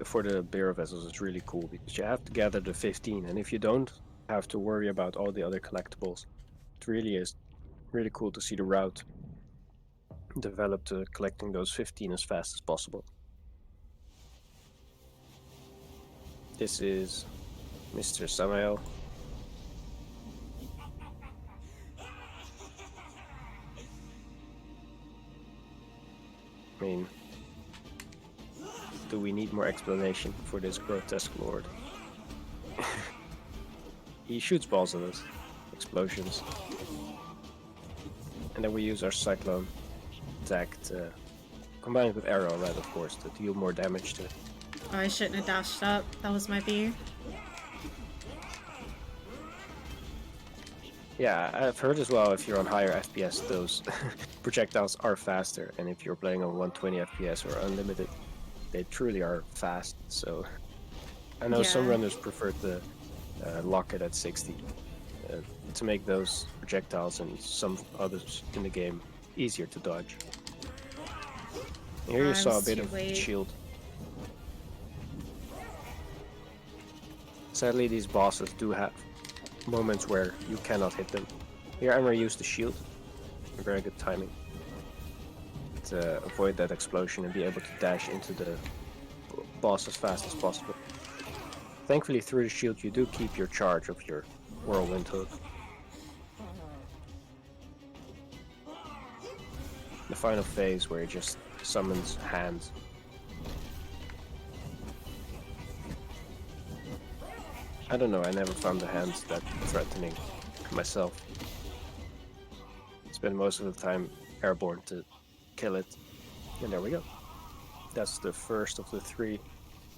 for the beer vessels is really cool, because you have to gather the 15, and if you don't have to worry about all the other collectibles, it really is really cool to see the route develop to collecting those 15 as fast as possible. This is Mr. Samael. I mean, do we need more explanation for this grotesque lord? He shoots balls at us, explosions, and then we use our cyclone attack to combine it with RRLAT, of course, to deal more damage to it. Oh, I shouldn't have dashed up. That was my B. Yeah, I've heard as well, if you're on higher FPS, those projectiles are faster, and if you're playing on 120 FPS or unlimited, they truly are fast. So I know some runners prefer to lock it at 60. to make those projectiles and some others in the game easier to dodge. Here you saw a bit of shield. Sadly, these bosses do have moments where you cannot hit them. Here Emray used the shield. Very good timing. To avoid that explosion and be able to dash into the boss as fast as possible. Thankfully, through the shield you do keep your charge of your whirlwind hook. The final phase where it just summons hands. I don't know, I never found the hands that threatening myself. Spend most of the time airborne to kill it. And there we go. That's the first of the 3.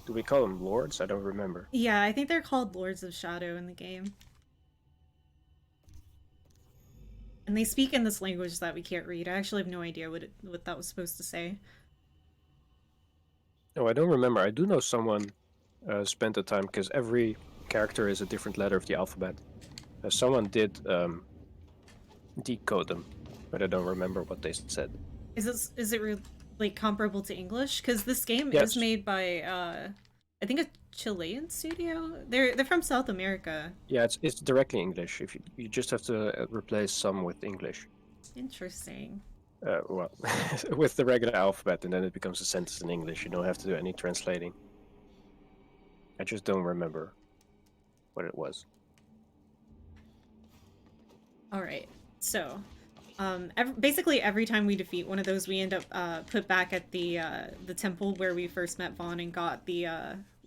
Do we call them lords? I don't remember. Yeah, I think they're called Lords of Shadow in the game. And they speak in this language that we can't read. I actually have no idea what that was supposed to say. No, I don't remember. I do know someone spent the time, because every character is a different letter of the alphabet. Someone did decode them, but I don't remember what they said. Is it like comparable to English? Because this game is made by I think a Chilean studio. They're from South America. Yeah, it's directly English. If you just have to replace some with English. Interesting. Well, with the regular alphabet, and then it becomes a sentence in English. You don't have to do any translating. I just don't remember what it was. All right, so basically every time we defeat one of those, we end up put back at the temple where we first met Vaughn and got the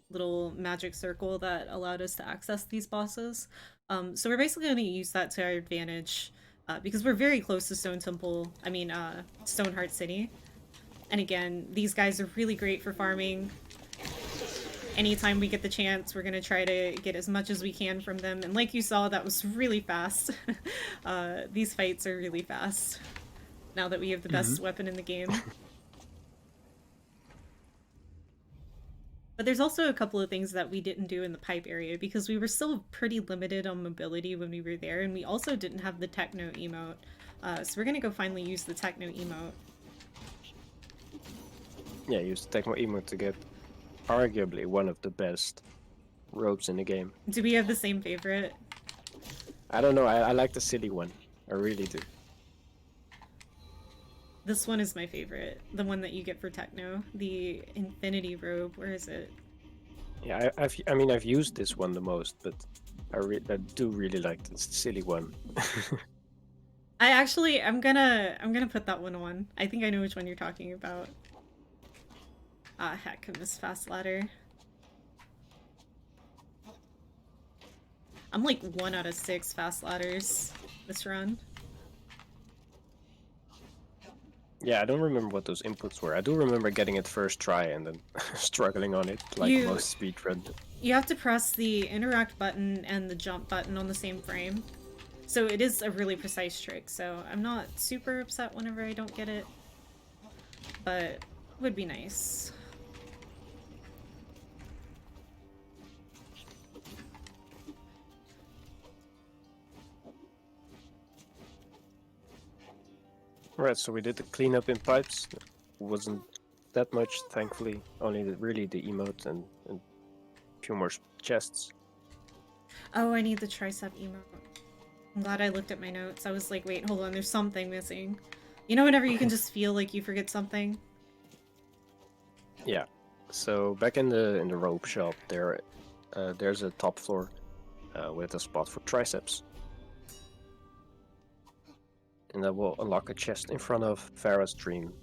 little magic circle that allowed us to access these bosses. So we're basically going to use that to our advantage because we're very close to Stoneheart City. And again, these guys are really great for farming. Anytime we get the chance, we're going to try to get as much as we can from them. And like you saw, that was really fast. These fights are really fast, now that we have the best weapon in the game. But there's also a couple of things that we didn't do in the pipe area, because we were still pretty limited on mobility when we were there, and we also didn't have the techno emote. So we're going to go finally use the techno emote. Yeah, use the techno emote to get arguably one of the best ropes in the game. Do we have the same favorite? I don't know, I like the silly one. I really do. This one is my favorite. The one that you get for techno. The infinity robe. Where is it? Yeah, I've used this one the most, but I do really like the silly one. I'm gonna put that one on. I think I know which one you're talking about. Ah, heck, I missed fast ladder. I'm like 1 out of 6 fast ladders this run. Yeah, I don't remember what those inputs were. I do remember getting it first try and then struggling on it, like most speedruns. You have to press the interact button and the jump button on the same frame. So it is a really precise trick, so I'm not super upset whenever I don't get it. But it would be nice. Right, so we did the cleanup in pipes. Wasn't that much, thankfully. Only really the emote and a few more chests. Oh, I need the tricep emote. I'm glad I looked at my notes. I was like, wait, hold on, there's something missing. You know whenever you can just feel like you forget something? Yeah. So back in the rope shop, there's a top floor with a spot for triceps. And that will unlock a chest in front of Farah's dream.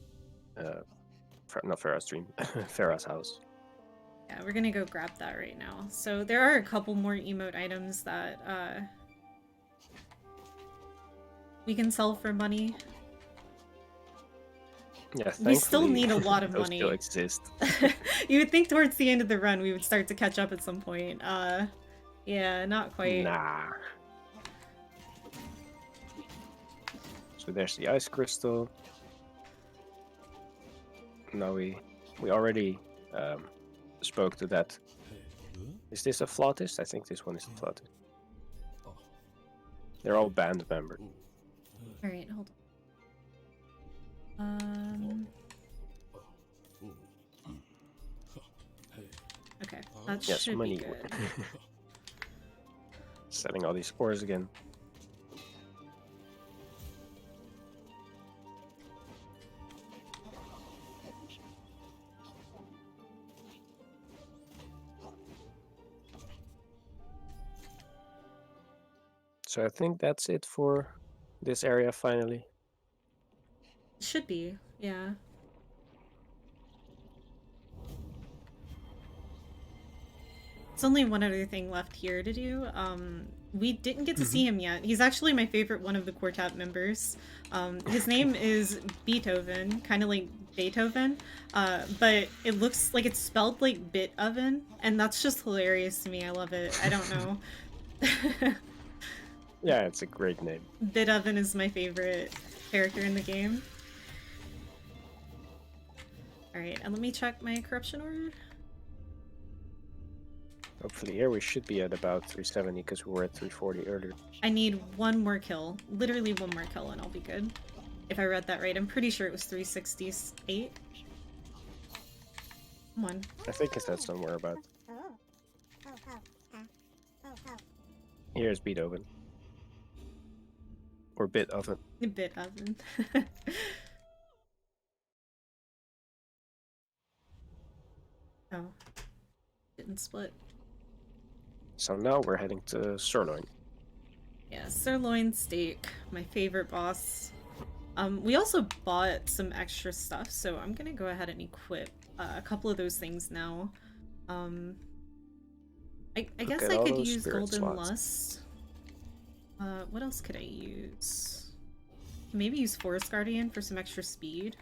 Not Farah's dream, Farah's house. Yeah, we're gonna go grab that right now. So there are a couple more emote items that we can sell for money. Yeah, we still need a lot of those money. Still exist. You would think towards the end of the run we would start to catch up at some point. Yeah, not quite. Nah. So there's the ice crystal. Now we already spoke to that. Is this a flautist? I think this one is a flautist. They're all band members. Alright, hold on. Okay, that Yes, should money. be good. Selling all these ores again. So I think that's it for this area finally. Should be, yeah. There's only one other thing left here to do. We didn't get to see him yet. He's actually my favorite one of the quartet members. His name is Beethoven, kind of like Beethoven, but it looks like it's spelled like bit oven, and that's just hilarious to me. I love it. I don't know. Yeah, it's a great name. Bit oven is my favorite character in the game. Alright, and let me check my corruption order. Hopefully here we should be at about 370 because we were at 340 earlier. I need one more kill. Literally one more kill and I'll be good. If I read that right, I'm pretty sure it was 368. Come on. I think it's that somewhere about. Here's Beethoven. Or Bit Oven. Bit oven. Oh. Didn't split. So now we're heading to Sirloin. Yeah, sirloin steak, my favorite boss. We also bought some extra stuff, so I'm gonna go ahead and equip a couple of those things now. I guess I could use Golden Lust. What else could I use? Maybe use Forest Guardian for some extra speed.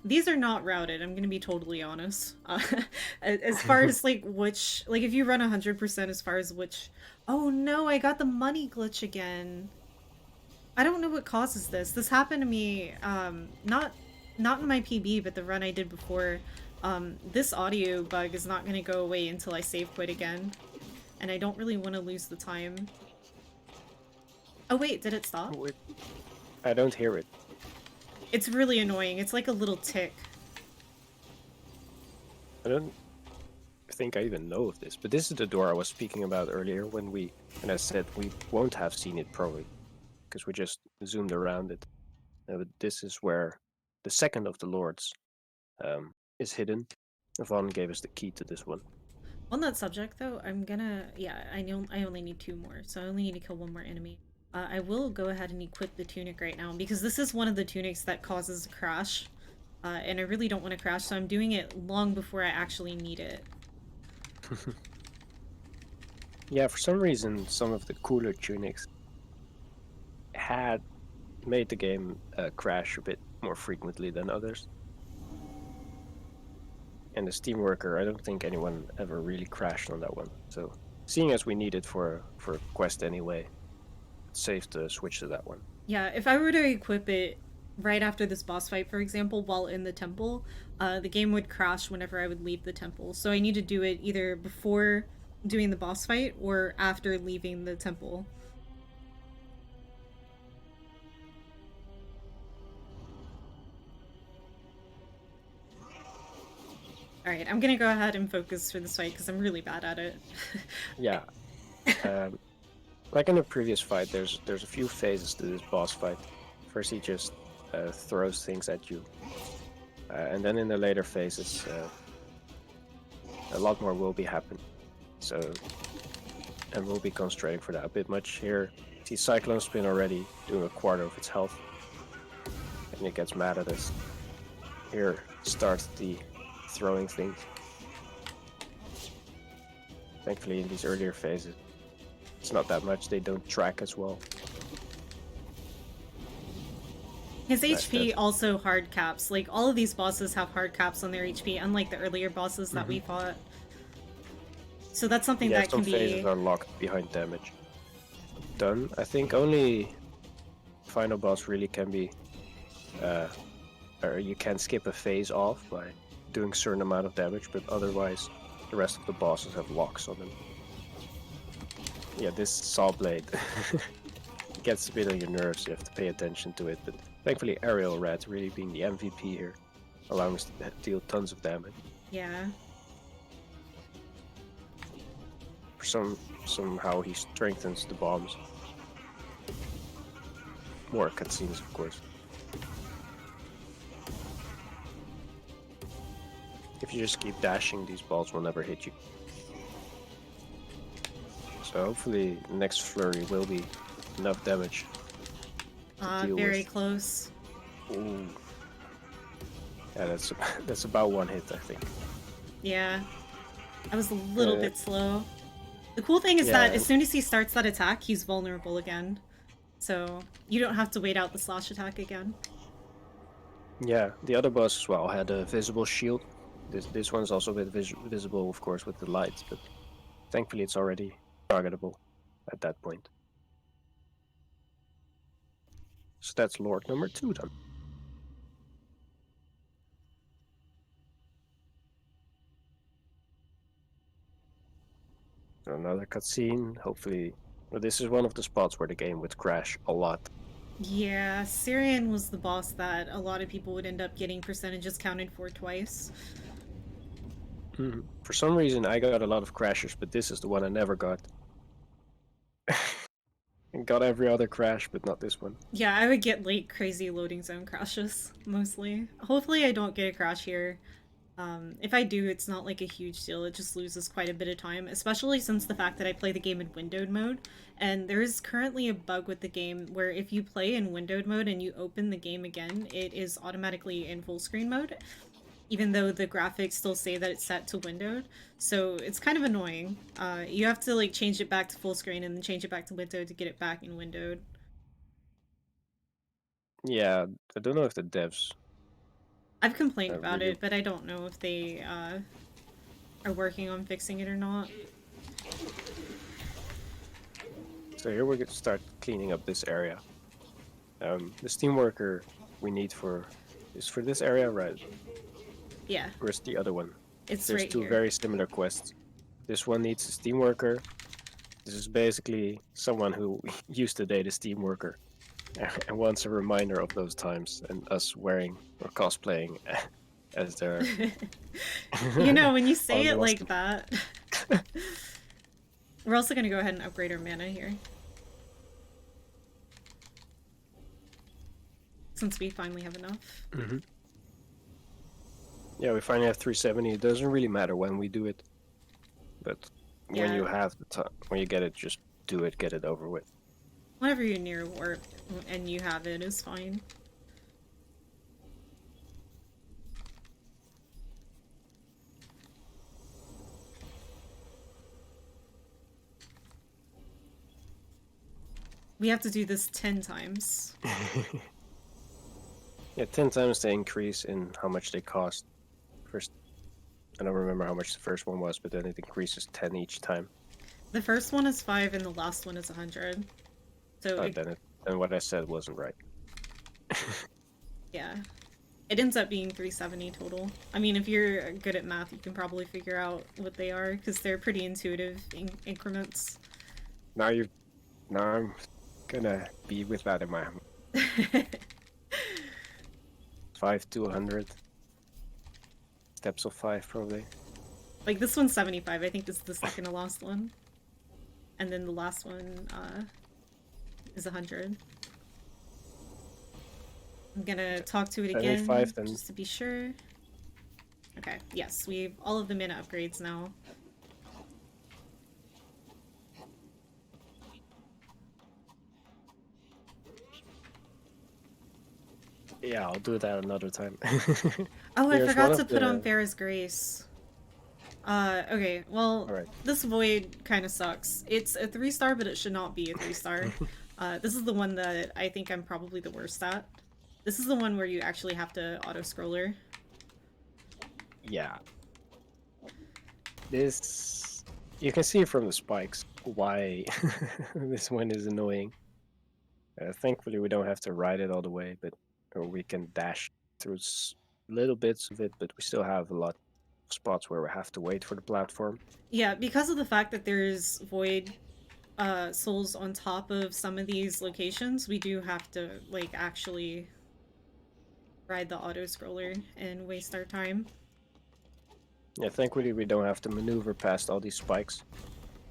These are not routed, I'm gonna be totally honest. As far as like which, like if you run 100% as far as which... Oh no, I got the money glitch again. I don't know what causes this. This happened to me, not in my PB, but the run I did before. This audio bug is not gonna go away until I save quit again. And I don't really want to lose the time. Oh wait, did it stop? I don't hear it. It's really annoying. It's like a little tick. I don't think I even know of this, but this is the door I was speaking about earlier when I said we won't have seen it probably, because we just zoomed around it. But this is where the second of the lords is hidden. Yvonne gave us the key to this one. On that subject though, I'm gonna... Yeah, I only need 2 more, so I only need to kill 1 more enemy. I will go ahead and equip the tunic right now, because this is one of the tunics that causes a crash. And I really don't want to crash, so I'm doing it long before I actually need it. Yeah, for some reason, some of the cooler tunics had made the game crash a bit more frequently than others. And the Steam Worker, I don't think anyone ever really crashed on that one. So, seeing as we need it for a quest anyway, it's safe to switch to that one. Yeah, if I were to equip it right after this boss fight, for example, while in the temple, the game would crash whenever I would leave the temple. So I need to do it either before doing the boss fight or after leaving the temple. Alright, I'm gonna go ahead and focus for this fight because I'm really bad at it. Yeah. Like in the previous fight, there's a few phases to this boss fight. First he just throws things at you. And then in the later phases, a lot more will be happening. So, and we'll be concentrating for that a bit much here. See Cyclone Spin already doing a quarter of its health. And it gets mad at us. Here starts the throwing things. Thankfully in these earlier phases, it's not that much, they don't track as well. His HP also hard caps. Like, all of these bosses have hard caps on their HP, unlike the earlier bosses that we fought. So that's something that can be... some phases are locked behind damage. Done. I think only final boss really can be... or you can skip a phase off by doing a certain amount of damage, but otherwise the rest of the bosses have locks on them. Yeah, this saw blade gets a bit on your nerves. You have to pay attention to it. But thankfully, RRLAT really being the MVP here, allowing us to deal tons of damage. Yeah. Somehow he strengthens the bombs. More cutscenes, of course. If you just keep dashing, these balls will never hit you. So hopefully the next flurry will be enough damage to deal Very with. close. Ooh. Yeah, that's about one hit, I think. Yeah. I was a little bit slow. The cool thing is that as soon as he starts that attack, he's vulnerable again. So you don't have to wait out the slash attack again. Yeah, the other boss as well had a visible shield. This one's also a bit visible, of course, with the lights, but thankfully it's already targetable at that point. So that's Lord number 2 done. So another cutscene, hopefully. Well, this is one of the spots where the game would crash a lot. Yeah, Syrian was the boss that a lot of people would end up getting percentages counted for twice. For some reason, I got a lot of crashers, but this is the one I never got. I got every other crash, but not this one. Yeah, I would get like crazy loading zone crashes, mostly. Hopefully I don't get a crash here. If I do, it's not like a huge deal, it just loses quite a bit of time, especially since the fact that I play the game in windowed mode, and there is currently a bug with the game where if you play in windowed mode and you open the game again, it is automatically in full screen mode, even though the graphics still say that it's set to windowed, so it's kind of annoying. You have to like change it back to full screen and then change it back to windowed to get it back in windowed. Yeah, I don't know if the devs... I've complained about really... it, but I don't know if they are working on fixing it or not. So here we're going to start cleaning up this area. The steam worker we need is for this area, right? Yeah. Where's the other one? It's There's right two here. very similar quests. This one needs a steam worker. This is basically someone who used to date a steam worker and wants a reminder of those times and us wearing or cosplaying as their... You know, when you say Oh, it like that... We're also gonna go ahead and upgrade our mana here. Since we finally have enough. Yeah, we finally have 370. It doesn't really matter when we do it. But when you have the time, when you get it, just do it, get it over with. Whenever you're near warp and you have it is fine. We have to do this 10 times. Yeah, 10 times the increase in how much they cost. First, I don't remember how much the first one was, but then it increases 10 each time. The first one is 5 and the last one is 100. So then what I said wasn't right. Yeah. It ends up being 370 total. I mean, if you're good at math, you can probably figure out what they are, because they're pretty intuitive increments. Now I'm gonna be with that in my 5 to 100. Steps of 5, probably. Like, this one's 75. I think this is the second to last one. And then the last one, is 100. I'm gonna talk to it again, just to be sure. Okay, yes, we have all of the mana upgrades now. Yeah, I'll do that another time. Oh, I forgot to put on Farah's Grace. Okay, well, this Void kind of sucks. It's a 3-star, but it should not be a 3-star. This is the one that I think I'm probably the worst at. This is the one where you actually have to auto-scroller. Yeah. This... You can see from the spikes why this one is annoying. Thankfully we don't have to ride it all the way, but we can dash through little bits of it, but we still have a lot of spots where we have to wait for the platform. Yeah, because of the fact that there's Void souls on top of some of these locations, we do have to, like, actually ride the auto-scroller and waste our time. Yeah, thankfully we don't have to maneuver past all these spikes.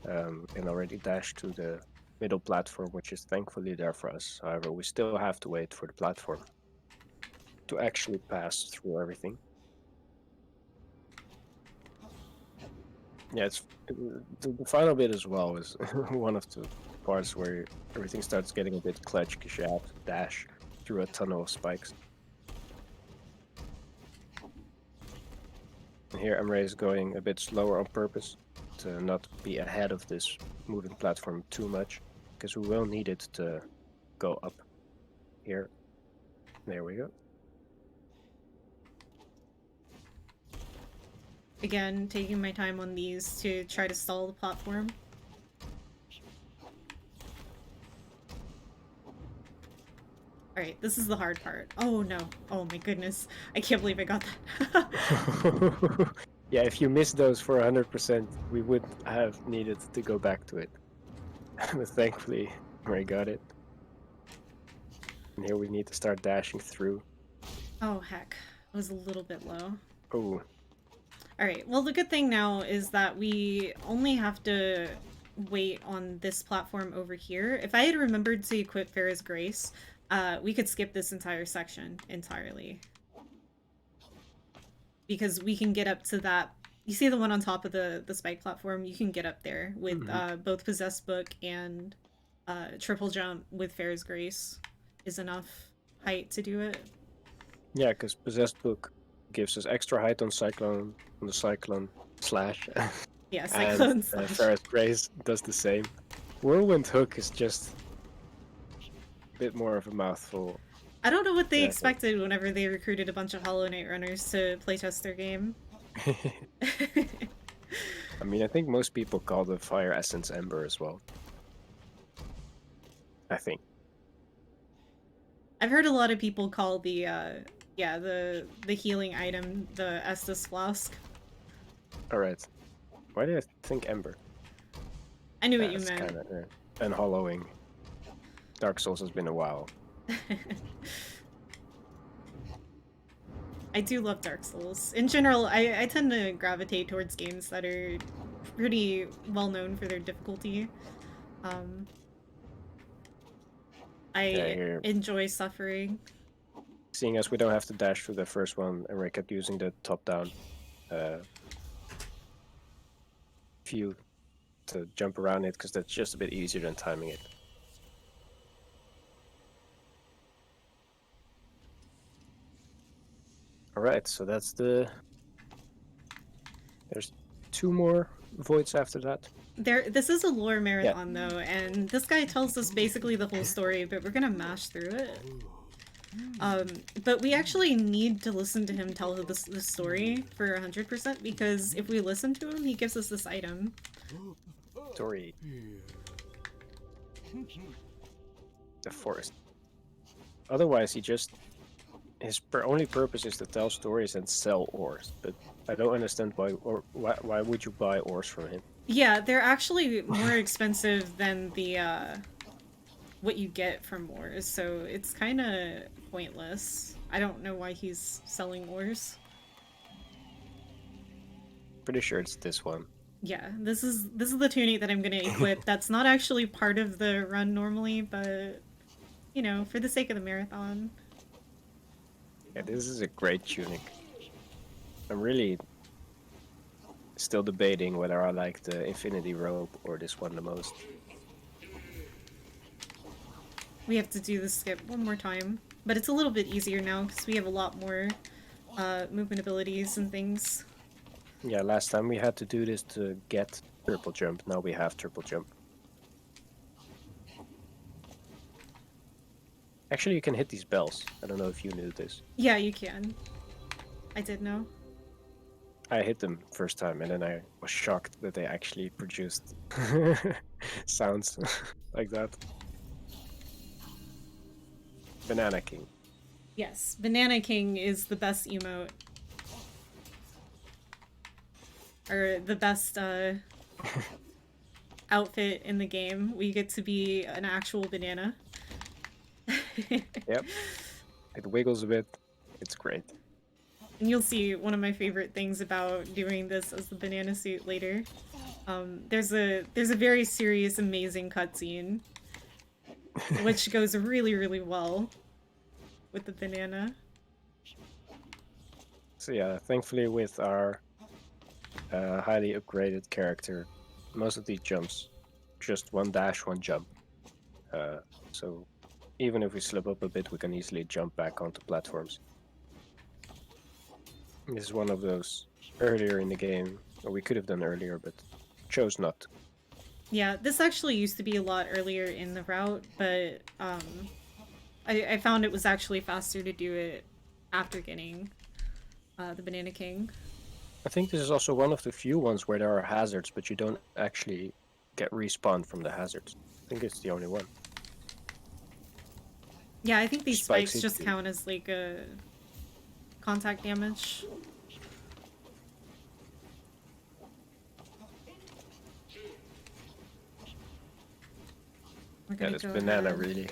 And already dash to the middle platform, which is thankfully there for us. However, we still have to wait for the platform to actually pass through everything. Yeah, it's the final bit as well is one of the parts where everything starts getting a bit clutch because you have to dash through a tunnel of spikes. And here Emray is going a bit slower on purpose to not be ahead of this moving platform too much, because we will need it to go up here. There we go. Again, taking my time on these to try to stall the platform. Alright, this is the hard part. Oh no. Oh my goodness. I can't believe I got that. Yeah, if you missed those for 100%, we would have needed to go back to it. But thankfully, Ray got it. And here we need to start dashing through. Oh heck. I was a little bit low. Oh. Alright, well the good thing now is that we only have to wait on this platform over here. If I had remembered to equip Farah's Grace, we could skip this entire section entirely. Because we can get up to that... You see the one on top of the spike platform? You can get up there with both Possessed Book and triple jump with Farah's Grace is enough height to do it. Yeah, because Possessed Book gives us extra height on Cyclone, on the Cyclone slash. Yeah, Cyclone slash. Farah's Grace does the same. Whirlwind Hook is just a bit more of a mouthful. I don't know what they expected whenever they recruited a bunch of Hollow Knight runners to playtest their game. I mean, I think most people call the Fire Essence Ember as well. I think. I've heard a lot of people call the the healing item the Estus Flask. Alright. Why did I think Ember? I knew what you meant. Kinda, unhollowing. Dark Souls has been a while. I do love Dark Souls. In general, I tend to gravitate towards games that are pretty well known for their difficulty. I enjoy suffering. Seeing as we don't have to dash through the first one, and we kept using the top-down view to jump around it, because that's just a bit easier than timing it. Alright, so that's the... There's 2 more voids after that. This is a lore marathon though, and this guy tells us basically the whole story, but we're gonna mash through it. But we actually need to listen to him tell this story for 100%, because if we listen to him, he gives us this item. Story. The forest. Otherwise, he just... His only purpose is to tell stories and sell ores, but I don't understand why would you buy ores from him? Yeah, they're actually more expensive than the what you get from ores, so it's kind of pointless. I don't know why he's selling ores. Pretty sure it's this one. Yeah, this is the tunic that I'm gonna equip. That's not actually part of the run normally, but you know, for the sake of the marathon. Yeah, this is a great tunic. I'm really still debating whether I like the Infinity Robe or this one the most. We have to do the skip one more time, but it's a little bit easier now because we have a lot more movement abilities and things. Yeah, last time we had to do this to get triple jump, now we have triple jump. Actually, you can hit these bells. I don't know if you knew this. Yeah, you can. I did know. I hit them first time, and then I was shocked that they actually produced sounds like that. Banana King. Yes, Banana King is the best emote. Or the best, outfit in the game. We get to be an actual banana. Yep. It wiggles a bit. It's great. And you'll see one of my favorite things about doing this as the banana suit later. There's a very serious, amazing cutscene, which goes really, really well with the banana. So yeah, thankfully with our highly upgraded character, most of these jumps, just one dash, one jump. So even if we slip up a bit, we can easily jump back onto platforms. This is one of those earlier in the game, or we could have done earlier, but chose not to. Yeah, this actually used to be a lot earlier in the route, but I found it was actually faster to do it after getting the Banana King. I think this is also one of the few ones where there are hazards, but you don't actually get respawned from the hazards. I think it's the only one. Yeah, I think these spikes Spikes just it- count as like a contact damage. We're Yeah, gonna this go banana ahead. really.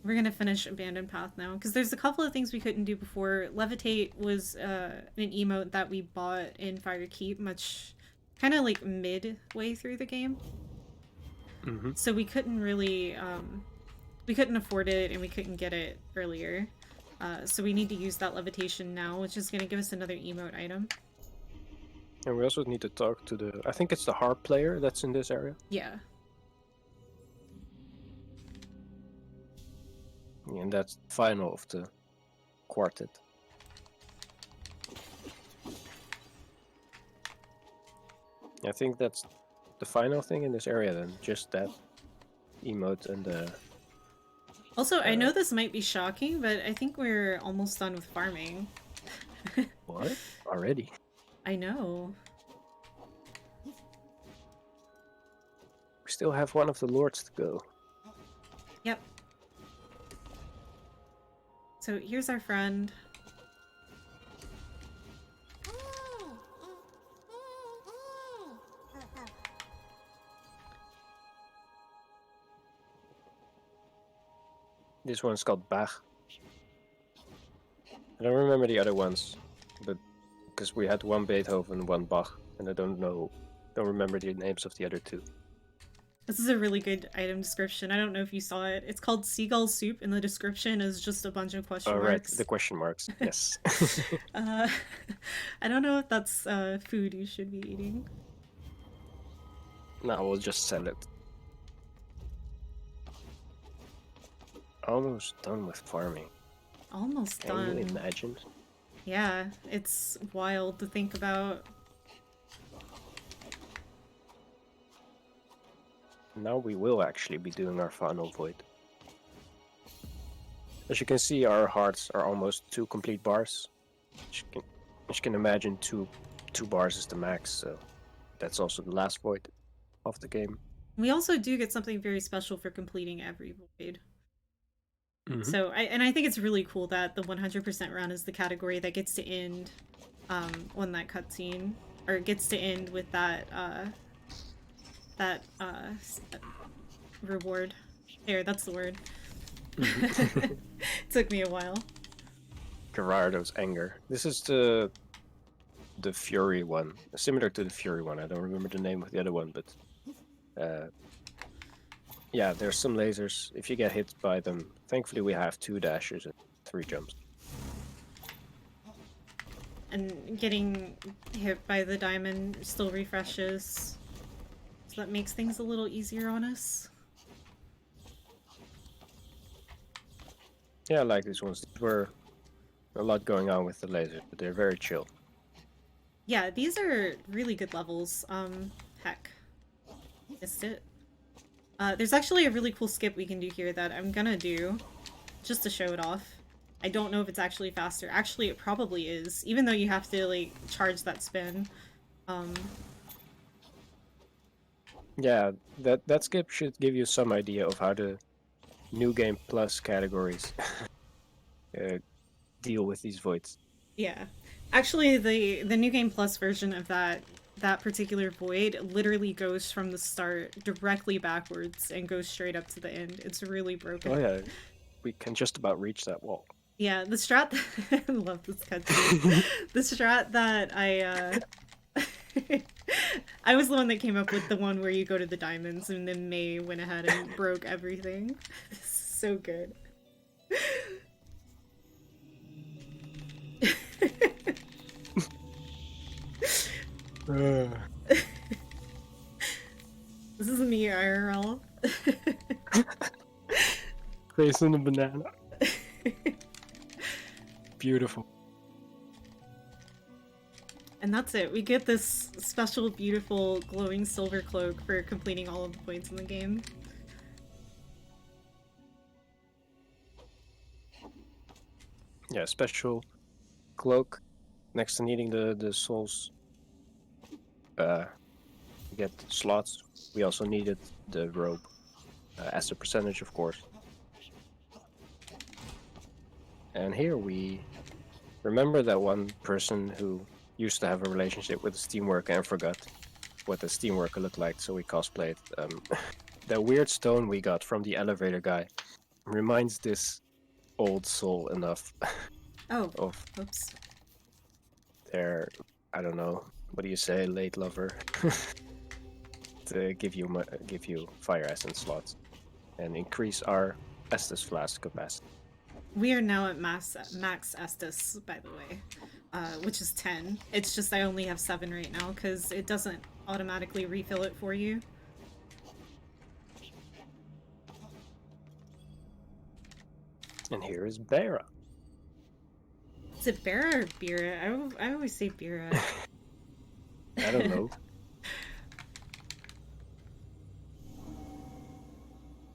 We're gonna finish Abandoned Path now, because there's a couple of things we couldn't do before. Levitate was an emote that we bought in Firekeep, much kind of like midway through the game. Mm-hmm. So we couldn't really, we couldn't afford it, and we couldn't get it earlier. So we need to use that levitation now, which is gonna give us another emote item. And we also need to talk to the. I think it's the harp player that's in this area. Yeah. And that's the final of the quartet. I think that's the final thing in this area then, just that emote and the... Also, I know this might be shocking, but I think we're almost done with farming. What? Already? I know. We still have one of the lords to go. Yep. So here's our friend. This one's called Bach. I don't remember the other ones, but because we had one Beethoven, one Bach, and I don't remember the names of the other two. This is a really good item description. I don't know if you saw it. It's called Seagull Soup, and the description is just a bunch of question Oh, right, marks. the question marks, yes. I don't know if that's food you should be eating. No, we'll just sell it. Almost done with farming. Almost Can done. you imagine? Yeah, it's wild to think about. Now we will actually be doing our final void. As you can see, our hearts are almost 2 complete bars. As you can imagine, two bars is the max, so that's also the last void of the game. We also do get something very special for completing every void. So, I think it's really cool that the 100% run is the category that gets to end on that cutscene, or gets to end with that reward. There, that's the word. Took me a while. Gerardo's anger. This is the Fury one, similar to the Fury one. I don't remember the name of the other one, but yeah, there's some lasers. If you get hit by them, thankfully we have 2 dashes and 3 jumps. And getting hit by the diamond still refreshes, so that makes things a little easier on us. Yeah, I like these ones. There were a lot going on with the lasers, but they're very chill. Yeah, these are really good levels. Heck. Missed it. There's actually a really cool skip we can do here that I'm gonna do, just to show it off. I don't know if it's actually faster. Actually, it probably is, even though you have to, like, charge that spin. Yeah, that skip should give you some idea of how the New Game Plus categories deal with these voids. Yeah. Actually, the New Game Plus version of that that particular void literally goes from the start directly backwards and goes straight up to the end. It's really broken. Oh yeah, we can just about reach that wall. Yeah, the strat that I love this cutscene. The strat that I was the one that came up with the one where you go to the diamonds and then May went ahead and broke everything. So good. This is me IRL. Face in a banana. Beautiful. And that's it. We get this special, beautiful, glowing silver cloak for completing all of the points in the game. Yeah, special cloak. Next to needing the souls get slots, we also needed the robe as a percentage, of course. And here we remember that one person who used to have a relationship with a steamworker and forgot what the steamworker looked like, so we cosplayed. That weird stone we got from the elevator guy reminds this old soul enough Oh, of oops. their, I don't know, what do you say, late lover, to give you fire essence slots and increase our Estus flask capacity. We are now at max Estus, by the way, which is 10. It's just I only have 7 right now because it doesn't automatically refill it for you. And here is Bera. Is it Bera or Bira? I always say Bira. I don't know.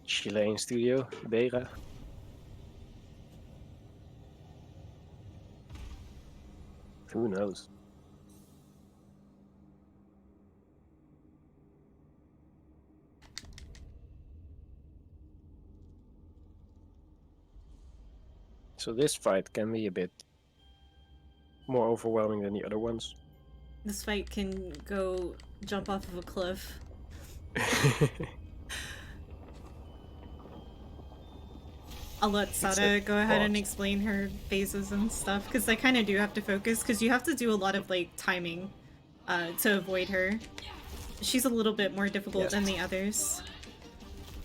Chilean studio, Bera. Who knows? So this fight can be a bit more overwhelming than the other ones. This fight can go jump off of a cliff. I'll let Sada go ahead and explain her phases and stuff, because I kind of do have to focus, because you have to do a lot of, like, timing to avoid her. She's a little bit more difficult than the others.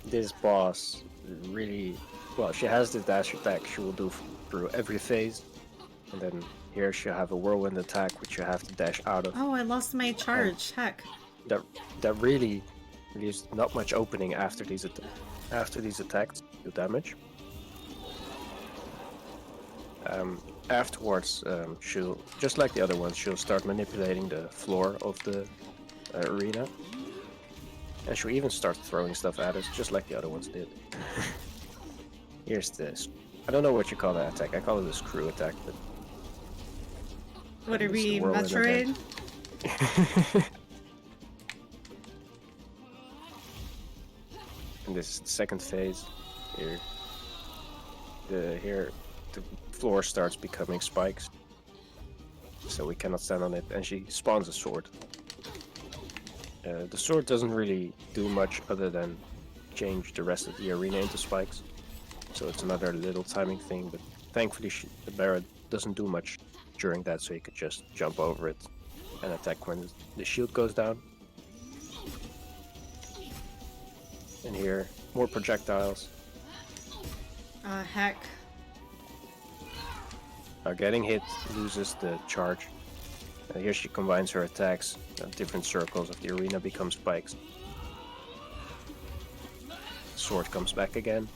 This boss really... Well, she has the dash attack she will do through every phase. And then here she'll have a whirlwind attack, which you have to dash out of. Oh, I lost my charge. Heck. That really leaves not much opening after these attacks do damage. Afterwards, she'll, just like the other ones, she'll start manipulating the floor of the arena. And she'll even start throwing stuff at us, just like the other ones did. Here's this. I don't know what you call that attack. I call it a screw attack, but... What are we, Metroid? And this is the second phase. Here. Here the floor starts becoming spikes. So we cannot stand on it, and she spawns a sword. The sword doesn't really do much other than change the rest of the arena into spikes. So it's another little timing thing, but thankfully the Barret doesn't do much during that, so you could just jump over it and attack when the shield goes down. And here, more projectiles. Heck. Getting hit loses the charge. Here she combines her attacks. Different circles of the arena become spikes. Sword comes back again.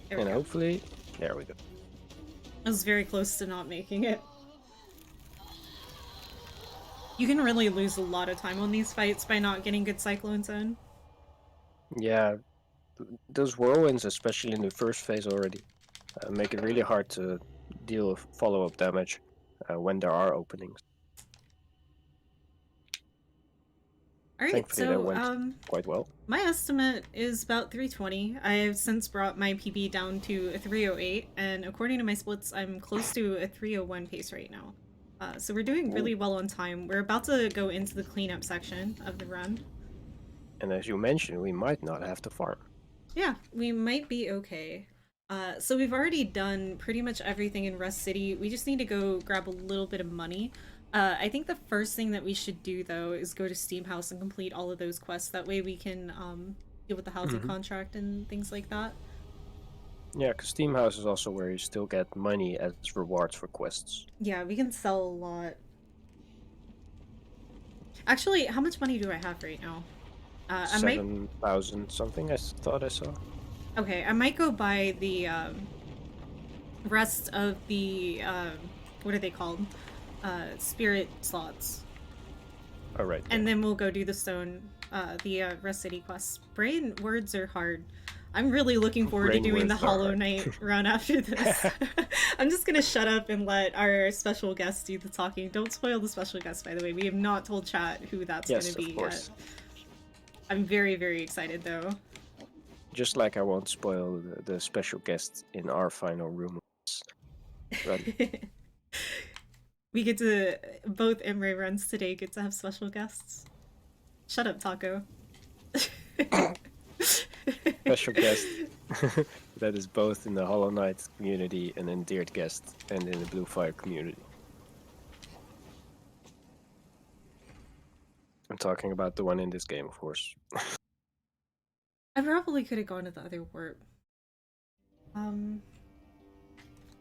And hopefully, there we go. I was very close to not making it. You can really lose a lot of time on these fights by not getting good cyclones in. Yeah, those whirlwinds, especially in the first phase already, make it really hard to deal with follow-up damage when there are openings. Alright, so that went quite well. My estimate is about 320. I have since brought my PB down to a 308, and according to my splits, I'm close to a 301 pace right now. So we're doing really well on time. We're about to go into the cleanup section of the run. And as you mentioned, we might not have to farm. Yeah, we might be okay. So we've already done pretty much everything in Rust City. We just need to go grab a little bit of money. I think the first thing that we should do, though, is go to Steam House and complete all of those quests. That way we can deal with the housing contract and things like that. Yeah, because Steam House is also where you still get money as rewards for quests. Yeah, we can sell a lot. Actually, how much money do I have right now? 7,000 something, I thought I saw. Okay, I might go buy the rest of the what are they called? Spirit slots. All right. And then we'll go do the stone, the Rust City quests. Brain words are hard. I'm really looking forward to doing the Hollow Knight run after this. I'm just gonna shut up and let our special guest do the talking. Don't spoil the special guest, by the way. We have not told chat who that's gonna be yet. I'm very, very excited, though. Just like I won't spoil the special guest in our final room run. We get to, both Emray runs today get to have special guests. Shut up, Taco. Special guest that is both in the Hollow Knight community an endeared guest and in the Blue Fire community. I'm talking about the one in this game, of course. I probably could have gone to the other warp.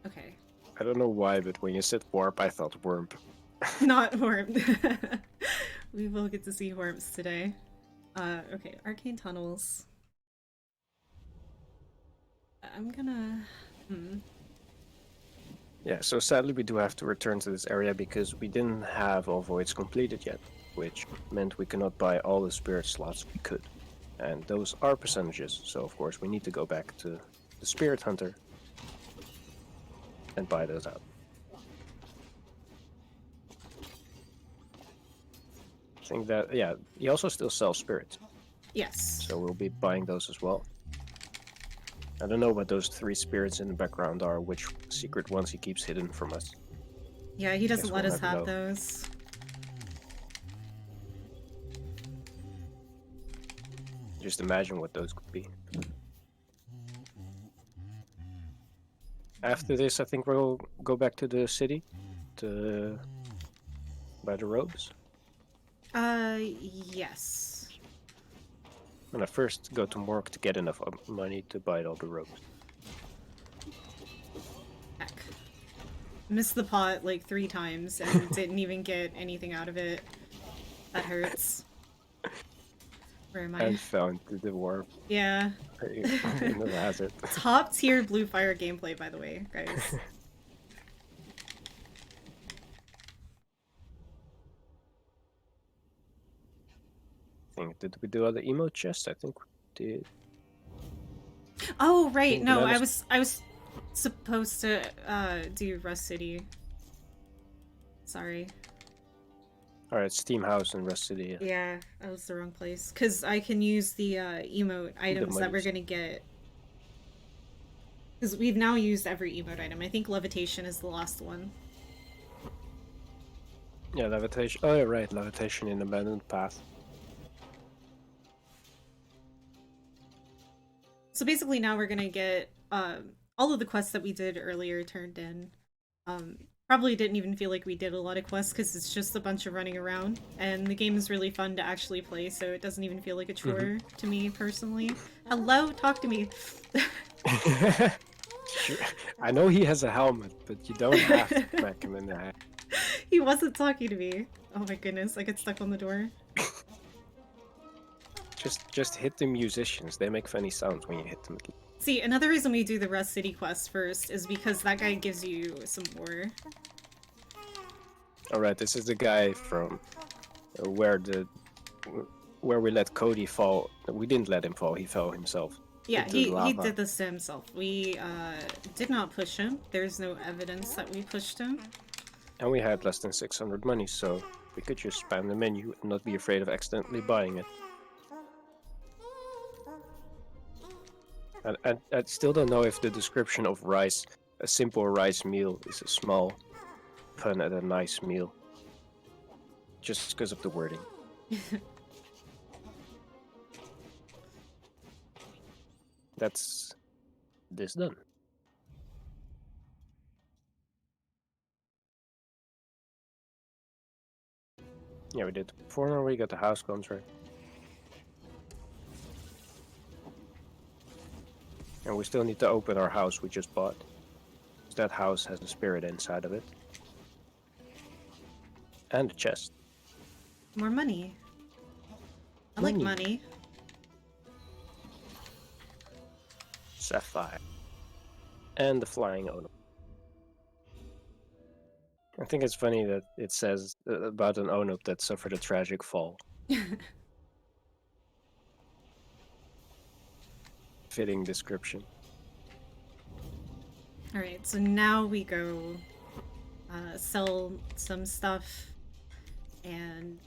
Okay. I don't know why, but when you said warp, I thought worm. Not Horm. We will get to see Horms today. Okay, Arcane Tunnels. I'm gonna... Yeah, so sadly we do have to return to this area because we didn't have all voids completed yet, which meant we cannot buy all the spirit slots we could. And those are percentages, so of course we need to go back to the Spirit Hunter and buy those out. I think that, yeah, he also still sells spirits. Yes. So we'll be buying those as well. I don't know what those 3 spirits in the background are, which secret ones he keeps hidden from us. Yeah, he doesn't let us have those. Just imagine what those could be. After this, I think we'll go back to the city to buy the robes. Yes. I'm gonna first go to Morg to get enough money to buy all the robes. Heck. Missed the pot like 3 times and didn't even get anything out of it. That hurts. Where am I? And found the warp. Yeah. In the hazard. Top tier Blue Fire gameplay, by the way, guys. Did we do all the emote chests? I think we did. Oh right, no, I was supposed to do Rust City. Sorry. Alright, Steam House and Rust City. Yeah, that was the wrong place. Because I can use the emote items that we're gonna get. Because we've now used every emote item. I think Levitation is the last one. Yeah, Levitation. Oh, yeah, right, Levitation in Abandoned Path. So basically now we're gonna get all of the quests that we did earlier turned in. Probably didn't even feel like we did a lot of quests because it's just a bunch of running around. And the game is really fun to actually play, so it doesn't even feel like a chore to me personally. Hello, talk to me. Sure. I know he has a helmet, but you don't have to smack him in the head. He wasn't talking to me. Oh my goodness, I get stuck on the door. Just hit the musicians. They make funny sounds when you hit them. See, another reason we do the Rust City quest first is because that guy gives you some more. Alright, this is the guy from where we let Cody fall. We didn't let him fall, he fell himself. Yeah, he did this to himself. We did not push him. There's no evidence that we pushed him. And we had less than 600 money, so we could just spam the menu and not be afraid of accidentally buying it. And I still don't know if the description of rice, a simple rice meal, is a small pun at a nice meal. Just because of the wording. That's this done. Yeah, we did. Former, we got the house contract. And we still need to open our house we just bought. That house has a spirit inside of it. And a chest. More money. I like money. Sapphire. And the flying Ono. I think it's funny that it says about an Onop that suffered a tragic fall. Fitting description. Alright, so now we go sell some stuff, and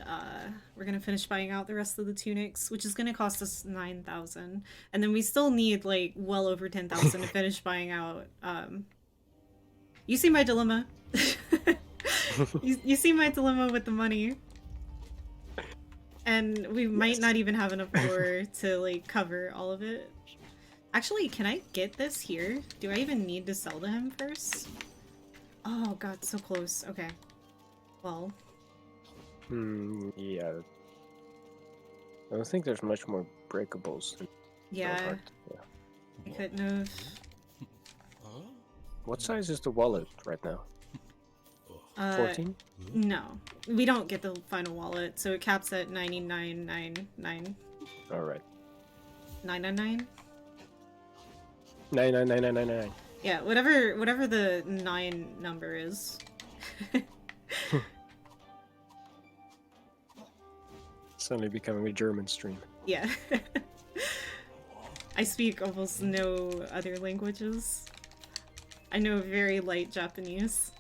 we're gonna finish buying out the rest of the tunics, which is gonna cost us 9,000. And then we still need like well over 10,000 to finish buying out. You see my dilemma? you see my dilemma with the money. And we might not even have enough ore to like cover all of it. Actually, can I get this here? Do I even need to sell to him first? Oh god, so close. Okay. Well. Yeah. I don't think there's much more breakables. Yeah. I couldn't have. What size is the wallet right now? 14? No. We don't get the final wallet, so it caps at 99,999. Alright. 999? 99999. Yeah, whatever the 9 number is. Suddenly becoming a German stream. Yeah. I speak almost no other languages. I know very light Japanese.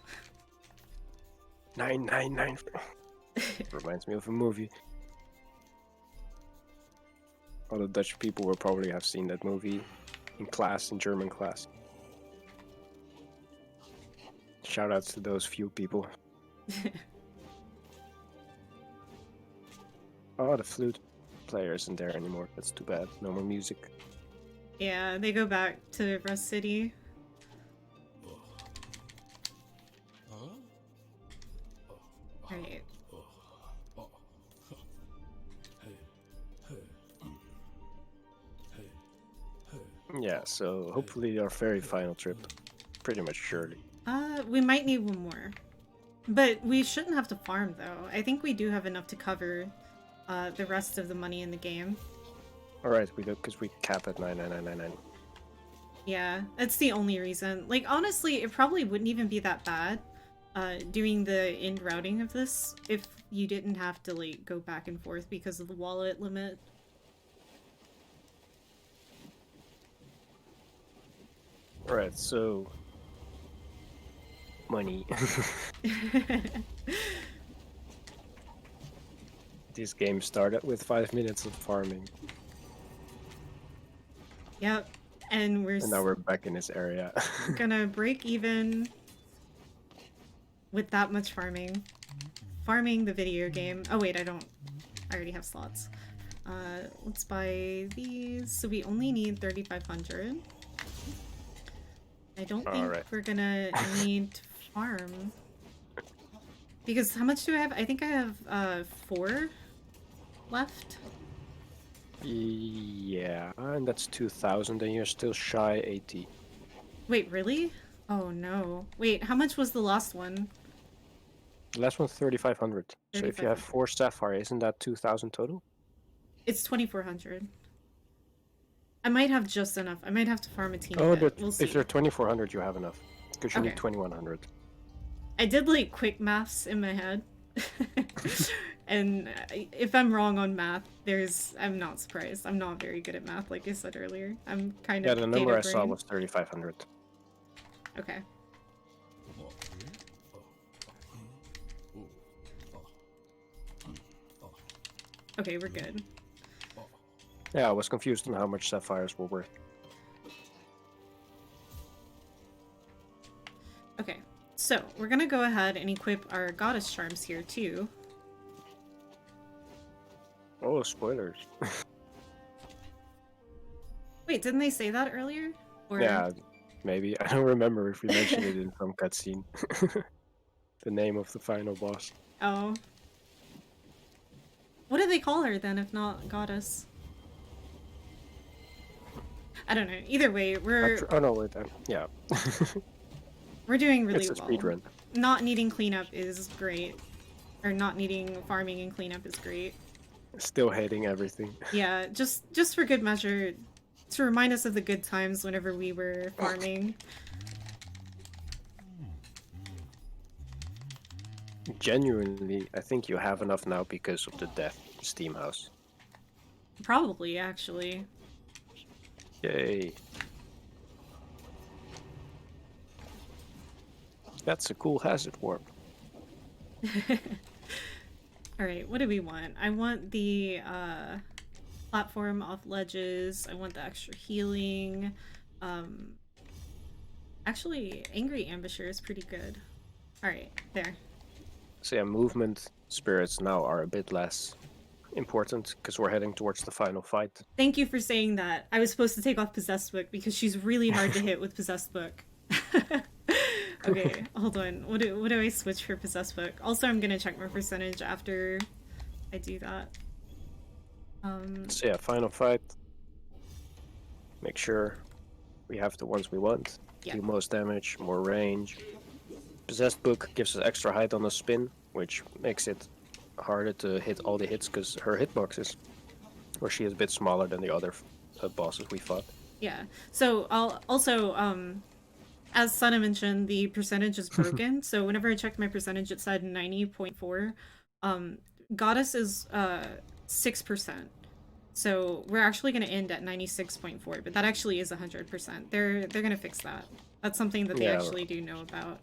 999. Reminds me of a movie. All the Dutch people will probably have seen that movie in class, in German class. Shout outs to those few people. Oh, the flute player isn't there anymore. That's too bad. No more music. Yeah, they go back to Rust City. Right. Yeah, so hopefully our very final trip. Pretty much surely. We might need one more. But we shouldn't have to farm, though. I think we do have enough to cover the rest of the money in the game. Alright, we do, because we cap at 99999. Yeah, that's the only reason. Like, honestly, it probably wouldn't even be that bad doing the end routing of this if you didn't have to, like, go back and forth because of the wallet limit. Alright, so... money. This game started with 5 minutes of farming. Yep, and now we're back in this area. Gonna break even with that much farming. Farming the video game. Oh wait, I already have slots. Let's buy these. So we only need 3,500. I don't think we're gonna need to farm. Because how much do I have? I think I have 4 left. Yeah, and that's 2,000 and you're still shy 80. Wait, really? Oh no. Wait, how much was the last one? The last one's 3,500. So if you have 4 sapphire, isn't that 2,000 total? It's 2,400. I might have just enough. I might have to farm a teeny bit. But we'll see. If you're 2,400, you have enough. Because you need 2,100. I did like quick maths in my head. And if I'm wrong on math, I'm not surprised. I'm not very good at math, like I said earlier. I'm kind of Yeah, the number I saw was 3,500. Okay. Okay, we're good. Yeah, I was confused on how much sapphires were worth. Okay, So, we're gonna go ahead and equip our goddess charms here, too. Oh, spoilers. Wait, didn't they say that earlier? Or... Yeah, maybe. I don't remember if we mentioned it in some cutscene. The name of the final boss. Oh. What do they call her, then, if not goddess? I don't know. Either way, we're... Oh, no, wait. Yeah. We're doing really It's a well. speedrun. Not needing cleanup is great. Or not needing farming and cleanup is great. Still hating everything. Yeah, just for good measure, to remind us of the good times whenever we were farming. Genuinely, I think you have enough now because of the death Steam House. Probably, actually. Yay. That's a cool hazard warp. Alright, what do we want? I want the platform off ledges. I want the extra healing. Actually, Angry Ambusher is pretty good. Alright, there. So yeah, movement spirits now are a bit less important because we're heading towards the final fight. Thank you for saying that. I was supposed to take off Possessed Book because she's really hard to hit with Possessed Book. Okay, hold on. What do I switch for Possessed Book? Also, I'm gonna check my percentage after I do that. So yeah, final fight. Make sure we have the ones we want. Yeah. Do most damage, more range. Possessed Book gives us extra height on the spin, which makes it harder to hit all the hits because her hitboxes, or she is a bit smaller than the other bosses we fought. Yeah. So I'll also, as Sana mentioned, the percentage is broken. So whenever I checked my percentage, it said 90.4. Goddess is 6%. So we're actually going to end at 96.4, but that actually is 100%. They're going to fix that. That's something that they actually do know about.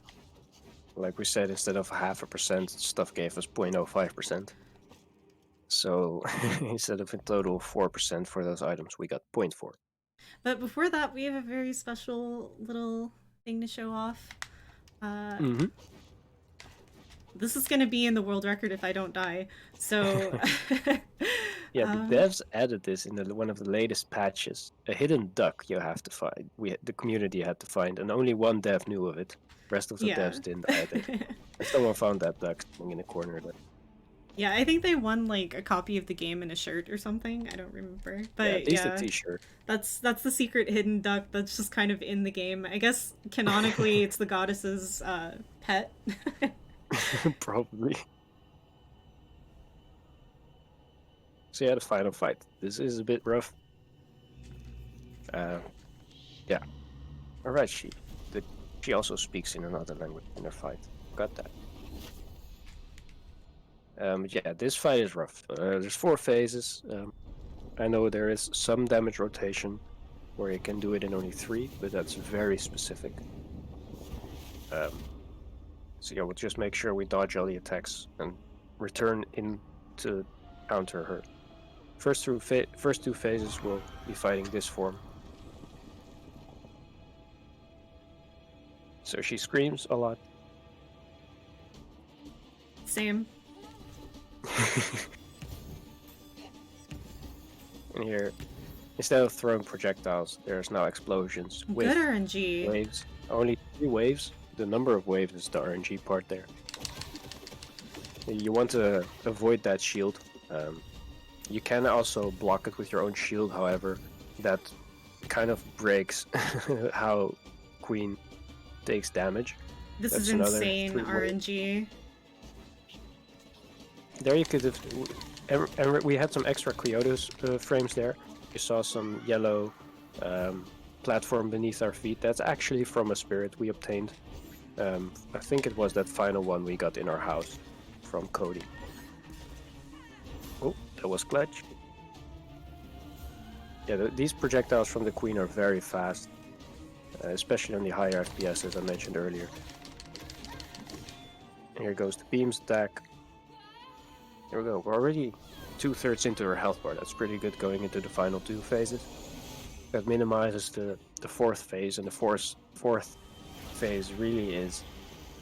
Like we said, instead of 0.5%, stuff gave us 0.05%. So instead of in total 4% for those items, we got 0.4. But before that, we have a very special little thing to show off. This is going to be in the world record if I don't die. So... Yeah, the devs added this in one of the latest patches. A hidden duck you have to find. The community had to find, and only one dev knew of it. The rest of the devs didn't either. And someone found that duck sitting in the corner there. Yeah, I think they won like a copy of the game and a shirt or something. I don't remember, but yeah, at least a t-shirt. That's the secret hidden duck that's just kind of in the game. I guess canonically, it's the goddess's pet. Probably. So yeah, the final fight. This is a bit rough. Yeah. Alright, she also speaks in another language in her fight. Got that. Yeah, this fight is rough. There's 4 phases. I know there is some damage rotation where you can do it in only 3, but that's very specific. So yeah, we'll just make sure we dodge all the attacks and return in to counter her. First 2 phases we'll be fighting this form. So she screams a lot. Same. And here, instead of throwing projectiles, there's now explosions with good RNG. Waves. Only 3 waves. The number of waves is the RNG part there. You want to avoid that shield. You can also block it with your own shield, however, that kind of breaks how Queen takes damage. This is insane RNG. There you could have... we had some extra Cleodos frames there. You saw some yellow platform beneath our feet. That's actually from a spirit we obtained. I think it was that final one we got in our house from Cody. Oh, that was clutch. Yeah, these projectiles from the Queen are very fast, especially on the higher FPS as I mentioned earlier. And here goes the beams attack. Here we go, we're already 2/3 into her health bar. That's pretty good going into the final 2 phases. That minimizes the 4th phase, and the fourth phase really is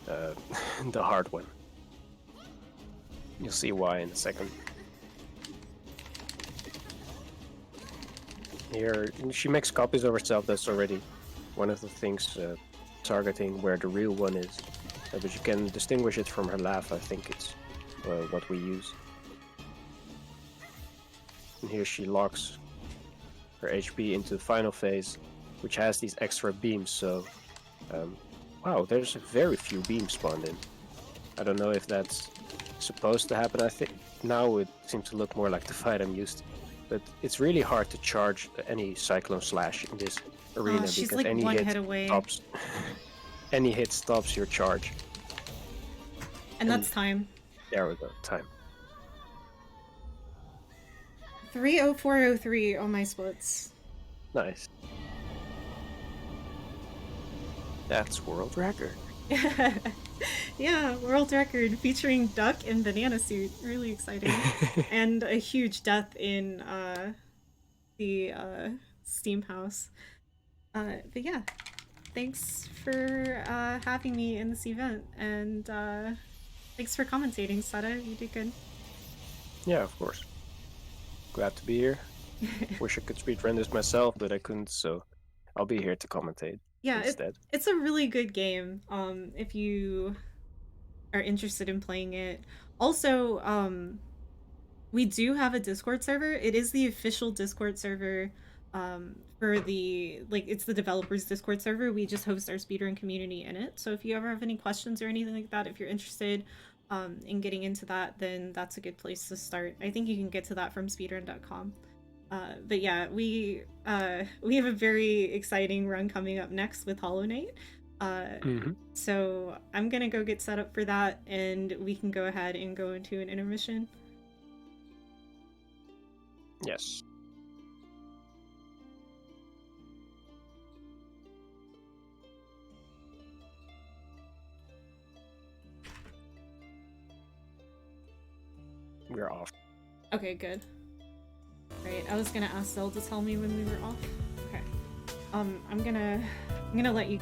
the hard one. You'll see why in a second. Here, she makes copies of herself. That's already one of the things targeting where the real one is. But you can distinguish it from her laugh. I think it's what we use. And here she locks her HP into the final phase, which has these extra beams. So, wow, there's very few beams spawned in. I don't know if that's supposed to happen. I think now it seems to look more like the fight I'm used to. But it's really hard to charge any Cyclone Slash in this arena she's because like any one hit hit away. stops. Any hit stops your charge. And that's time. There we go, time. 30403 on my splits. Nice. That's world record. Yeah, world record featuring Duck and Banana Suit. Really exciting. And a huge death in the Steam house. But yeah, thanks for having me in this event, and thanks for commentating, Sada. You did good. Yeah, of course. Glad to be here. Wish I could speedrun this myself, but I couldn't, so I'll be here to commentate. Yeah, instead. It's a really good game. If you are interested in playing it. Also, we do have a Discord server. It is the official Discord server for the, like, it's the developers Discord server. We just host our speedrun community in it. So if you ever have any questions or anything like that, if you're interested in getting into that, then that's a good place to start. I think you can get to that from speedrun.com. But yeah, we have a very exciting run coming up next with Hollow Knight. So I'm gonna go get set up for that, and we can go ahead and go into an intermission. Yes. We're off. Okay, good. Right, I was gonna ask Zell to tell me when we were off. Okay. I'm gonna let you